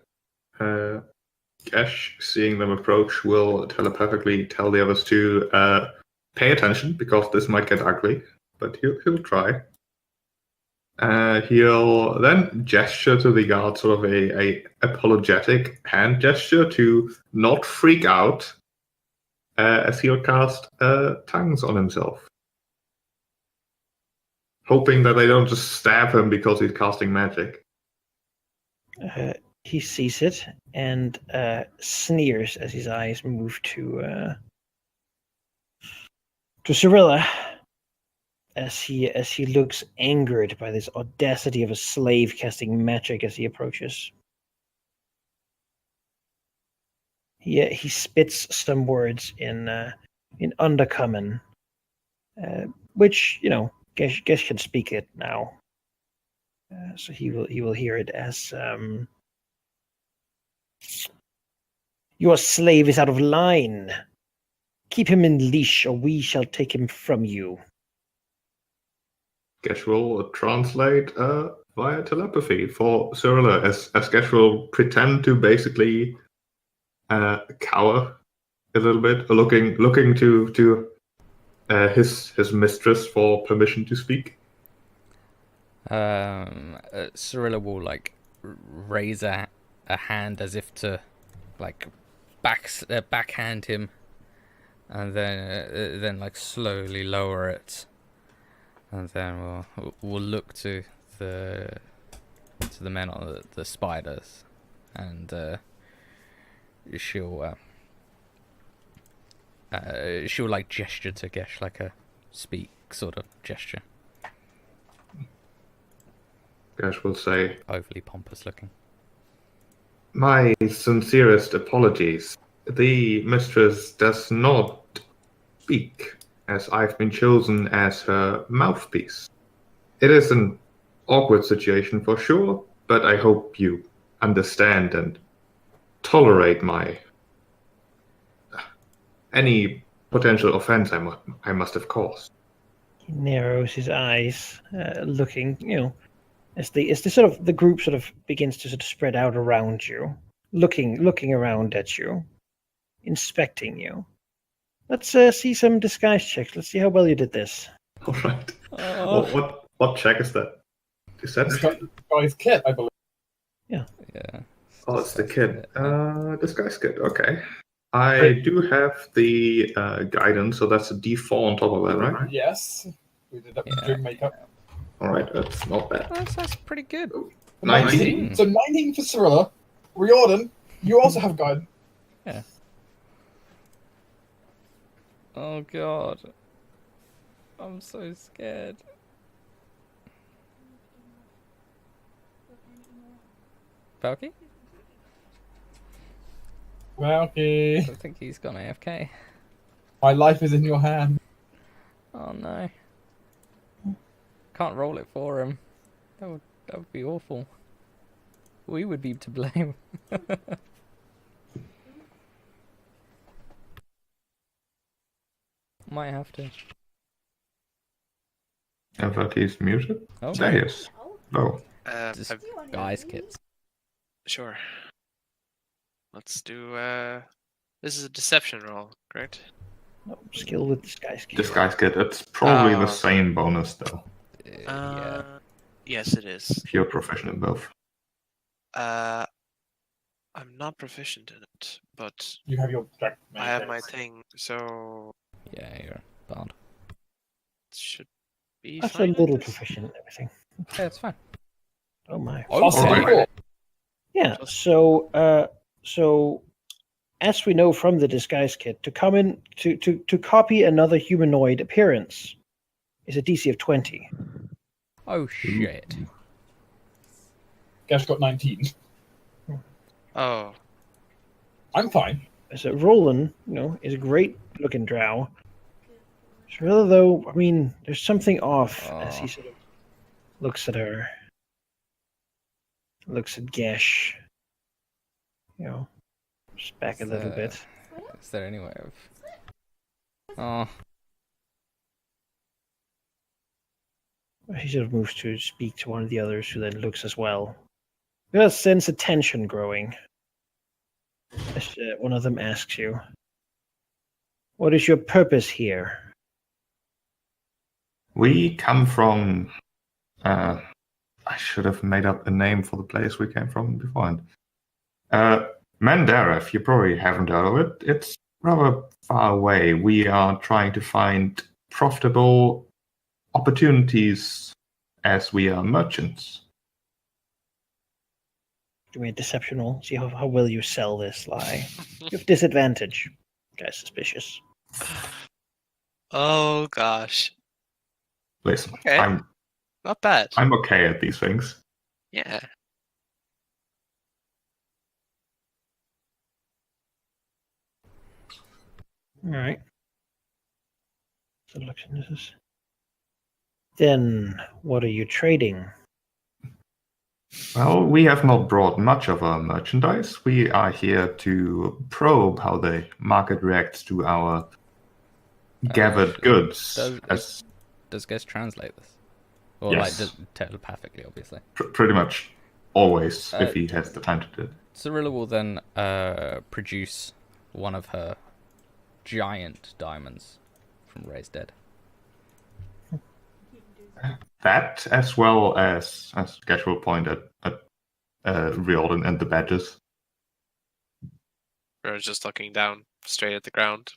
Gash, seeing them approach, will telepathically tell the others to pay attention because this might get ugly, but he'll try. He'll then gesture to the guard, sort of a apologetic hand gesture to not freak out, as he'll cast tongues on himself, hoping that they don't just stab him because he's casting magic. He sees it and sneers as his eyes move to Cyrilla, as he looks angered by this audacity of a slave casting magic as he approaches. He spits some words in Undercommon, which Gesh can speak it now, so he will hear it as your slave is out of line. Keep him in leash, or we shall take him from you. Gesh will translate via telepathy for Cyrilla, as Gesh will pretend to basically cower a little bit, looking to his mistress for permission to speak. Cyrilla will raise a hand as if to backhand him, and then slowly lower it, and then we'll look to the men on the spiders, and she'll gesture to Gesh, like a speak sort of gesture. Gesh will say, Overly pompous looking. "My sincerest apologies. The mistress does not speak, as I've been chosen as her mouthpiece. It is an awkward situation for sure, but I hope you understand and tolerate my any potential offense I must have caused." He narrows his eyes, looking, as the group sort of begins to sort of spread out around you, looking around at you, inspecting you. Let's see some disguise checks. Let's see how well you did this. All right. What check is that? Is that? Disguise kit, I believe. Yeah. Oh, it's the kid. Disguise kit. Okay. I do have the guidance, so that's a D4 on top of that, right? Yes. We did that with drink makeup. All right, that's not bad. That's pretty good. 19. So 19 for Cyrilla. Riordan, you also have guidance. Yeah. Oh god. I'm so scared. Valky? Valky, I think he's gone AFK. my life is in your hand. Oh no. Can't roll it for him. That would be awful. We would be to blame. Might have to. Valky's muted? Oh. There he is. Oh. Guys, kids. Sure. Let's do. This is a deception roll, correct? No, skill with disguise kit. Disguise kit. It's probably Oh. the same bonus, though. Yeah. Yes, it is. If you're proficient in both. I'm not proficient in it, but You have your track. I have my thing, so Yeah, you're bad. it should be That's a fine. I little guess. proficient and everything. Yeah, it's fine. Oh my. Plus Okay. 24. Yeah. Plus- So as we know from the disguise kit, to come in to copy another humanoid appearance is a DC of 20. Oh shit. Gash got 19. Oh, I'm fine. So Roland, is a great looking drow. Really though, I mean, there's something off as he sort of looks at her. Looks at Gesh. Just back a little bit. Is there any way of? Oh, He sort of moves to speak to one of the others, who then looks as well. You just sense a tension growing. As one of them asks you, "What is your purpose here?" We come from. I should have made up a name for the place we came from beforehand. Mandareth, you probably haven't heard of it. It's rather far away. We are trying to find profitable opportunities as we are merchants. Give me a deception roll. See how well you sell this lie. You have disadvantage. Guy's suspicious. oh gosh, Listen, Okay. Not bad. I'm okay at these things. Yeah. All right. So this is. Then what are you trading? Well, we have not brought much of our merchandise. We are here to probe how the market reacts to our gathered goods. does Guess translate this? Or Yes. telepathically, obviously. Pretty much always, if he has the time to do it. Cyrilla will then produce one of her giant diamonds from Ray's Dead. That, as well as casual point at Riordan and the badges. Or just looking down straight at the ground.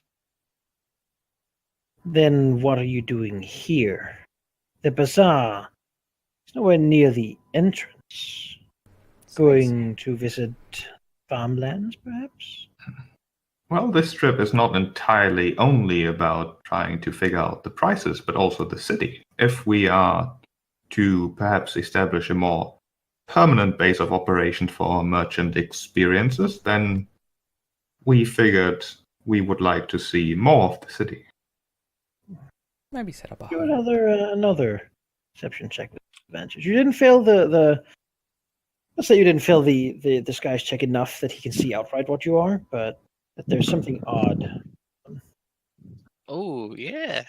Then what are you doing here? The bazaar is nowhere near the entrance. Going to visit farmlands, perhaps? Well, this trip is not entirely only about trying to figure out the prices, but also the city. If we are to perhaps establish a more permanent base of operations for our merchant experiences, then we figured we would like to see more of the city. Maybe set up a Do home. another deception check with advantage. You didn't fail the. Let's say you didn't fail the disguise check enough that he can see outright what you are, but that there's something odd. Oh yeah.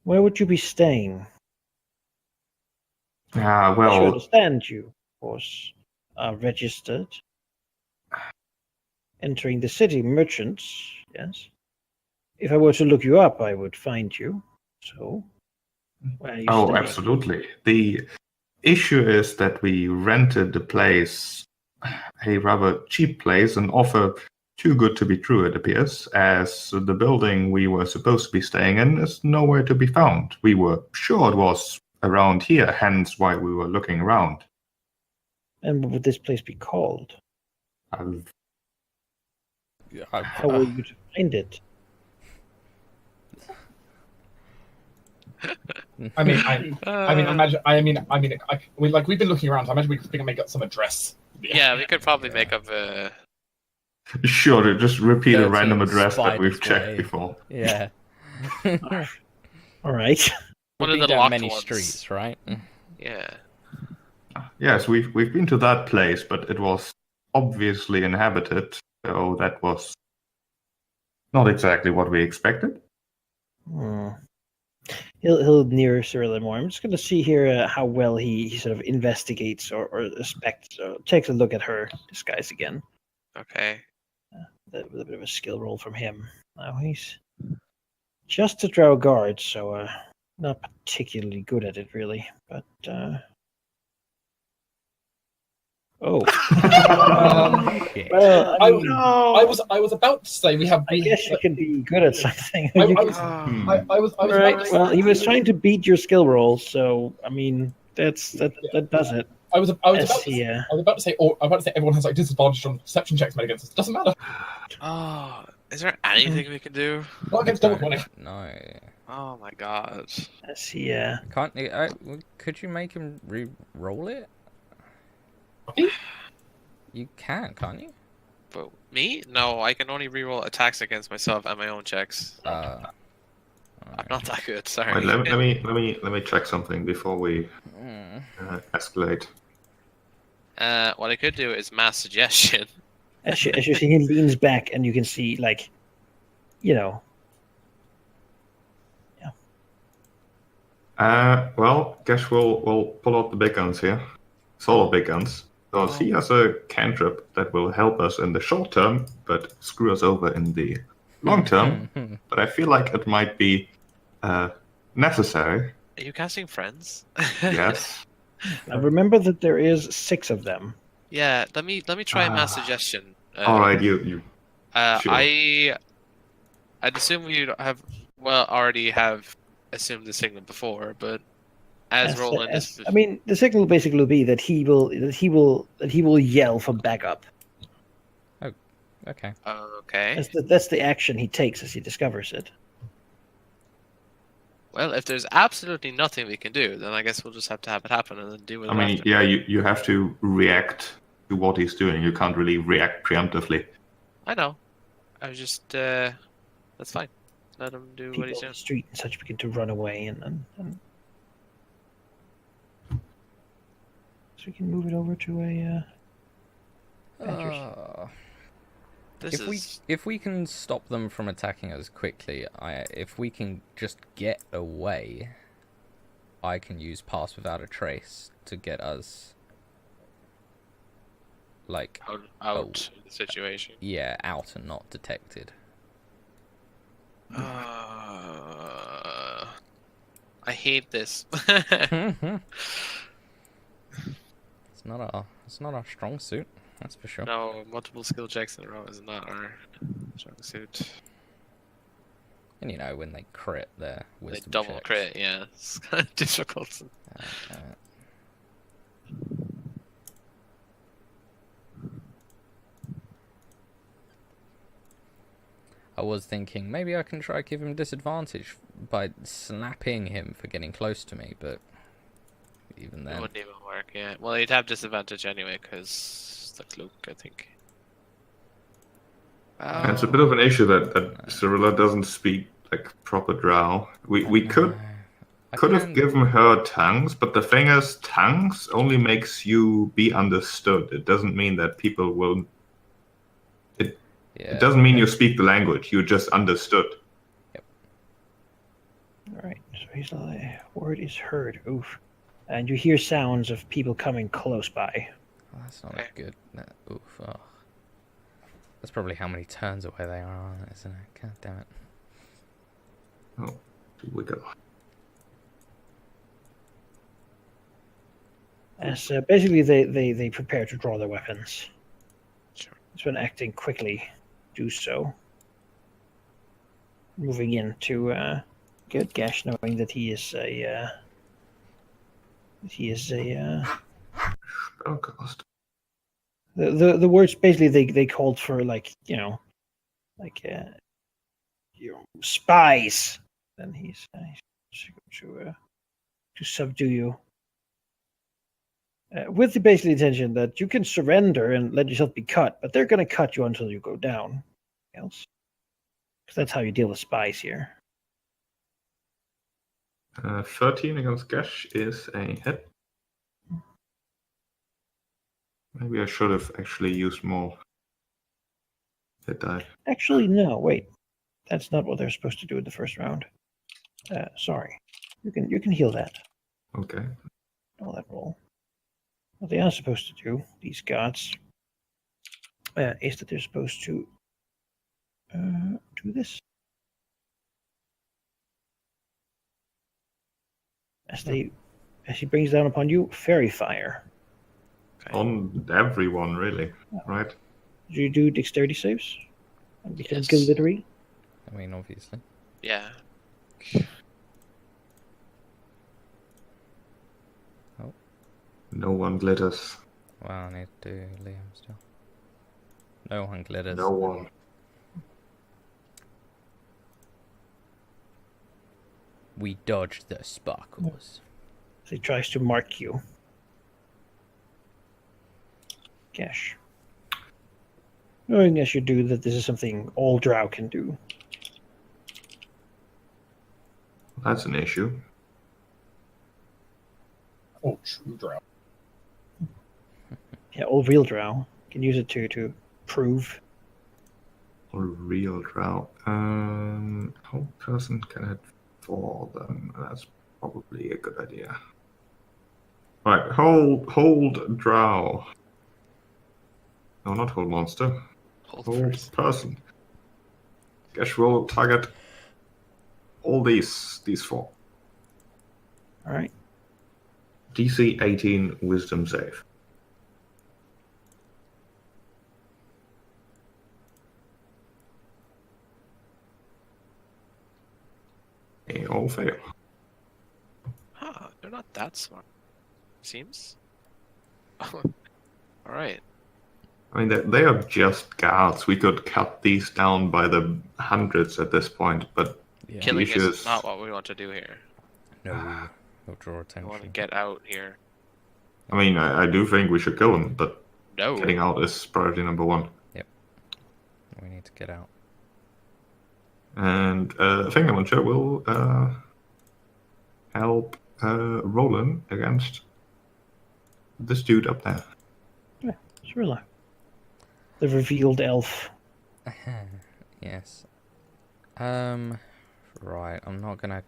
Where would you be staying? Ah, I should well, understand you, of course, are registered. Entering the city, merchants, yes. If I were to look you up, I would find you. So, where are you oh, staying? absolutely. The issue is that we rented the place, a rather cheap place, and offer too good to be true, it appears, as the building we were supposed to be staying in is nowhere to be found. We were sure it was around here, hence why we were looking around. And what would this place be called? How were you to find it? We've been looking around. So I imagine we can make up some address. Yeah, we could probably make up a. Sure, to just repeat a 13 random address that we've Spiders checked Way. before. Yeah. All right. One of Been the down locked many ones. streets, right? Yeah. Yes, we've been to that place, but it was obviously inhabited, so that was not exactly what we expected. Hmm. He'll near Cyrilla more. I'm just going to see here how well he sort of investigates or inspects, or takes a look at her disguise again. Okay. With a bit of a skill roll from him. Now he's just a drow guard, so not particularly good at it, really. But oh, Shit. well, I mean, I was about to say we have. I guess you can be good at something. I You can- was Hmm. I was about right. to say- Well, he was trying to beat your skill roll, so I mean, that does it. I was about to Yeah. I was about to say everyone has like disadvantage on perception checks made against us. Doesn't matter. Oh, is there anything we can do? Not against double 20. No. Oh my god. Let's see. Yeah. Can't you, could you make him re-roll it? You can, can't you? But me? No, I can only reroll attacks against myself and my own checks. I'm not that good. Sorry. Wait, let me check something before we escalate. What I could do is mass suggestion. As you see, he leans back, and you can see, like, you know. Well, guess we'll pull out the big guns here. Solid big guns. Because he has a cantrip that will help us in the short term, but screw us over in the long term. But I feel like it might be necessary. Are you casting friends? Yes. Now remember that there is 6 of them. Yeah. Let me try mass suggestion. All right, you. Sure. I'd assume we already have assumed the signal before, but as Roland is. I mean, the signal basically will be that he will yell for backup. Okay. Okay. That's the action he takes as he discovers it. Well, if there's absolutely nothing we can do, then I guess we'll just have to have it happen and then deal with it. I mean, after. yeah, you have to react to what he's doing. You can't really react preemptively. I know. I was just. That's fine. Let him do People what he's on doing. the street and such begin to run away, and so we can move it over to a. If we can stop them from attacking us quickly, if we can just get away, I can use Pass Without a Trace to get us, like, Out of the situation. Yeah, out and not detected. I hate this. It's not our strong suit, that's for sure. No, multiple skill checks in a row is not our strong suit. And you know, when they crit their They wisdom double checks. crit, yeah. It's kind of difficult. I was thinking maybe I can try give him disadvantage by slapping him for getting close to me, but even It then. wouldn't even work, yeah. Well, he'd have disadvantage anyway, because the cloak, I think. And it's a bit of an issue that Cyrilla doesn't speak like proper Drow. We could have given her tongues, but the thing is, tongues only makes you be understood. It doesn't mean that people will. It doesn't mean you speak the language. You're just understood. Yep. All right, so he's like, word is heard. Oof, and you hear sounds of people coming close by. Oh, that's not good. Oof. Oh. That's probably how many turns away they are, isn't it? God damn it. Oh, we go. As basically they prepare to draw their weapons. Sure. It's been acting quickly. Do so. Moving in to get Gash, knowing that he is a Spellcast. the words basically they called for, like, spies. Then he's to subdue you. With the basic intention that you can surrender and let yourself be cut, but they're going to cut you until you go down. Else, because that's how you deal with spies here. 13 against Gash is a hit. Maybe I should have actually used more hit die. Actually, no. Wait, that's not what they're supposed to do in the first round. Sorry, you can heal that. Okay. All that roll. What they are supposed to do, these guards, is that they're supposed to do this. as he brings down upon you fairy fire. Okay. On everyone, really, right? Do you do dexterity saves? And become Yes. glittery? I mean, obviously. Yeah. No one glitters. Well, I need to do Liam still. No one glitters. No one. We dodged the sparkles. So he tries to mark you. Gosh. Knowing as you do that this is something all drow can do. That's an issue. Oh, true drow. Yeah, all real drow can use it to prove. Or real drow. How person can hit 4 of them? That's probably a good idea. Right, hold drow. No, not hold monster. Hold Hold first. person. Guess we'll target all these 4. Alright. DC 18 wisdom save. They all fail. Huh, they're not that smart. Seems. All right. I mean, they are just guards. We could cut these down by the hundreds at this point, but Yeah. Killing issues- is not what we want to do here. No, we'll draw We want to attention. get out here. I mean, I do think we should kill them, but No. getting out is priority number 1. We need to get out. And Finger Muncher will help Roland against this dude up there. Sure. The revealed elf. Yes. Right. I'm not gonna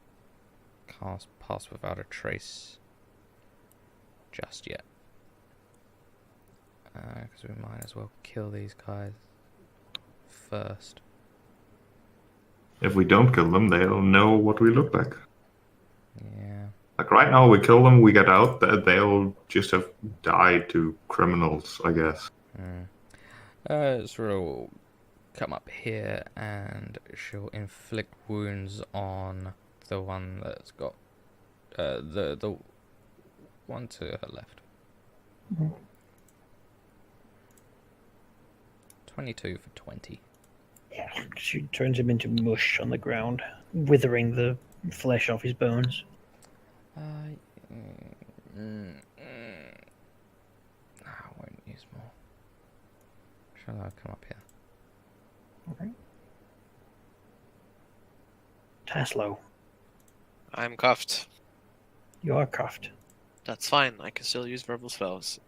cast Pass Without a Trace just yet. Because we might as well kill these guys first. If we don't kill them, they'll know what we look like. Yeah. Like right now, we kill them, we get out, they'll just have died to criminals, I guess. Sora will come up here and she'll inflict wounds on the one that's got the one to her left. 22 for 20. Yeah. She turns him into mush on the ground, withering the flesh off his bones. I won't use more. Shall I come up here? Okay. Taslow, I'm cuffed. you are cuffed. That's fine. I can still use verbal spells.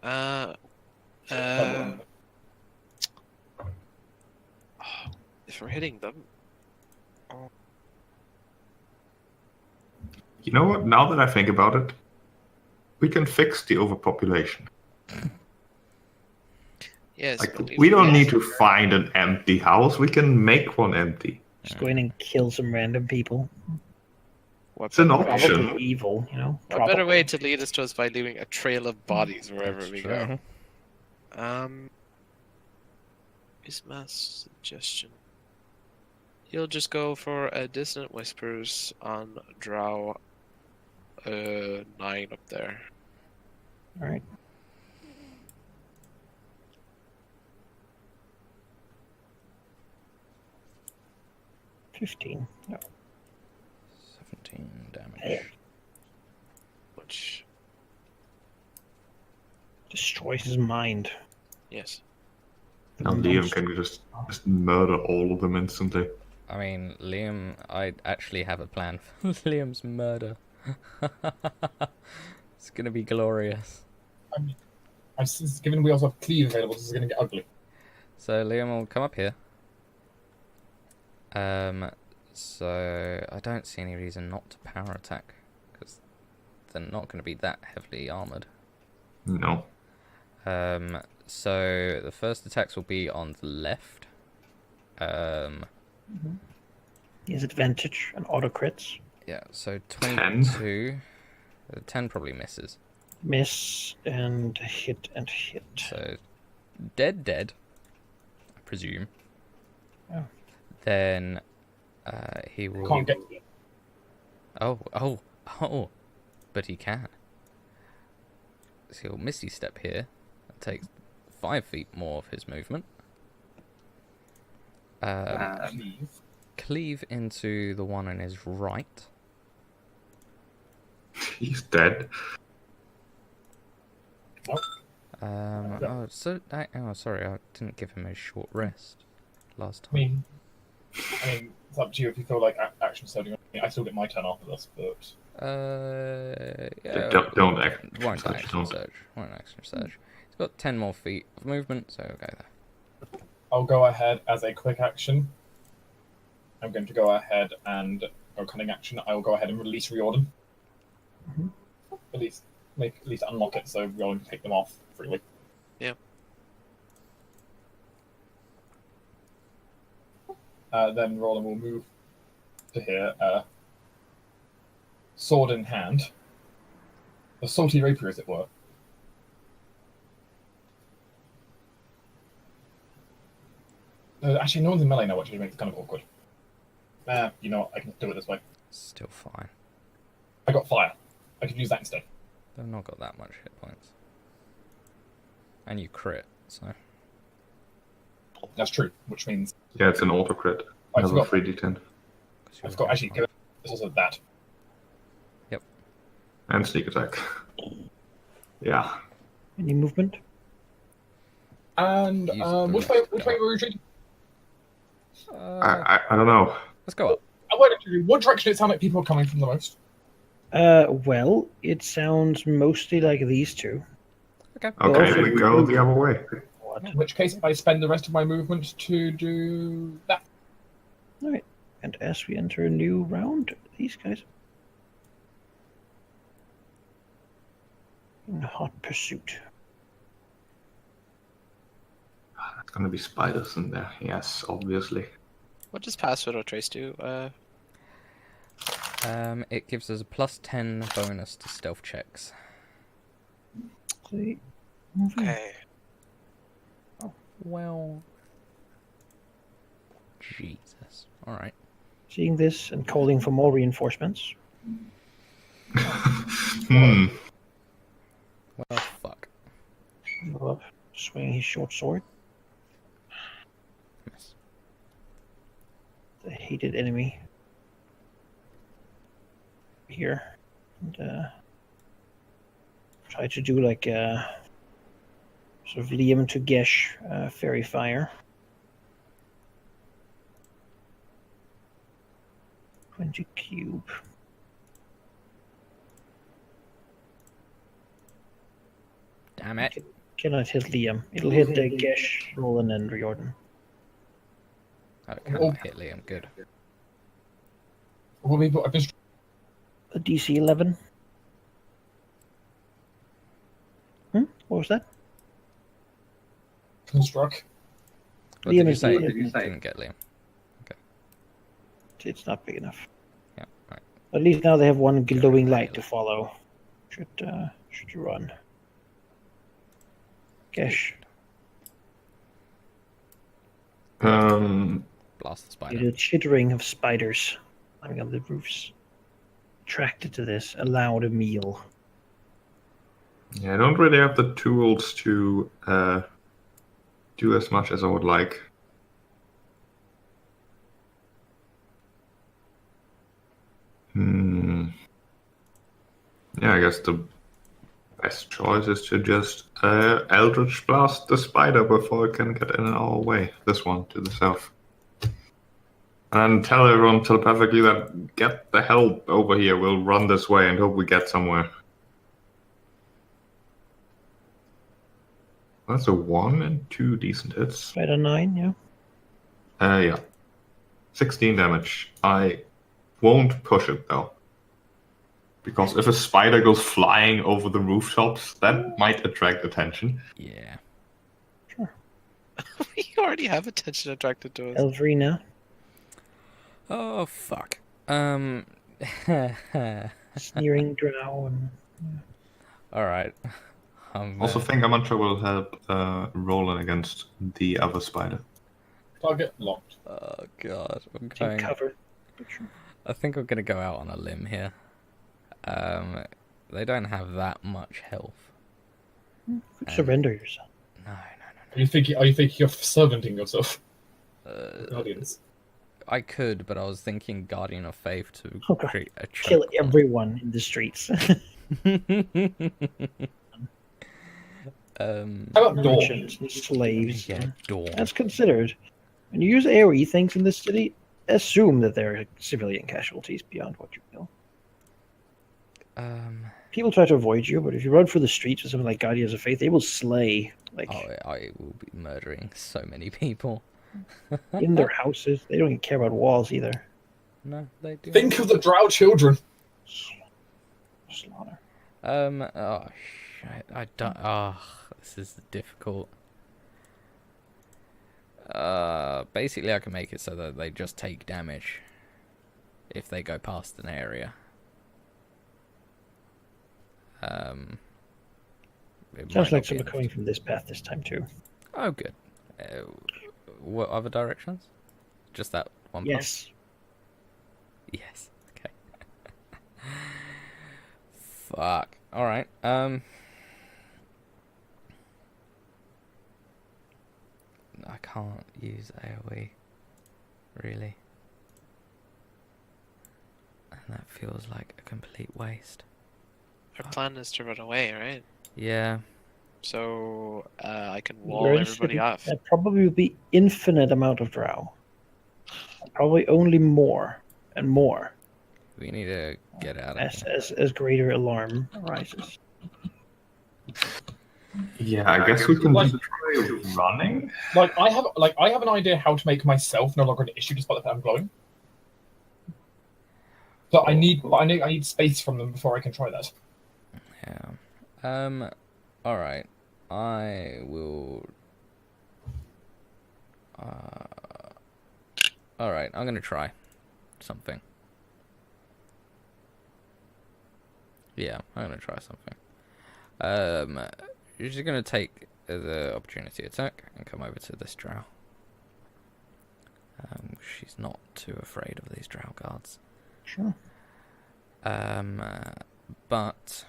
If we're hitting them. You know what? Now that I think about it, we can fix the overpopulation. Yes. Like, but we don't yes. need to find an empty house. We can make one empty. Just go in and kill some random people. What It's an better way- option. Probably evil, you know. What better way to lead us to us by leaving a trail of bodies wherever That's we true. go? Is my suggestion. You'll just go for a dissonant whispers on drow 9 up there. All right. $15. No. 17 damage. Which Destroys his mind. yes. Now Liam can just murder all of them instantly. I mean, Liam, I actually have a plan for Liam's murder. It's gonna be glorious. Given we also have cleave available, this is going to get ugly. So Liam will come up here. So I don't see any reason not to power attack, because they're not going to be that heavily armored. No. So the first attacks will be on the left. He has advantage on auto crits. Yeah, so 22. The 10 probably misses. Miss and hit and hit. So, dead, I presume. Oh. Then he will. Can't get to it. Oh. But he can. So he'll Misty Step here. That takes 5 feet more of his movement. Please. Cleave into the one on his right. He's dead. Nope. Oh, sorry, I didn't give him a short rest last I time. mean, it's up to you if you feel like action surging. I still get my turn after this, but Yeah, Don't act. won't Don't. action surge. He's got 10 more feet of movement, so we'll go there. I'll go ahead as a quick action. I'm going to go ahead and go cunning action. I will go ahead and release Riordan. Mhm. At least unlock it so Riordan can take them off freely. Yeah. Then Riordan will move to here, sword in hand, a salty rapier, as it were. Actually, no one's in melee now, which makes it kind of awkward. You know what? I can do it this way. Still fine. I got fire. I could use that instead. They've not got that much hit points. And you crit, so. That's true, which means Yeah, it's an auto crit. I Another forgot. 3d10. I forgot. Actually, it's also that. And sneak attack. Yeah. Any movement? And Use which boost. way were we retreating? I don't know. Let's go up. What direction did it sound like people are coming from the most? Well, it sounds mostly like these two. Okay. Okay, also we go the other way. What? In which case, I spend the rest of my movement to do that. All right. And as we enter a new round, these guys in hot pursuit. It's gonna be spiders in there. Yes, obviously. What does Pass Without Trace do? It gives us a +10 bonus to stealth checks. See, moving. Okay. Well. Jesus. Alright. Seeing this and calling for more reinforcements. Hmm. Well, fuck. Go up, swinging his short sword. Miss. The hated enemy. Here. And try to do like a sort of Liam to Gesh fairy fire. 20 cube. Damn it. Cannot hit Liam. It'll hit Gesh, Roland, and Riordan. Oh, it cannot hit Liam. Good. Will people? I've been A DC 11. What was that? struck. What Liam did you is say? the- Didn't get Liam. It's not big enough. Yeah, right. At least now they have one glowing light to follow. Should you run? Gesh. Blast the spider. The chittering of spiders climbing on the roofs. Attracted to this, allowed a meal. Yeah, I don't really have the tools to do as much as I would like. Yeah, I guess the best choice is to just Eldritch Blast the spider before it can get in our way. This one to the south. And tell everyone telepathically that get the hell over here. We'll run this way and hope we get somewhere. That's a 1 and 2 decent hits. Spider 9, yeah. Yeah. 16 damage. I won't push it though. Because if a spider goes flying over the rooftops, that might attract attention. Yeah. We already have attention attracted to us. Eldrina. Oh, fuck. sneering drow and All right. Also think Amantra will help Roland against the other spider. Target locked. Oh god, I'm take going. cover. I think I'm gonna go out on a limb here. They don't have that much health. Surrender yourself. No. Are you thinking of servanting yourself? Guardians. I could, but I was thinking Guardian of Faith to Oh, God. create a choke. Kill everyone in the streets. How about door? Merchants and slaves. Yeah, door. That's considered. When you use AoE things in this city, assume that there are civilian casualties beyond what you kill. People try to avoid you, but if you run through the streets with something like Guardians of Faith, they will slay. Like I will be murdering so many people. in their houses. They don't even care about walls either. No, they do. Think of the drow children. Slaughter. Oh shit! I don't. Oh, this is difficult. Basically, I can make it so that they just take damage if they go past an area. It might Sounds not like be someone enough coming from this path this time too. Oh, good. What other directions? Just that one path? Yes. Yes. Okay. Fuck. All right. I can't use AoE. Really. And that feels like a complete waste. Our plan is to run away, right? Yeah. So I can You're wall interested everybody in- off. There probably will be infinite amount of drow. Probably only more and more We need to get out of here. as greater alarm arises. Yeah, I guess we can just try running. I have an idea how to make myself no longer an issue despite the fact I'm glowing. So I need space from them before I can try that. Yeah. All right. I will. All right. I'm gonna try something. Yeah, I'm gonna try something. You're just gonna take the opportunity attack and come over to this drow. She's not too afraid of these drow guards. Sure. But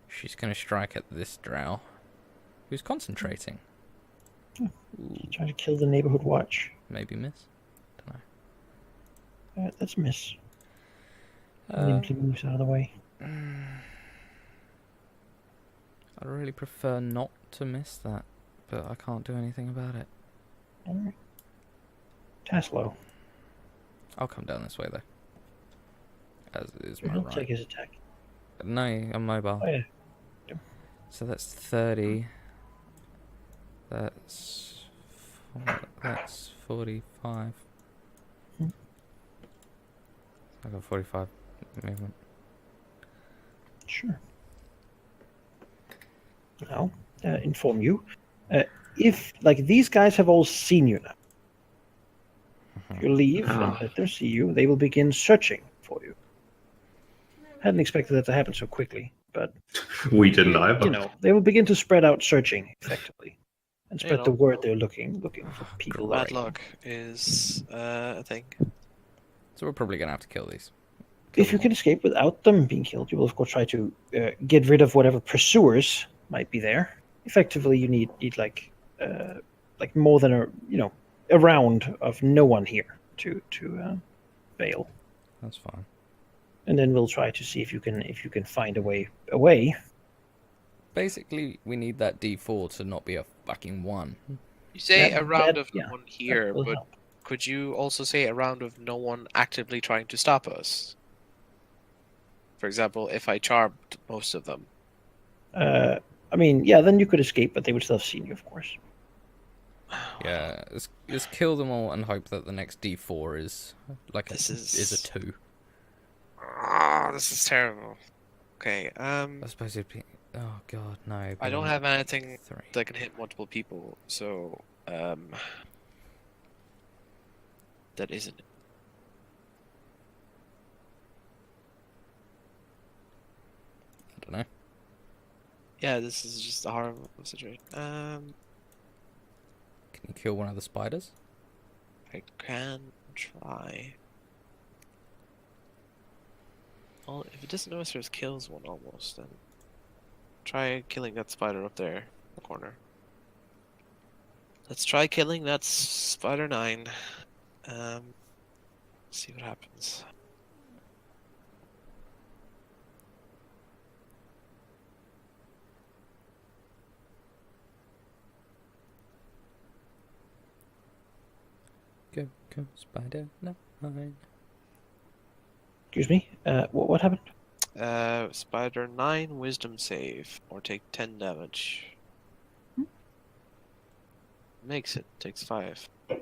she's gonna strike at this drow, who's concentrating. Ooh, Trying to kill the neighborhood watch. maybe miss. Don't know. That's a miss. Nimbly moves out of the way. I'd really prefer not to miss that, but I can't do anything about it. Alright. Taslow. I'll come down this way though. As is my He'll right. take his attack. No, I'm mobile. Oh, yeah. So that's 30. That's 45. Hmm. I got 45 movement. Sure. I'll inform you. If, like, these guys have all seen you now. If you leave and let them see you, they will begin searching for you. Hadn't expected that to happen so quickly, but, We didn't either. you know, they will begin to spread out searching, effectively. And You spread know. the word they're looking for people. Bad that- luck is a thing. So we're probably gonna have to kill these. If you can escape without them being killed, you will of course try to get rid of whatever pursuers might be there. Effectively, you need like more than a round of no one here to bail, That's fine. and then we'll try to see if you can find a way away. Basically, we need that D4 to not be a fucking 1. You say That- a round that- of yeah, no one here, That will but help. could you also say a round of no one actively trying to stop us? For example, if I charmed most of them. I mean, yeah, then you could escape, but they would still have seen you, of course. Yeah, let's kill them all and hope that the next D4 is like This is a 2. Ah, this is terrible. Okay, I suppose it'd be. Oh god, no. I don't have anything 3. that can hit multiple people, so that isn't. don't know. Yeah, this is just a horrible situation. Can you kill one of the spiders? I can try. Well, if it doesn't know if it kills one almost, then try killing that spider up there in the corner. Let's try killing that spider 9. See what happens. Go, go, spider 9. Excuse me. What happened? Spider 9 wisdom save, or take 10 damage. Makes it, takes 5. All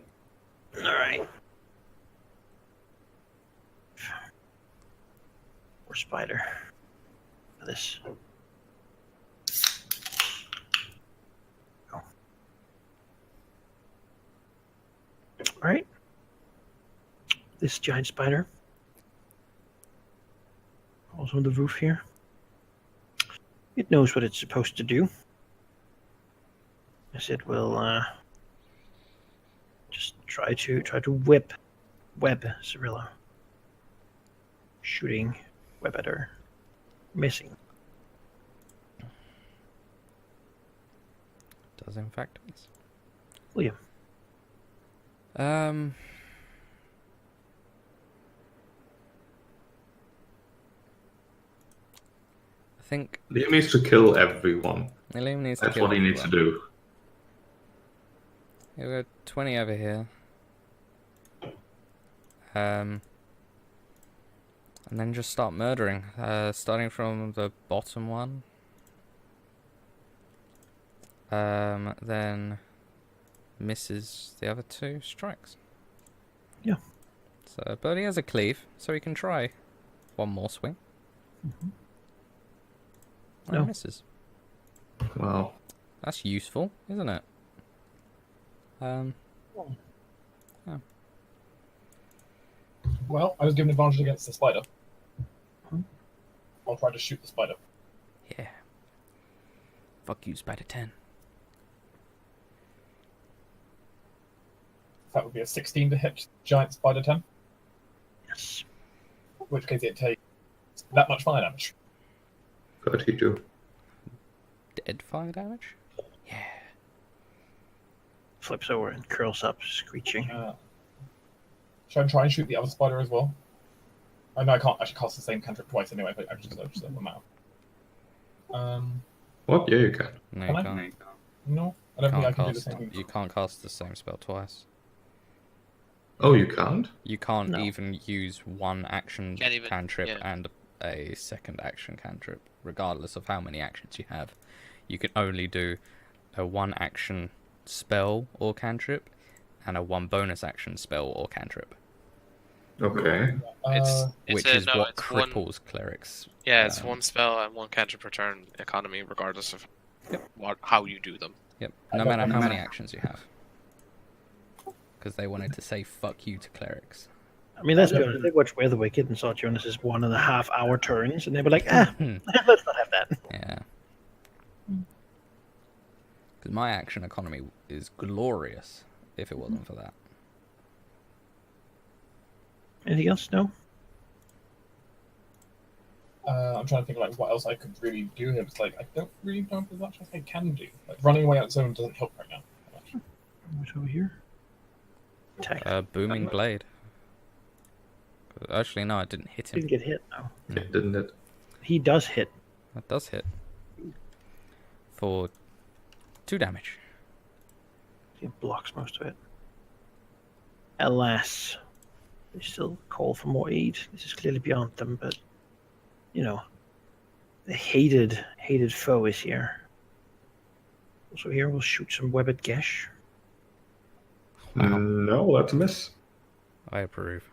right. Or spider. This. Go. All right. This giant spider. Also on the roof here. It knows what it's supposed to do. As it will just try to web Cirilla. Shooting web at her. Missing. Does in fact miss. William. I think Liam needs to kill everyone. Liam needs to That's kill what he needs to everyone. do. Yeah, we've got 20 over here. And then just start murdering. Starting from the bottom one. Then misses the other 2 strikes. Yeah. So, but he has a cleave, so he can try one more swing. And No. misses. Wow. That's useful, isn't it? Well, I was given advantage against the spider. I'll try to shoot the spider. Yeah. Fuck you, Spider 10. That would be a 16 to hit giant spider 10. Yes. In which case it takes that much fire damage. 32. Dead fire damage? Yeah. Flips over and curls up, screeching. Should I try and shoot the other spider as well? I know I can't actually cast the same cantrip twice anyway, but I just let them out. What? Yeah, you can. No, Can you I? can't. No, I don't think I Can't can do the cast, same thing. you can't cast the same spell twice. Oh, you can't? You can't No. even use one action Can't even- cantrip yeah. and a second action cantrip, regardless of how many actions you have. You can only do a 1 action spell or cantrip and a 1 bonus action spell or cantrip, Okay. which a- is no, what it's one- cripples clerics. Yeah, it's Um, 1 spell and 1 cantrip per turn economy, regardless of how you do them. Yep, no matter how many actions you have. Because they wanted to say fuck you to clerics. I mean, let's be honest. They watched We're the Wicked and saw Jonas's 1.5 hour turns, and they were like, let's not have that. Yeah. Because my action economy is glorious if it wasn't for that. Anything else? No? I'm trying to think like what else I could really do here. It's like I don't really know if there's much else I can do. Like running away on its own doesn't help right now. What's over here? Attack. Booming blade. Actually, no, it didn't hit him. Didn't get hit, no. It didn't it? He does hit. That does hit. For 2 damage. He blocks most of it. Alas, they still call for more aid. This is clearly beyond them, but, you know, the hated foe is here. Also here, we'll shoot some webbed gash. No, that's a miss. I approve.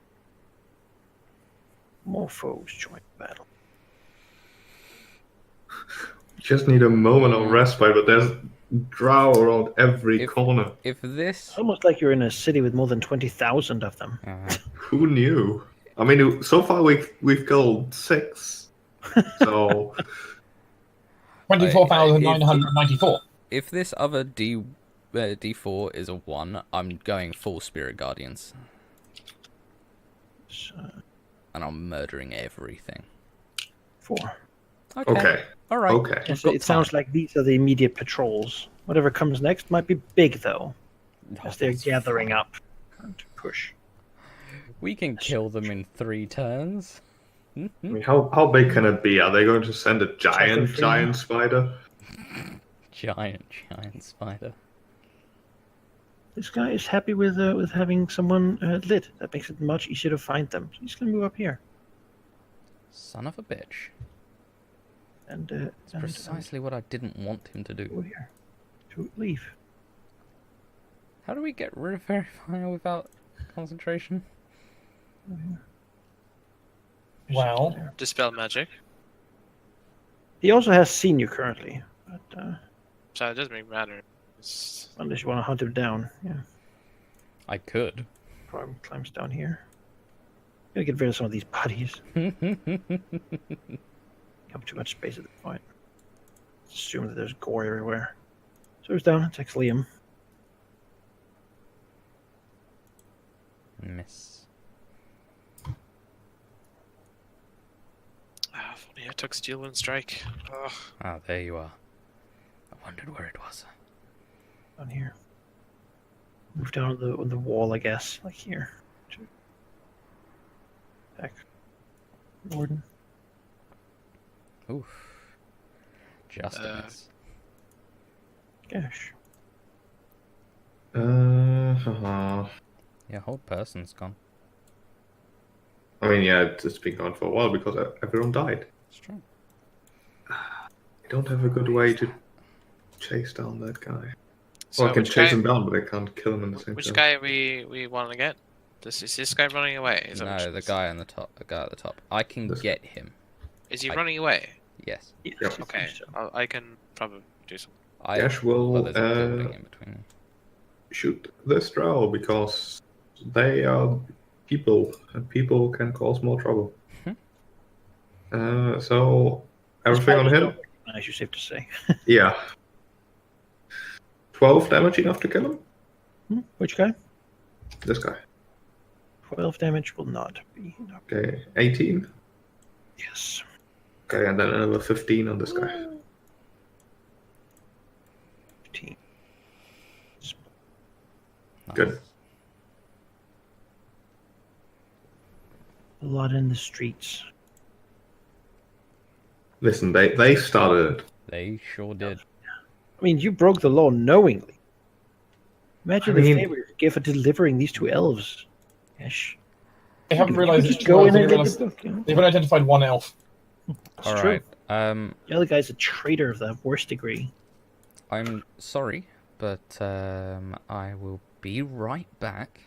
More foes join the battle. Just need a moment of respite, but there's drow around every If- corner. If this... It's almost like you're in a city with more than 20,000 of them. Who knew? I mean, so far we've killed 6. So 24,994. If this other D4 is a 1, I'm going full Spirit Guardians. So, And I'm murdering everything. 4. Okay. All right. Okay. Yes, it sounds like these are the immediate patrols. Whatever comes next might be big, though, as they're gathering up. Trying to push. We can kill them in 3 turns. I mean, how big can it be? Are they going to send a giant spider? Giant spider. This guy is happy with having someone lit. That makes it much easier to find them. So he's gonna move up here. Son of a bitch. And It's precisely what I didn't want him to do. over here to leave. How do we get rid of Fairy Fire without concentration? Wow. Dispel magic. He also has seen you currently, but So it doesn't really matter. It's... unless you want to hunt him down, yeah. I could. Probably climbs down here. Gotta get rid of some of these bodies. Have too much space at this point. Assume that there's gore everywhere. So he's down. Attacks Liam. Miss. Ah, if only I took Steel Wind Strike. Ugh. Ah, there you are. I wondered where it was. Down here. Move down on the wall, I guess. Like here. Back. Warden. Oof. Just a miss. Gosh. Your whole person's gone. I mean, yeah, it's been gone for a while because everyone died. It's true. I don't have a good way to chase down that guy. So Well, I can which chase guy- him down, but I can't kill him in the same Which time. guy we want to get? Is this guy running away? Is that what No, it the is? guy on the top. The guy at the top. I can This get him. Is he I- running away? Yes. Yes, Yep. I think Okay, so. I can probably do something. Dash will Well, there's a building in between. shoot this drow because they are people, and people can cause more trouble. So everything on him? Nice, you safe to say. Yeah. 12 damage enough to kill him? Which guy? This guy. 12 damage will not be enough. Okay, 18. Yes. Okay, and then another 15 on this guy. 15. Nice. Good. Blood in the streets. Listen, they started it. They sure did. I mean, you broke the law knowingly. Imagine I the mean- favor you gave for delivering these 2 elves. Yes. They haven't You realized just it's go in they and get realized the book. You know? they've only identified one elf. It's All true. right. The other guy's a traitor of the worst degree. I'm sorry, but I will be right back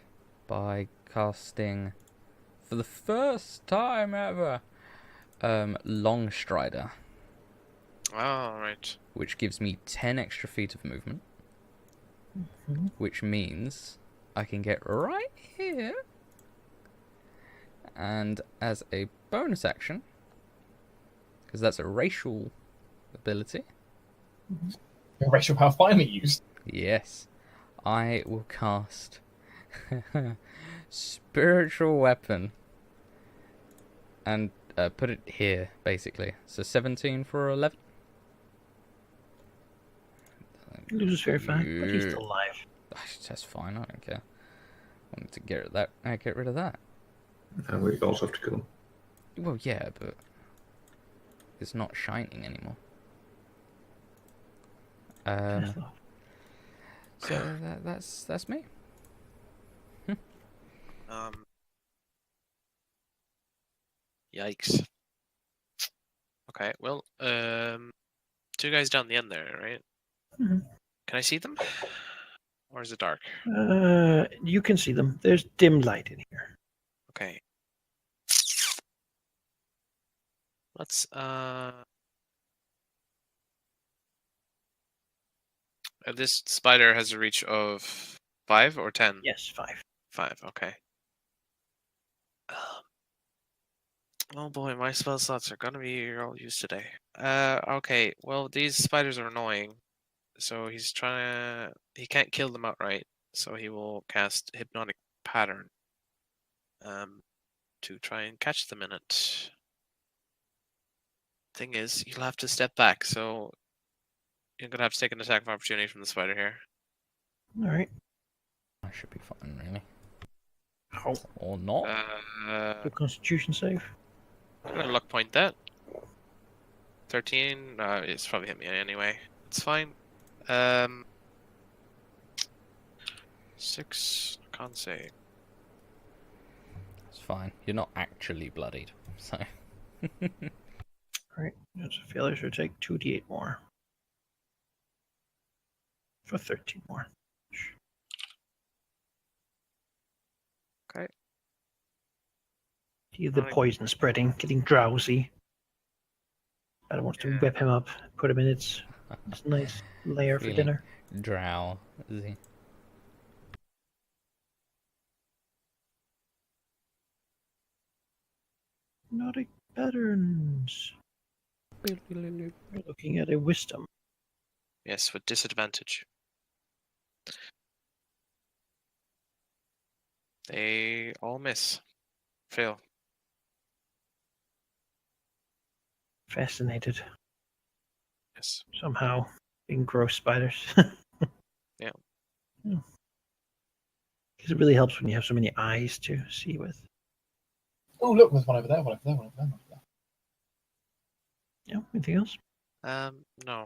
by casting, for the first time ever, Longstrider, Oh, right. which gives me 10 extra feet of movement, Mhm. which means I can get right here, and as a bonus action, because that's a racial ability, Racial power finally used. yes, I will cast Spiritual Weapon and put it here, basically. So 17 for 11. He loses very fast, but he's still alive. That's fine, I don't care. I wanted to get rid of that. And we also have to kill him. Well, yeah, but it's not shining anymore. So that's me. Yikes. Okay, well, 2 guys down the end there, right? Mhm. Can I see them? Or is it dark? You can see them. There's dim light in here. Okay. Let's this spider has a reach of 5 or 10? Yes, 5. 5, okay. Oh boy, my spell slots are gonna be all used today. Okay. Well, these spiders are annoying, so he's trying to. He can't kill them outright, so he will cast Hypnotic Pattern. To try and catch them in it. Thing is, you'll have to step back, so you're gonna have to take an attack of opportunity from the spider here. All right. I should be fine, really. How? Or not. Do a Constitution save. I'm gonna luck point that. 13. It's probably hit me anyway. It's fine. 6. Can't say. It's fine. You're not actually bloodied, so. All right. That's a failure, so take 2d8 more. For 13 more. Okay. Do you have the poison spreading, getting drowsy? I don't want to whip him up, put him in its nice lair for Feeling dinner. drowsy. Hypnotic patterns. We're looking at a wisdom. Yes, with disadvantage. They all miss. Fail. Fascinated. Yes. Somehow. Being gross spiders. Yeah. Because it really helps when you have so many eyes to see with. Oh, look, there's one over there, one over there, one over there, one over there. Yeah, anything else? No.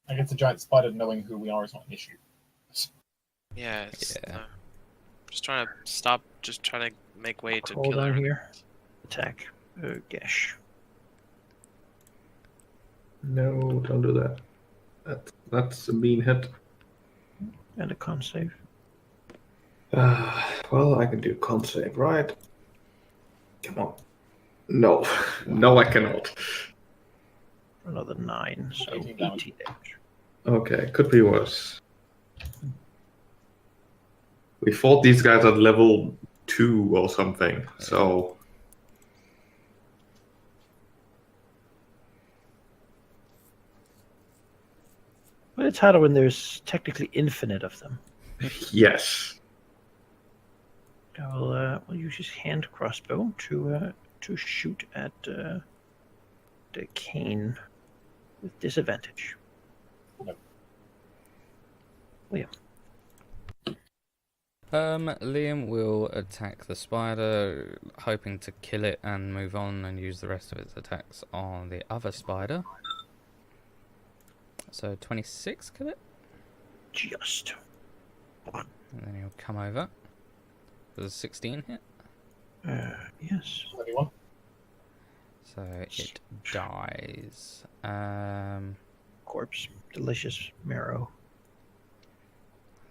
I guess the giant spider knowing who we are is not an issue. Yeah, it's, Yeah. just trying to stop, just trying to make way to Hold kill on her. here. Attack. Gesh. No, don't do that. That's a mean hit. And a con save. Well, I can do con save, right? Come on. No. No, I cannot. For another 9, so 18 18 damage. damage. Okay, could be worse. We fought these guys at level 2 or something, so... But it's harder when there's technically infinite of them. Yes. We'll use his hand crossbow to shoot at the cane with disadvantage. Nope. William. Liam will attack the spider, hoping to kill it and move on and use the rest of its attacks on the other spider. So 26, kill it? Just. And then he'll come over. Does a 16 hit? Yes. 21. So it dies. Corpse. Delicious marrow.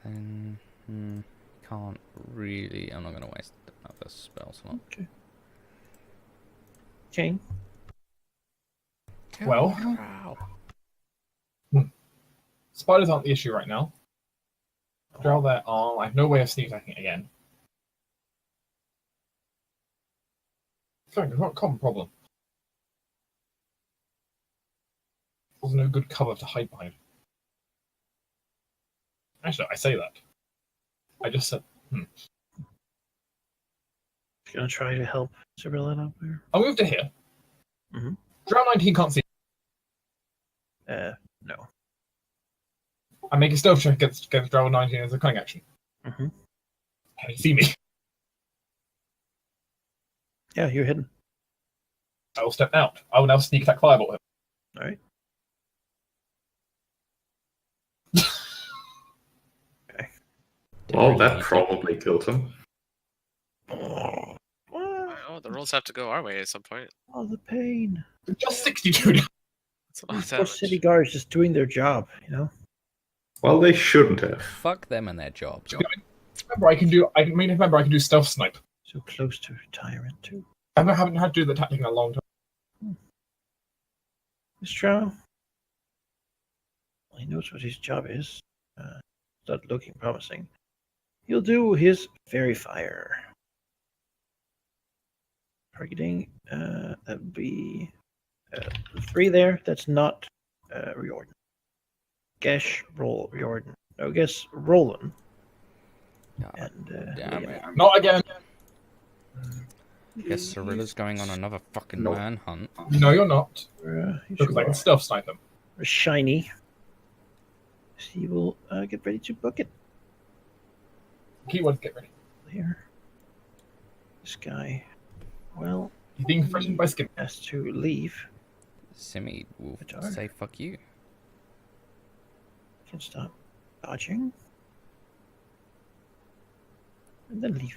Then can't really. I'm not going to waste another spell slot. Okay. Jane. Well, spiders aren't the issue right now. After all that, I have no way of sneak attacking again. Sorry, it's not a common problem. There's no good cover to hide behind. Actually, I say that. I just said, Gonna try to help Sibylla up there. I'll move to here. Mhm. Drown 19 can't see. No. I make a stealth check against Drown 19 as a cunning action. Mm-hmm. Can he see me? Yeah, you're hidden. I will step out. I will now sneak attack fireball him. All right. Okay. Well, that probably killed him. Oh, the rolls have to go our way at some point. Oh, the pain. Just 62 damage. That's a lot of Poor damage. city guards just doing their job, you know? Well, they shouldn't have. Fuck them and their jobs. Remember, I can do stealth snipe. So close to tyrant too. I haven't had to do the tactic in a long time. Mistral. Well, he knows what his job is. Start looking promising. He'll do his fairy fire. Targeting. That would be 3 there. That's not Riordan. Gesh, roll Riordan. No, guess Roland. God And damn Liam. it. Not again. Guess Cirilla's going on another fucking No. manhunt. No, you're not. You Because I can stealth snipe them. shiny. So you will get ready to book it Keywords get ready. here. This guy, well, He's being threatened by skin. has to leave. Simi will Good dog. say fuck you. Can stop dodging. And then leave.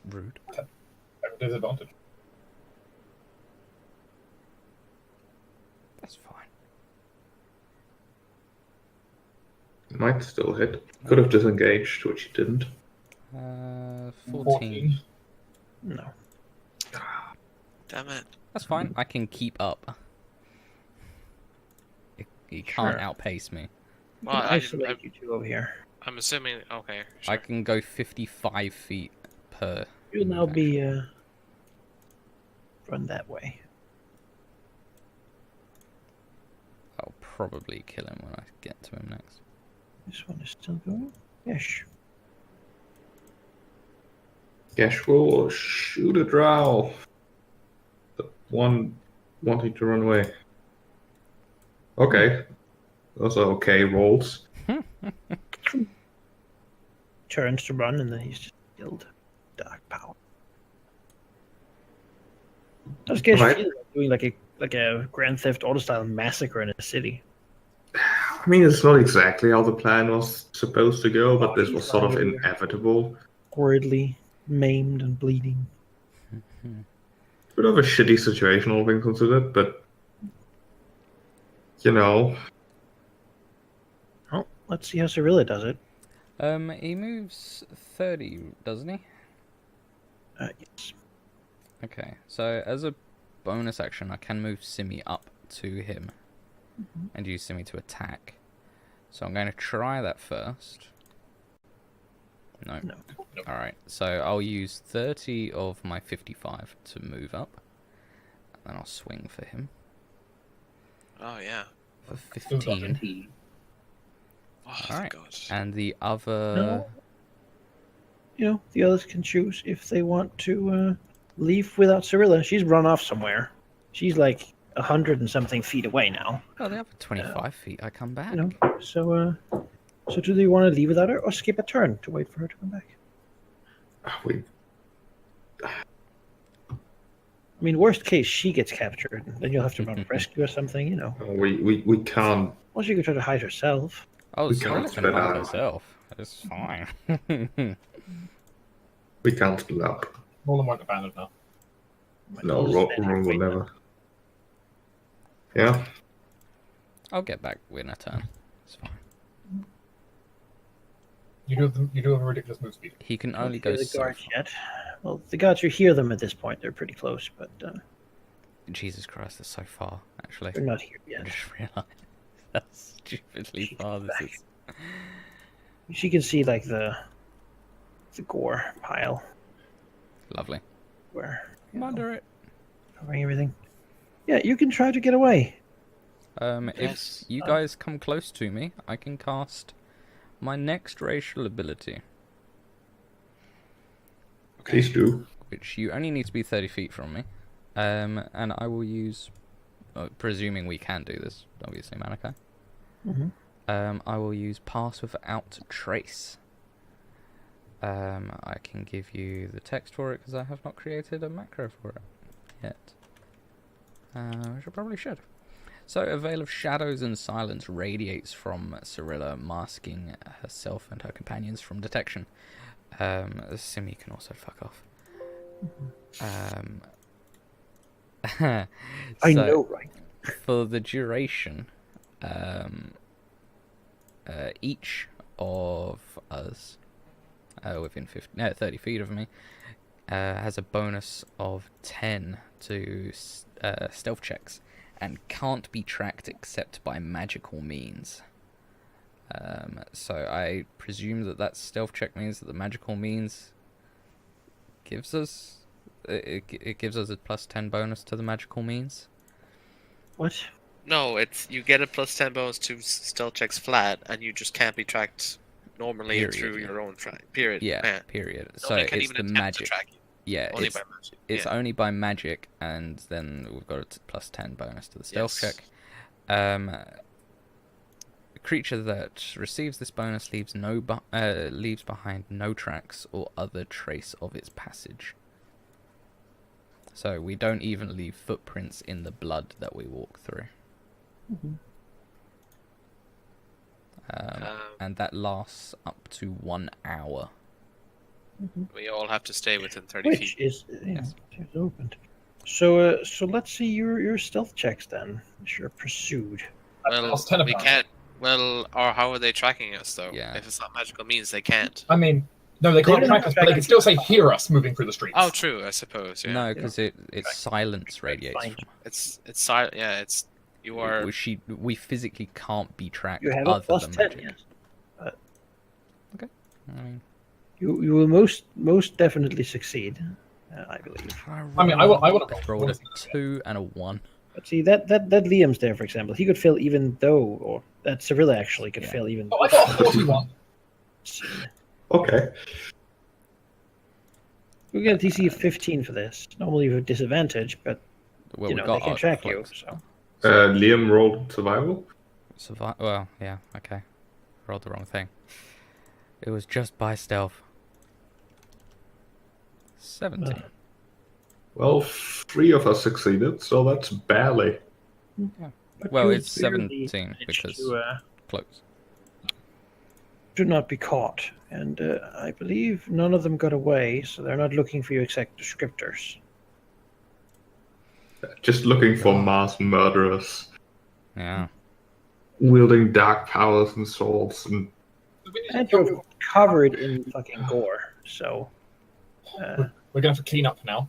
Rude. Disadvantage. That's fine. Might still hit. Could have disengaged, which he didn't. 14. No. Damn it. That's fine. I can keep up. He can't Sure. outpace me. Well, Can isolate you two over here. I'm assuming. Okay. I Sure. can go 55 feet per. You'll now move be run that way. I'll probably kill him when I get to him next. This one is still going. Yes. Gash will shoot a drow. The one wanting to run away. Okay. Those are okay rolls. Turns to run and then he's just killed. Dark power. I was getting Right. feeling like doing like a Grand Theft Auto style massacre in a city. I mean, it's not exactly how the plan was supposed to go, but this was sort of Bodies inevitable. Horridly maimed and bleeding. Bit of a shitty situation, all things considered, but you know, Well, let's see how Cyrilla does it. He moves 30, doesn't he? Yes. Okay, so as a bonus action, I can move Simi up to him and use Simi to attack. So I'm going to try that first. No. No. Alright, so I'll use 30 of my 55 to move up. And then I'll swing for him Oh yeah. for 15. Oh Alright. God. And the other... No. You know, the others can choose if they want to leave without Cyrilla. She's run off somewhere. She's like 100 and something feet away now. Oh, the other 25 feet, I come back. You know, so do they want to leave without her or skip a turn to wait for her to come back? we I mean, worst case, she gets captured. Then you'll have to run a rescue or something, you know. we can't. Or she could try to hide herself. Oh, We Cyrilla can't can split hide out. herself. It's fine. We can't split up. Roland won't abandon her. No, Ron will never. Yeah. I'll get back in a turn. It's fine. You do have a ridiculous move speed. He can Can't only hear go the so guards far. yet. Well, the guards, you hear them at this point. They're pretty close, but Jesus Christ, that's so far, actually. they're not here I yet. just realised how stupidly She's far this back. is. She can see like the gore pile Lovely. where I'm under it. covering everything. Yeah, you can try to get away. If Yes. you guys come close to me, I can cast my next racial ability, Please do. which you only need to be 30 feet from me. And I will use, presuming we can do this, obviously, Malachi. Mhm. I will use Pass Without Trace. I can give you the text for it because I have not created a macro for it yet. Which I probably should. So, a veil of shadows and silence radiates from Cyrilla, masking herself and her companions from detection. Simi can also fuck off. I So, know, right? for the duration, each of us within 30 feet of me has a bonus of 10 to stealth checks and can't be tracked except by magical means. So I presume that stealth check means that the magical means gives us it gives us a +10 bonus to the magical means. What? No, it's you get a +10 bonus to stealth checks flat, and you just can't be tracked normally Period, through yeah. your own track. Period. Yeah, period. So Nobody can it's even the attempt magic. to track you. Yeah, Only it's by magic. it's Yeah. only by magic, and then we've got a +10 bonus to the stealth Yes. check. A creature that receives this bonus leaves behind no tracks or other trace of its passage. So we don't even leave footprints in the blood that we walk through. Mm-hmm. And that lasts up to 1 hour. We all have to stay within 30 Which feet. is is opened. So let's see your stealth checks then. Sure, pursued. Well, Plus 10 we apparently. can't. Well, or how are they tracking us though? Yeah. If it's not magical means, they can't. I mean, no, they can't don't track have us, but they can still say hear us moving through the streets. Oh, true. I suppose. Yeah. No, because it's silence radiates Fine. from. It's silent. Yeah. It's you are. We physically can't be tracked You have a other plus than 10, magic. yes. I mean, You will most definitely succeed, I believe. I mean, I want to roll. rolled a 2 and a 1. But see that Liam's there, for example. He could fail even though, or that Cyrilla actually could fail even. Oh, I got a 41. Okay. We get a DC of 15 for this. Normally you have a disadvantage, but Well, you we know got they can our track you. cloaks. So Liam rolled survival. Well, yeah, okay. Rolled the wrong thing. It was just by stealth. 17. Well, 3 of us succeeded, so that's barely. but Well, you it's barely 17 managed because to, cloaks. do not be caught, and I believe none of them got away, so they're not looking for your exact descriptors. Just looking for mass murderers Yeah. wielding dark powers and swords. And And you're covered in fucking gore, so We're going to have to clean up now.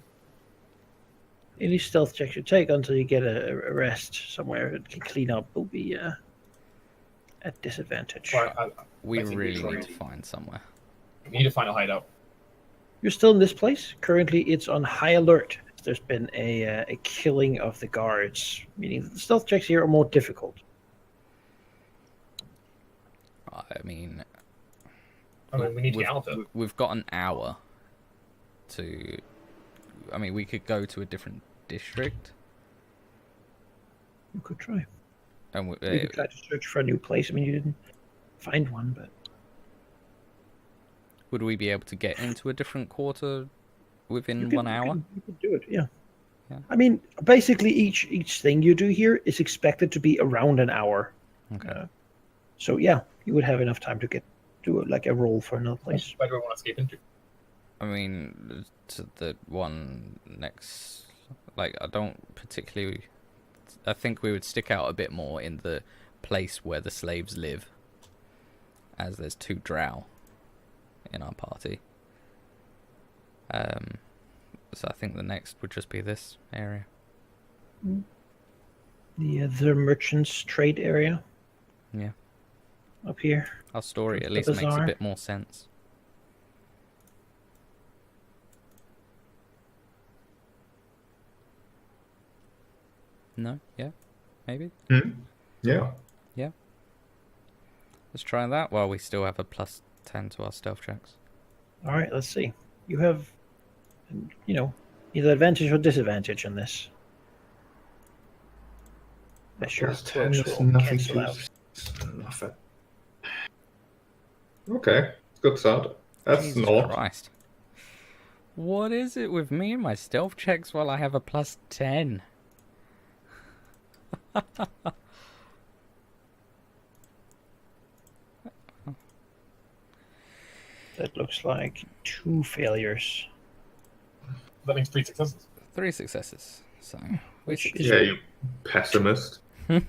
any stealth checks you take until you get a rest somewhere and can clean up will be at disadvantage. Right, We I think we really tried. need to find somewhere. we need to find a hideout. You're still in this place. Currently, it's on high alert. There's been a killing of the guards, meaning that the stealth checks here are more difficult. I mean, I mean, we need to get out of there. we've got an hour to. I mean, we could go to a different district, You could try. and You could try to search for a new place. I mean, you didn't find one, but would we be able to get into a different quarter within you could, 1 hour? You could do it. Yeah. Yeah. I mean, basically, each thing you do here is expected to be around an hour. Okay. So yeah, you would have enough time to do like a roll for another place. Where do we want to escape into? I mean, to the one next. Like, I don't particularly. I think we would stick out a bit more in the place where the slaves live, as there's 2 drow in our party. So I think the next would just be this area. The merchants trade area. Yeah. Up here. Our story at The least makes a bazaar. bit more sense. No? Yeah? Maybe? yeah. Let's try that while we still have a +10 to our stealth checks. All right, let's see. You have, either advantage or disadvantage on this. That's your Plus 10 is close roll nothing cancel to out. nothing. Okay, good start. That's Jesus not. Christ. What is it with me and my stealth checks while I have a +10? That looks like 2 failures. That means 3 successes. 3 successes. So, Which we is Yeah, you pessimist. I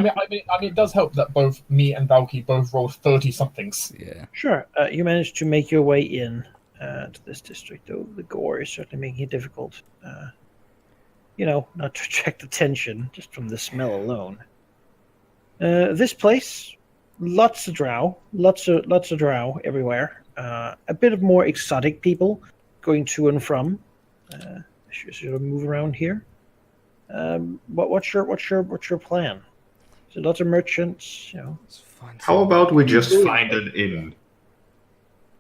mean, it does help that both me and Valky both rolled 30 somethings. yeah. Sure. You managed to make your way in to this district, though the gore is certainly making it difficult. Not to attract attention just from the smell alone. This place, lots of drow everywhere. A bit of more exotic people, going to and from. Sort of move around here. What's your plan? So lots of merchants, Let's find How some- about we just find an inn?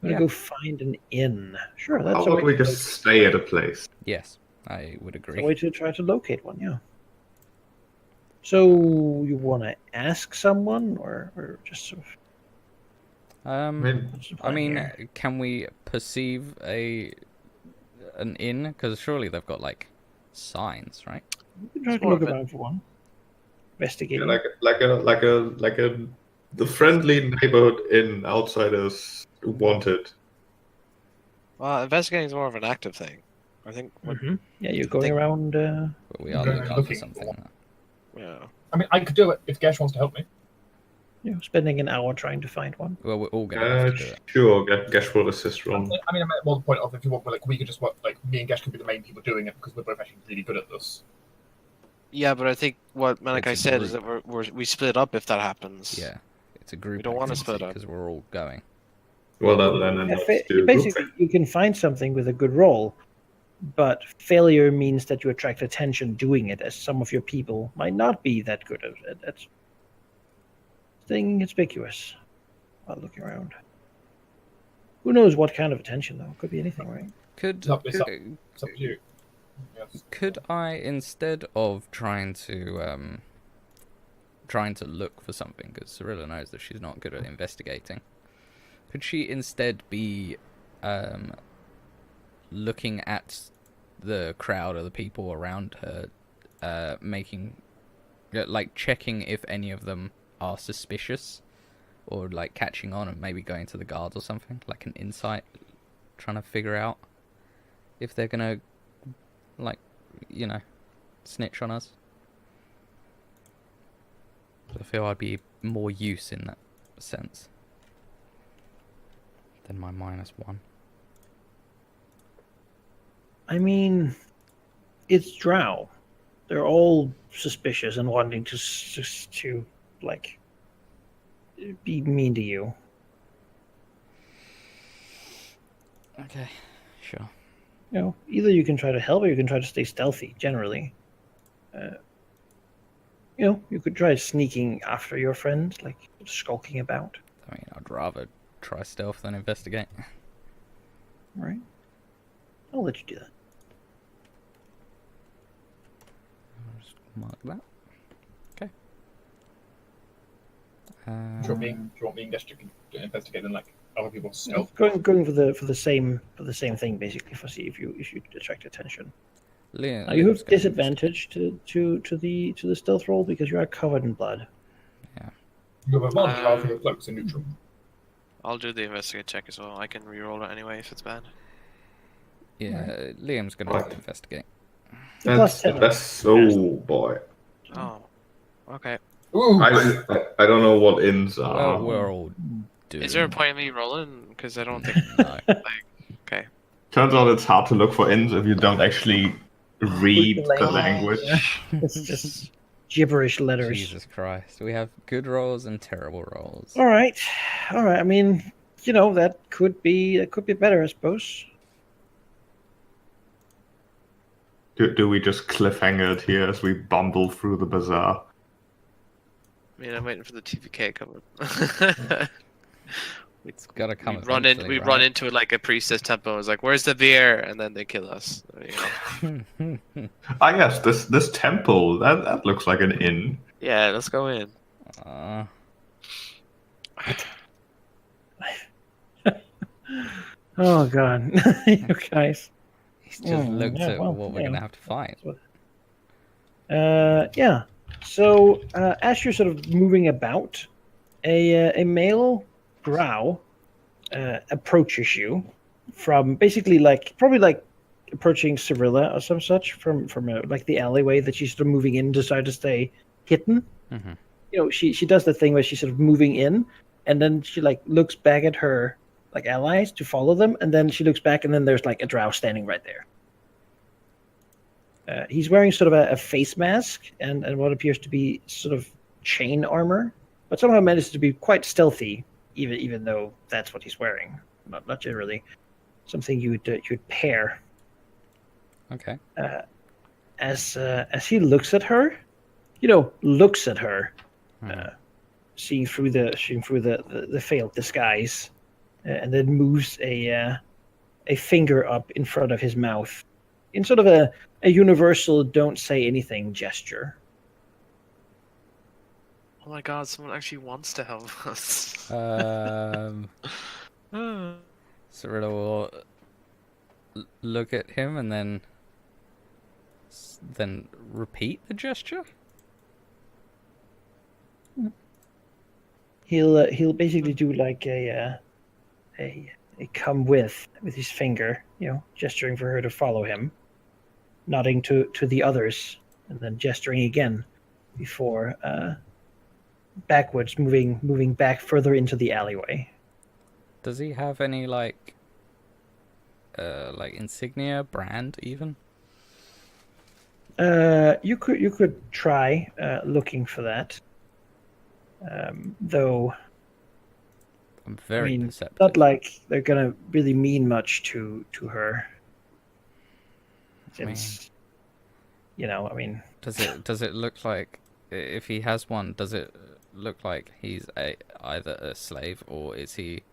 I'm gonna go find an inn. Sure, How that's a about way we just stay at a place? Yes, I would It's agree. a way to try to locate one, yeah. So you want to ask someone, or just sort of? I mean, What's the I plan mean, here? can we perceive an inn? Because surely they've got like signs, right? You can try it's to more look of a- around for one. Investigate. the friendly neighborhood inn outsiders wanted. Well, investigating is more of an active thing. I think. Yeah, you're going think- around. But we are Okay, looking for looking something. for- Yeah. I mean, I could do it if Gesh wants to help me. Spending an hour trying to find one. Well, we're all gonna have to do it. Sure, Gesh will assist I from. mean, I meant more the point of if you want, like, we could just work, like, me and Gesh could be the main people doing it because we're both actually really good at this. Yeah, but I think what Malachi It's a said is that group. we split up if that happens. Yeah, it's a group. We don't wanna split up. because we're all going. Well, then Yeah, let's do a basically, group. you can find something with a good roll, but failure means that you attract attention doing it, as some of your people might not be that good at it. That's staying conspicuous while looking around. Who knows what kind of attention, though? Could be anything, right? Could No, it's up. uh, It's up to you. Yes. could I, instead of trying to look for something, because Cyrilla knows that she's not good at investigating, could she instead be looking at the crowd or the people around her, like checking if any of them are suspicious, or like catching on and maybe going to the guards or something, like an insight, trying to figure out if they're gonna, like, snitch on us? I feel I'd be more use in that sense than my -1. I mean, it's Drow. They're all suspicious and wanting to like be mean to you. Okay, sure. Either you can try to help or you can try to stay stealthy. Generally, you could try sneaking after your friend, like skulking about. I mean, I'd rather try stealth than investigate. Right? I'll let you do that. I'll just mark that. Okay. Do you want me and Gesh to investigate and, like, other people's stealth? Going for the same thing basically, for see if you attract attention. Liam, Now, you Liam's have gonna disadvantage to the stealth roll because you are covered in blood. You have advantage after your cloaks are neutral. I'll do the investigate check as well. I can re-roll it anyway if it's bad. Yeah, Liam's gonna have to investigate. Plus 10. That's oh boy. Oh. Okay. Ooh! I don't know what inns are. Well, we're all doing. Is there a point in me rolling? Because I don't think. No. Okay. Turns out it's hard to look for inns if you don't actually read the language. It's just gibberish letters. Jesus Christ. We have good rolls and terrible rolls. All right. I mean, that could be better, I suppose. Do we just cliffhanger it here as we bumble through the bazaar? I mean, I'm waiting for the TVK coming. It's gotta come. We run into like a priestess temple. It's like, where's the beer? And then they kill us. Ah, yes, this temple that looks like an inn. Yeah, let's go in. Oh God, you guys. He's just looked yeah, at well, what we're yeah. gonna have to find. Yeah. So as you're sort of moving about, a male drow approaches you from basically probably approaching Cyrilla or some such from like the alleyway that she's sort of moving in to try to stay hidden. Mhm. She does the thing where she's sort of moving in, and then she like looks back at her like allies to follow them, and then she looks back, and then there's like a drow standing right there. He's wearing sort of a face mask and what appears to be sort of chain armor, but somehow manages to be quite stealthy, even though that's what he's wearing. Not generally. something you'd pair. Okay. As he looks at her, looks at her, Mhm. seeing through the failed disguise, and then moves a finger up in front of his mouth in sort of a universal "don't say anything" gesture. Oh my god, someone actually wants to help us. Cirilla will look at him and then repeat the gesture. He'll basically do like a come with his finger, gesturing for her to follow him, nodding to the others, and then gesturing again before backwards, moving back further into the alleyway. Does he have any like insignia, brand even? You could try looking for that, though. I'm very I mean, perceptive. not like they're gonna really mean much to her, since I mean. Does it look like, if he has one, does it look like he's either a slave or is he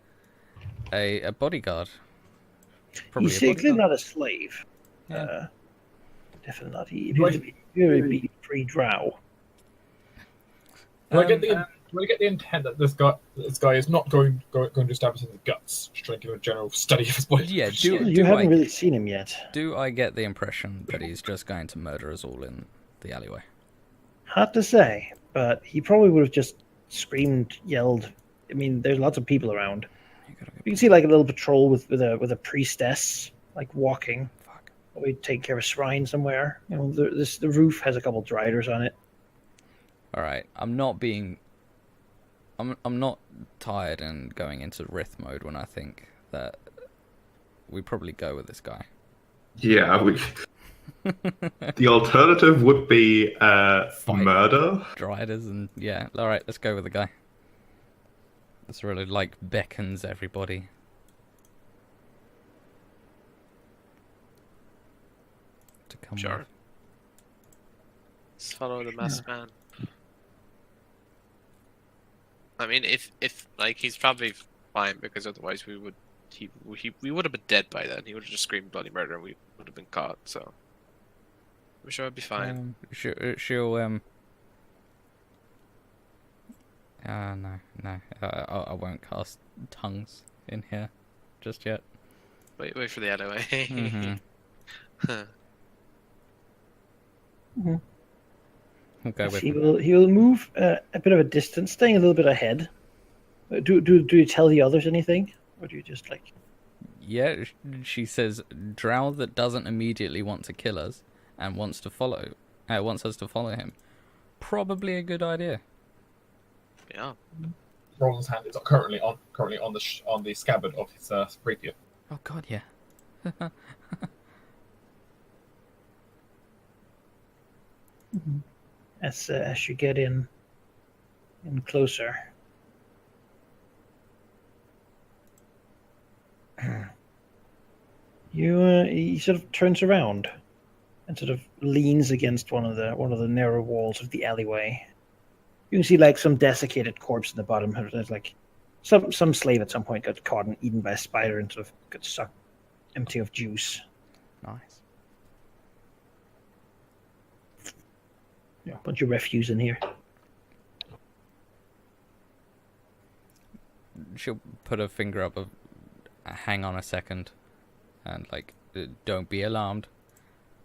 a bodyguard? Probably He's a clearly bodyguard. not a slave. Yeah. Definitely not. He appears to be free drow. Do I get the intent that this guy is not going to stab us in the guts? Just trying to give a general study of his body. Yeah, You haven't really seen him yet. Do I get the impression that he's just going to murder us all in the alleyway? Hard to say, but he probably would have just screamed, yelled. I mean, there's lots of people around. You can see like a little patrol with a priestess like walking. Fuck. We take care of a shrine somewhere. The roof has a couple driders on it. All right, I'm not tired and going into Rith mode when I think that we probably go with this guy. Yeah, the alternative would be murder. Driders and yeah. All right, let's go with the guy. This really like beckons everybody. To come Sure. with. Let's follow the masked man. I mean, if like he's probably fine, because otherwise we would have been dead by then. He would have just screamed bloody murder and we would have been caught. So I'm sure it'd be fine. She'll no. I won't cast tongues in here just yet. Wait for the alleyway. Mhm. Mhm. We'll go with He him. will move a bit of a distance, staying a little bit ahead. Do you tell the others anything, or do you just like? Yeah, she says drow that doesn't immediately want to kill us and wants us to follow him. Probably a good idea. Yeah. Roland's hand is currently on the scabbard of his rapier. Oh god, yeah. As you get in closer, he sort of turns around and sort of leans against one of the narrow walls of the alleyway. You can see like some desiccated corpse in the bottom. There's like some slave at some point got caught and eaten by a spider and sort of got sucked empty of juice. Nice. Yeah, a bunch of refuse in here. She'll put her finger up hang on a second and like don't be alarmed,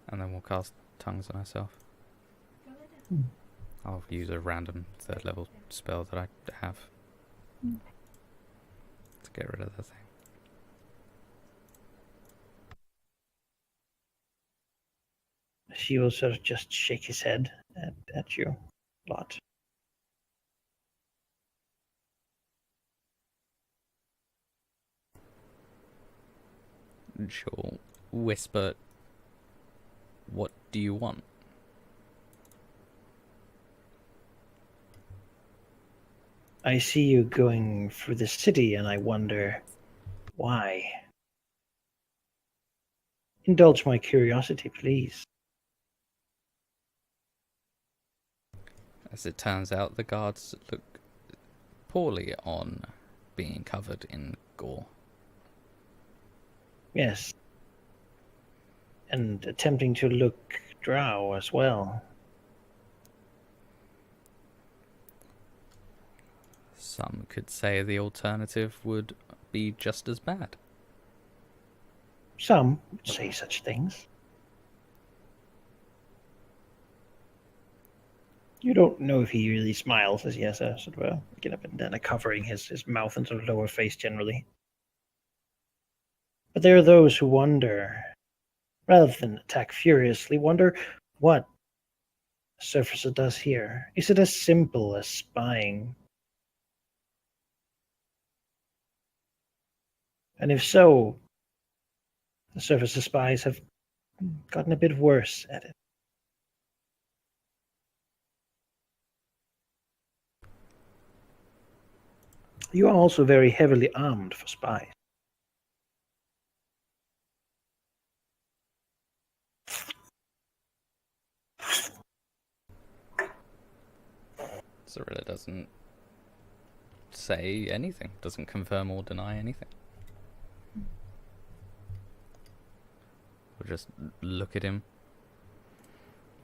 and then we'll cast tongues on herself. I'll use a random 3rd level spell that I have to get rid of the thing. She will sort of just shake his head at you a lot. She'll whisper, "What do you want?" I see you going through the city, and I wonder why. Indulge my curiosity, please. As it turns out, the guards look poorly on being covered in gore. Yes. And attempting to look drow as well. Some could say the alternative would be just as bad. Some would say such things. You don't know if he really smiles as he has a sort of a get up and down, covering his mouth and sort of lower face generally. But there are those who wonder, rather than attack furiously, wonder what a surfacer does here. Is it as simple as spying? And if so, the surfacer spies have gotten a bit worse at it. You are also very heavily armed for spies. Cirilla doesn't say anything, doesn't confirm or deny anything. We'll just look at him.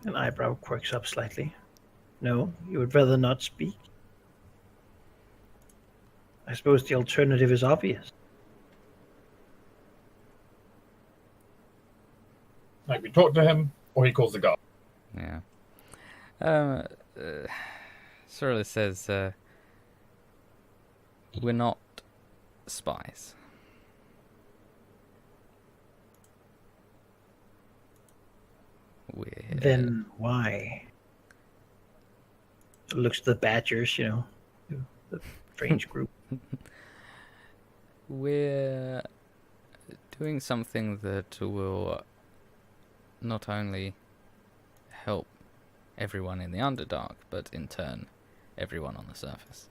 An eyebrow quirks up slightly. No, you would rather not speak? I suppose the alternative is obvious. Like we talk to him, or he calls the guard. Yeah. Cirilla says, we're not spies. We're... Then why? Looks at the Badgers, the strange group. We're doing something that will not only help everyone in the Underdark, but in turn, everyone on the surface.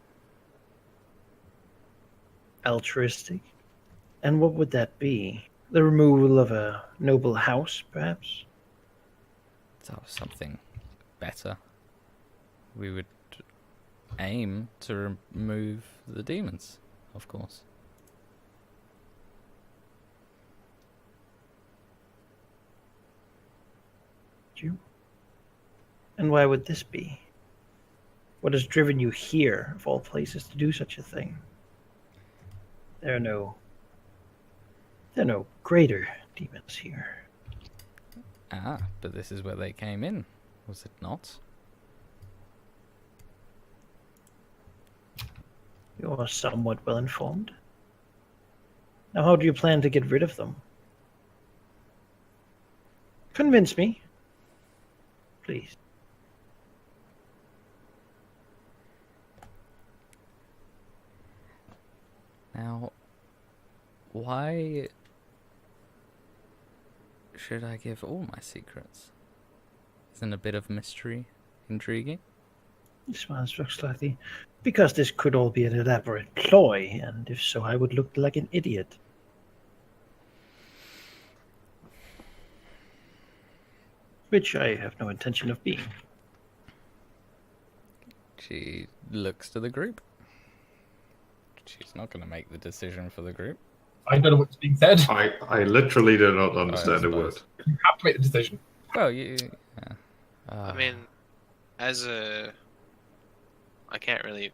Altruistic? And what would that be? The removal of a noble house, perhaps? So something better. We would aim to remove the demons, of course. You? And why would this be? What has driven you here, of all places, to do such a thing? There are no greater demons here. Ah, but this is where they came in, was it not? You are somewhat well informed. Now, how do you plan to get rid of them? Convince me. Please. Now, why should I give all my secrets? Isn't a bit of mystery intriguing? He smiles slightly. Because this could all be an elaborate ploy, and if so, I would look like an idiot. Which I have no intention of being. She looks to the group. She's not going to make the decision for the group. I don't know what's being said. I literally do not understand a word. You have to make the decision. Well, you... Yeah. I mean, I can't really,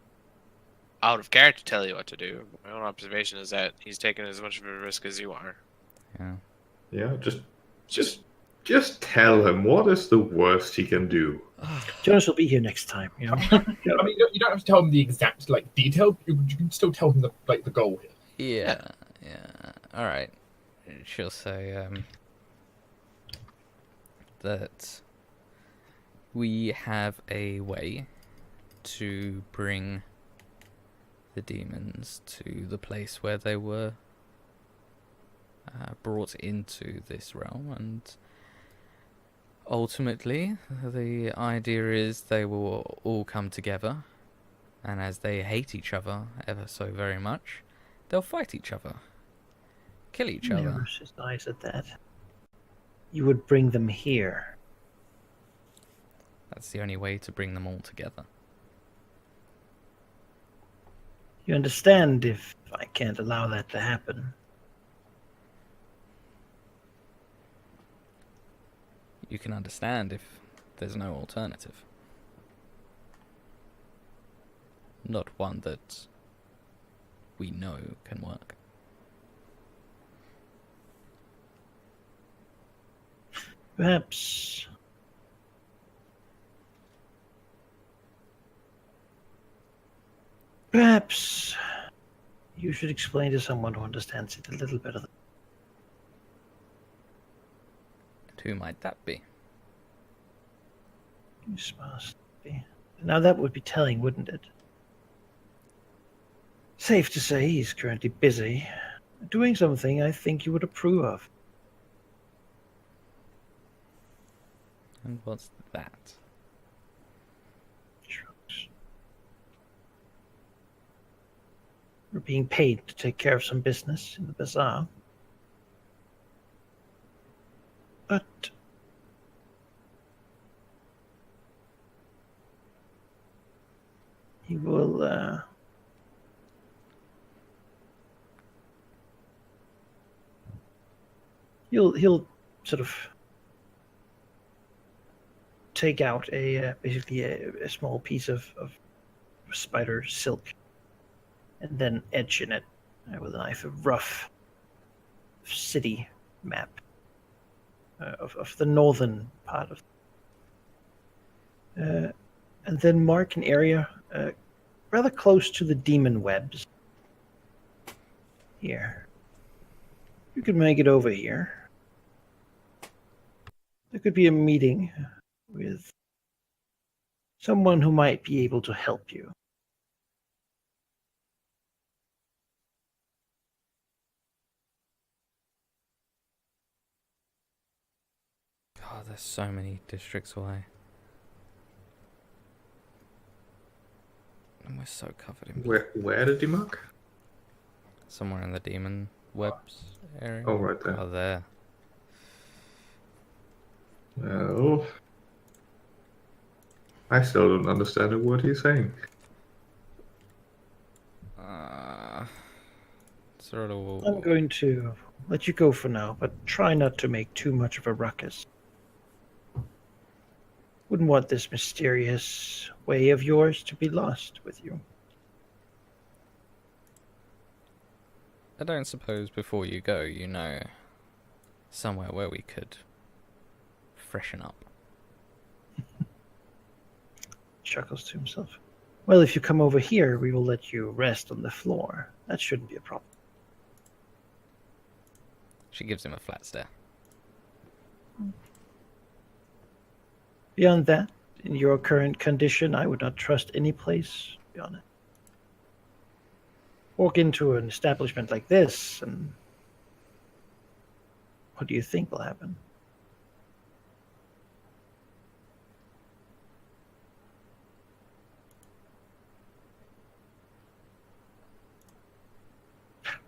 out of character, tell you what to do. My own observation is that he's taking as much of a risk as you are. Yeah. Yeah, just tell him what is the worst he can do. Jonas will be here next time, I mean, you don't have to tell him the exact detail. You can still tell him the goal here. Yeah. All right. She'll say that we have a way to bring the demons to the place where they were brought into this realm, and ultimately the idea is they will all come together, and as they hate each other ever so very much, they'll fight each other, kill each other. Never is nice at that. you would bring them here. That's the only way to bring them all together. You understand if I can't allow that to happen. You can understand if there's no alternative. Not one that we know can work. Perhaps you should explain to someone who understands it a little better. And who might that be? This must be. Now that would be telling, wouldn't it? Safe to say he's currently busy doing something I think you would approve of. And what's that? Shrugs. We're being paid to take care of some business in the bazaar. But he will he'll sort of take out basically a small piece of spider silk and then etch in it with a knife a rough city map of the northern part of and then mark an area rather close to the demon webs here. You could make it over here. There could be a meeting with someone who might be able to help you. God, there's so many districts away. And we're so covered in Where did he mark? somewhere in the demon webs area. Oh, right there. Oh, there. Well, I still don't understand a word he's saying. Sort of. I'm going to let you go for now, but try not to make too much of a ruckus. Wouldn't want this mysterious way of yours to be lost with you. I don't suppose before you go, you know somewhere where we could freshen up. Chuckles to himself. Well, if you come over here, we will let you rest on the floor. That shouldn't be a problem. She gives him a flat stare. Beyond that, in your current condition, I would not trust any place beyond it. Walk into an establishment like this, and what do you think will happen?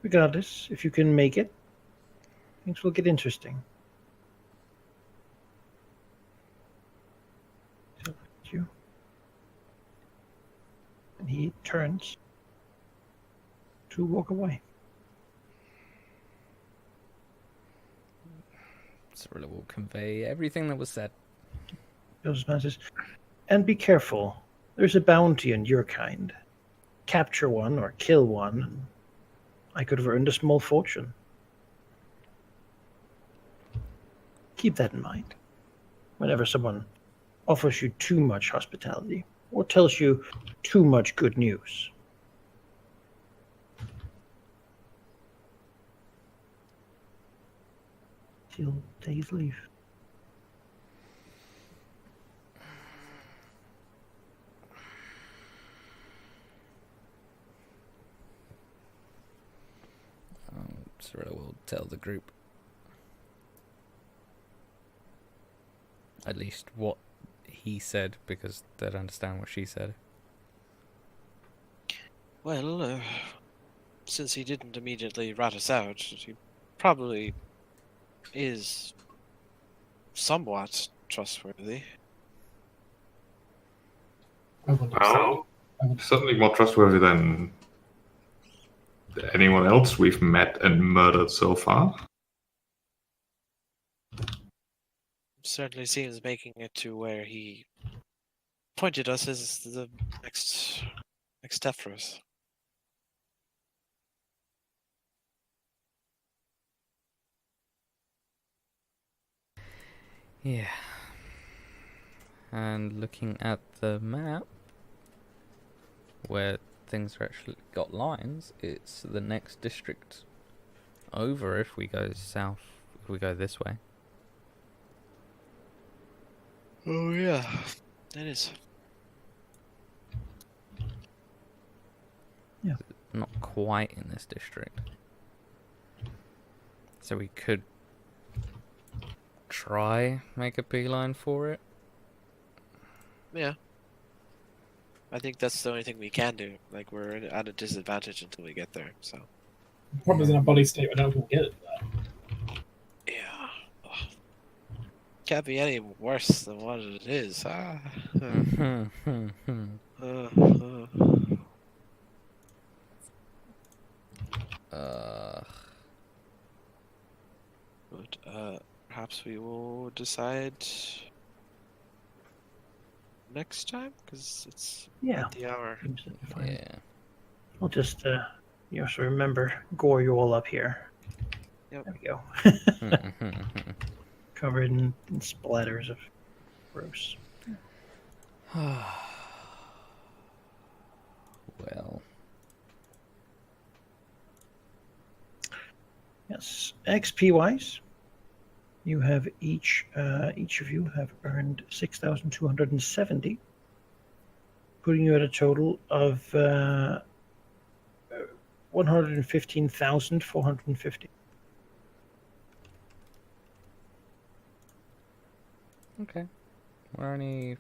Regardless, if you can make it, things will get interesting. So, you. And he turns to walk away. Cyrilla will convey everything that was said. Joseph says, and be careful. There's a bounty on your kind. Capture one or kill one, and I could have earned a small fortune. Keep that in mind whenever someone offers you too much hospitality or tells you too much good news. He'll take his leave. Cyrilla will tell the group at least what he said, because they'd understand what she said. Well, since he didn't immediately rat us out, he probably is somewhat trustworthy. I wouldn't Well, certainly more trustworthy than anyone else we've met and murdered so far. Certainly seems making it to where he pointed us as the next step for us. Yeah. And looking at the map, where things are actually got lines, it's the next district over if we go south, if we go this way. Oh yeah, that is. Not quite in this district. So we could try make a beeline for it. Yeah. I think that's the only thing we can do. Like, we're at a disadvantage until we get there, so. The problem is in a body state, I don't know if we'll get it there. Yeah. Ugh. Can't be any worse than what it is. But perhaps we will decide next time, because it's Yeah. at the hour. Seems fine. Yeah. I'll just, so remember, gore you all up here. Yep. There we go. Covered in splatters of gross. Well. Yes. XP wise, you have each of you have earned 6,270, putting you at a total of 115,450. Okay. We're only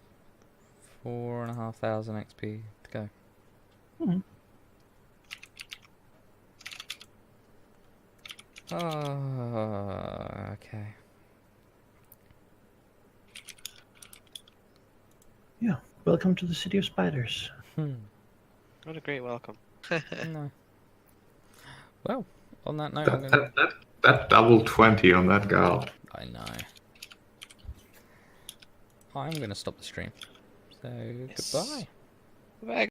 4,500 XP to go. Mhm. Okay. Yeah. Welcome to the City of Spiders. What a great welcome. No. Well, on that note, I'm gonna... That double 20 on that girl. I know. I'm gonna stop the stream. So, Yes. goodbye. Bye.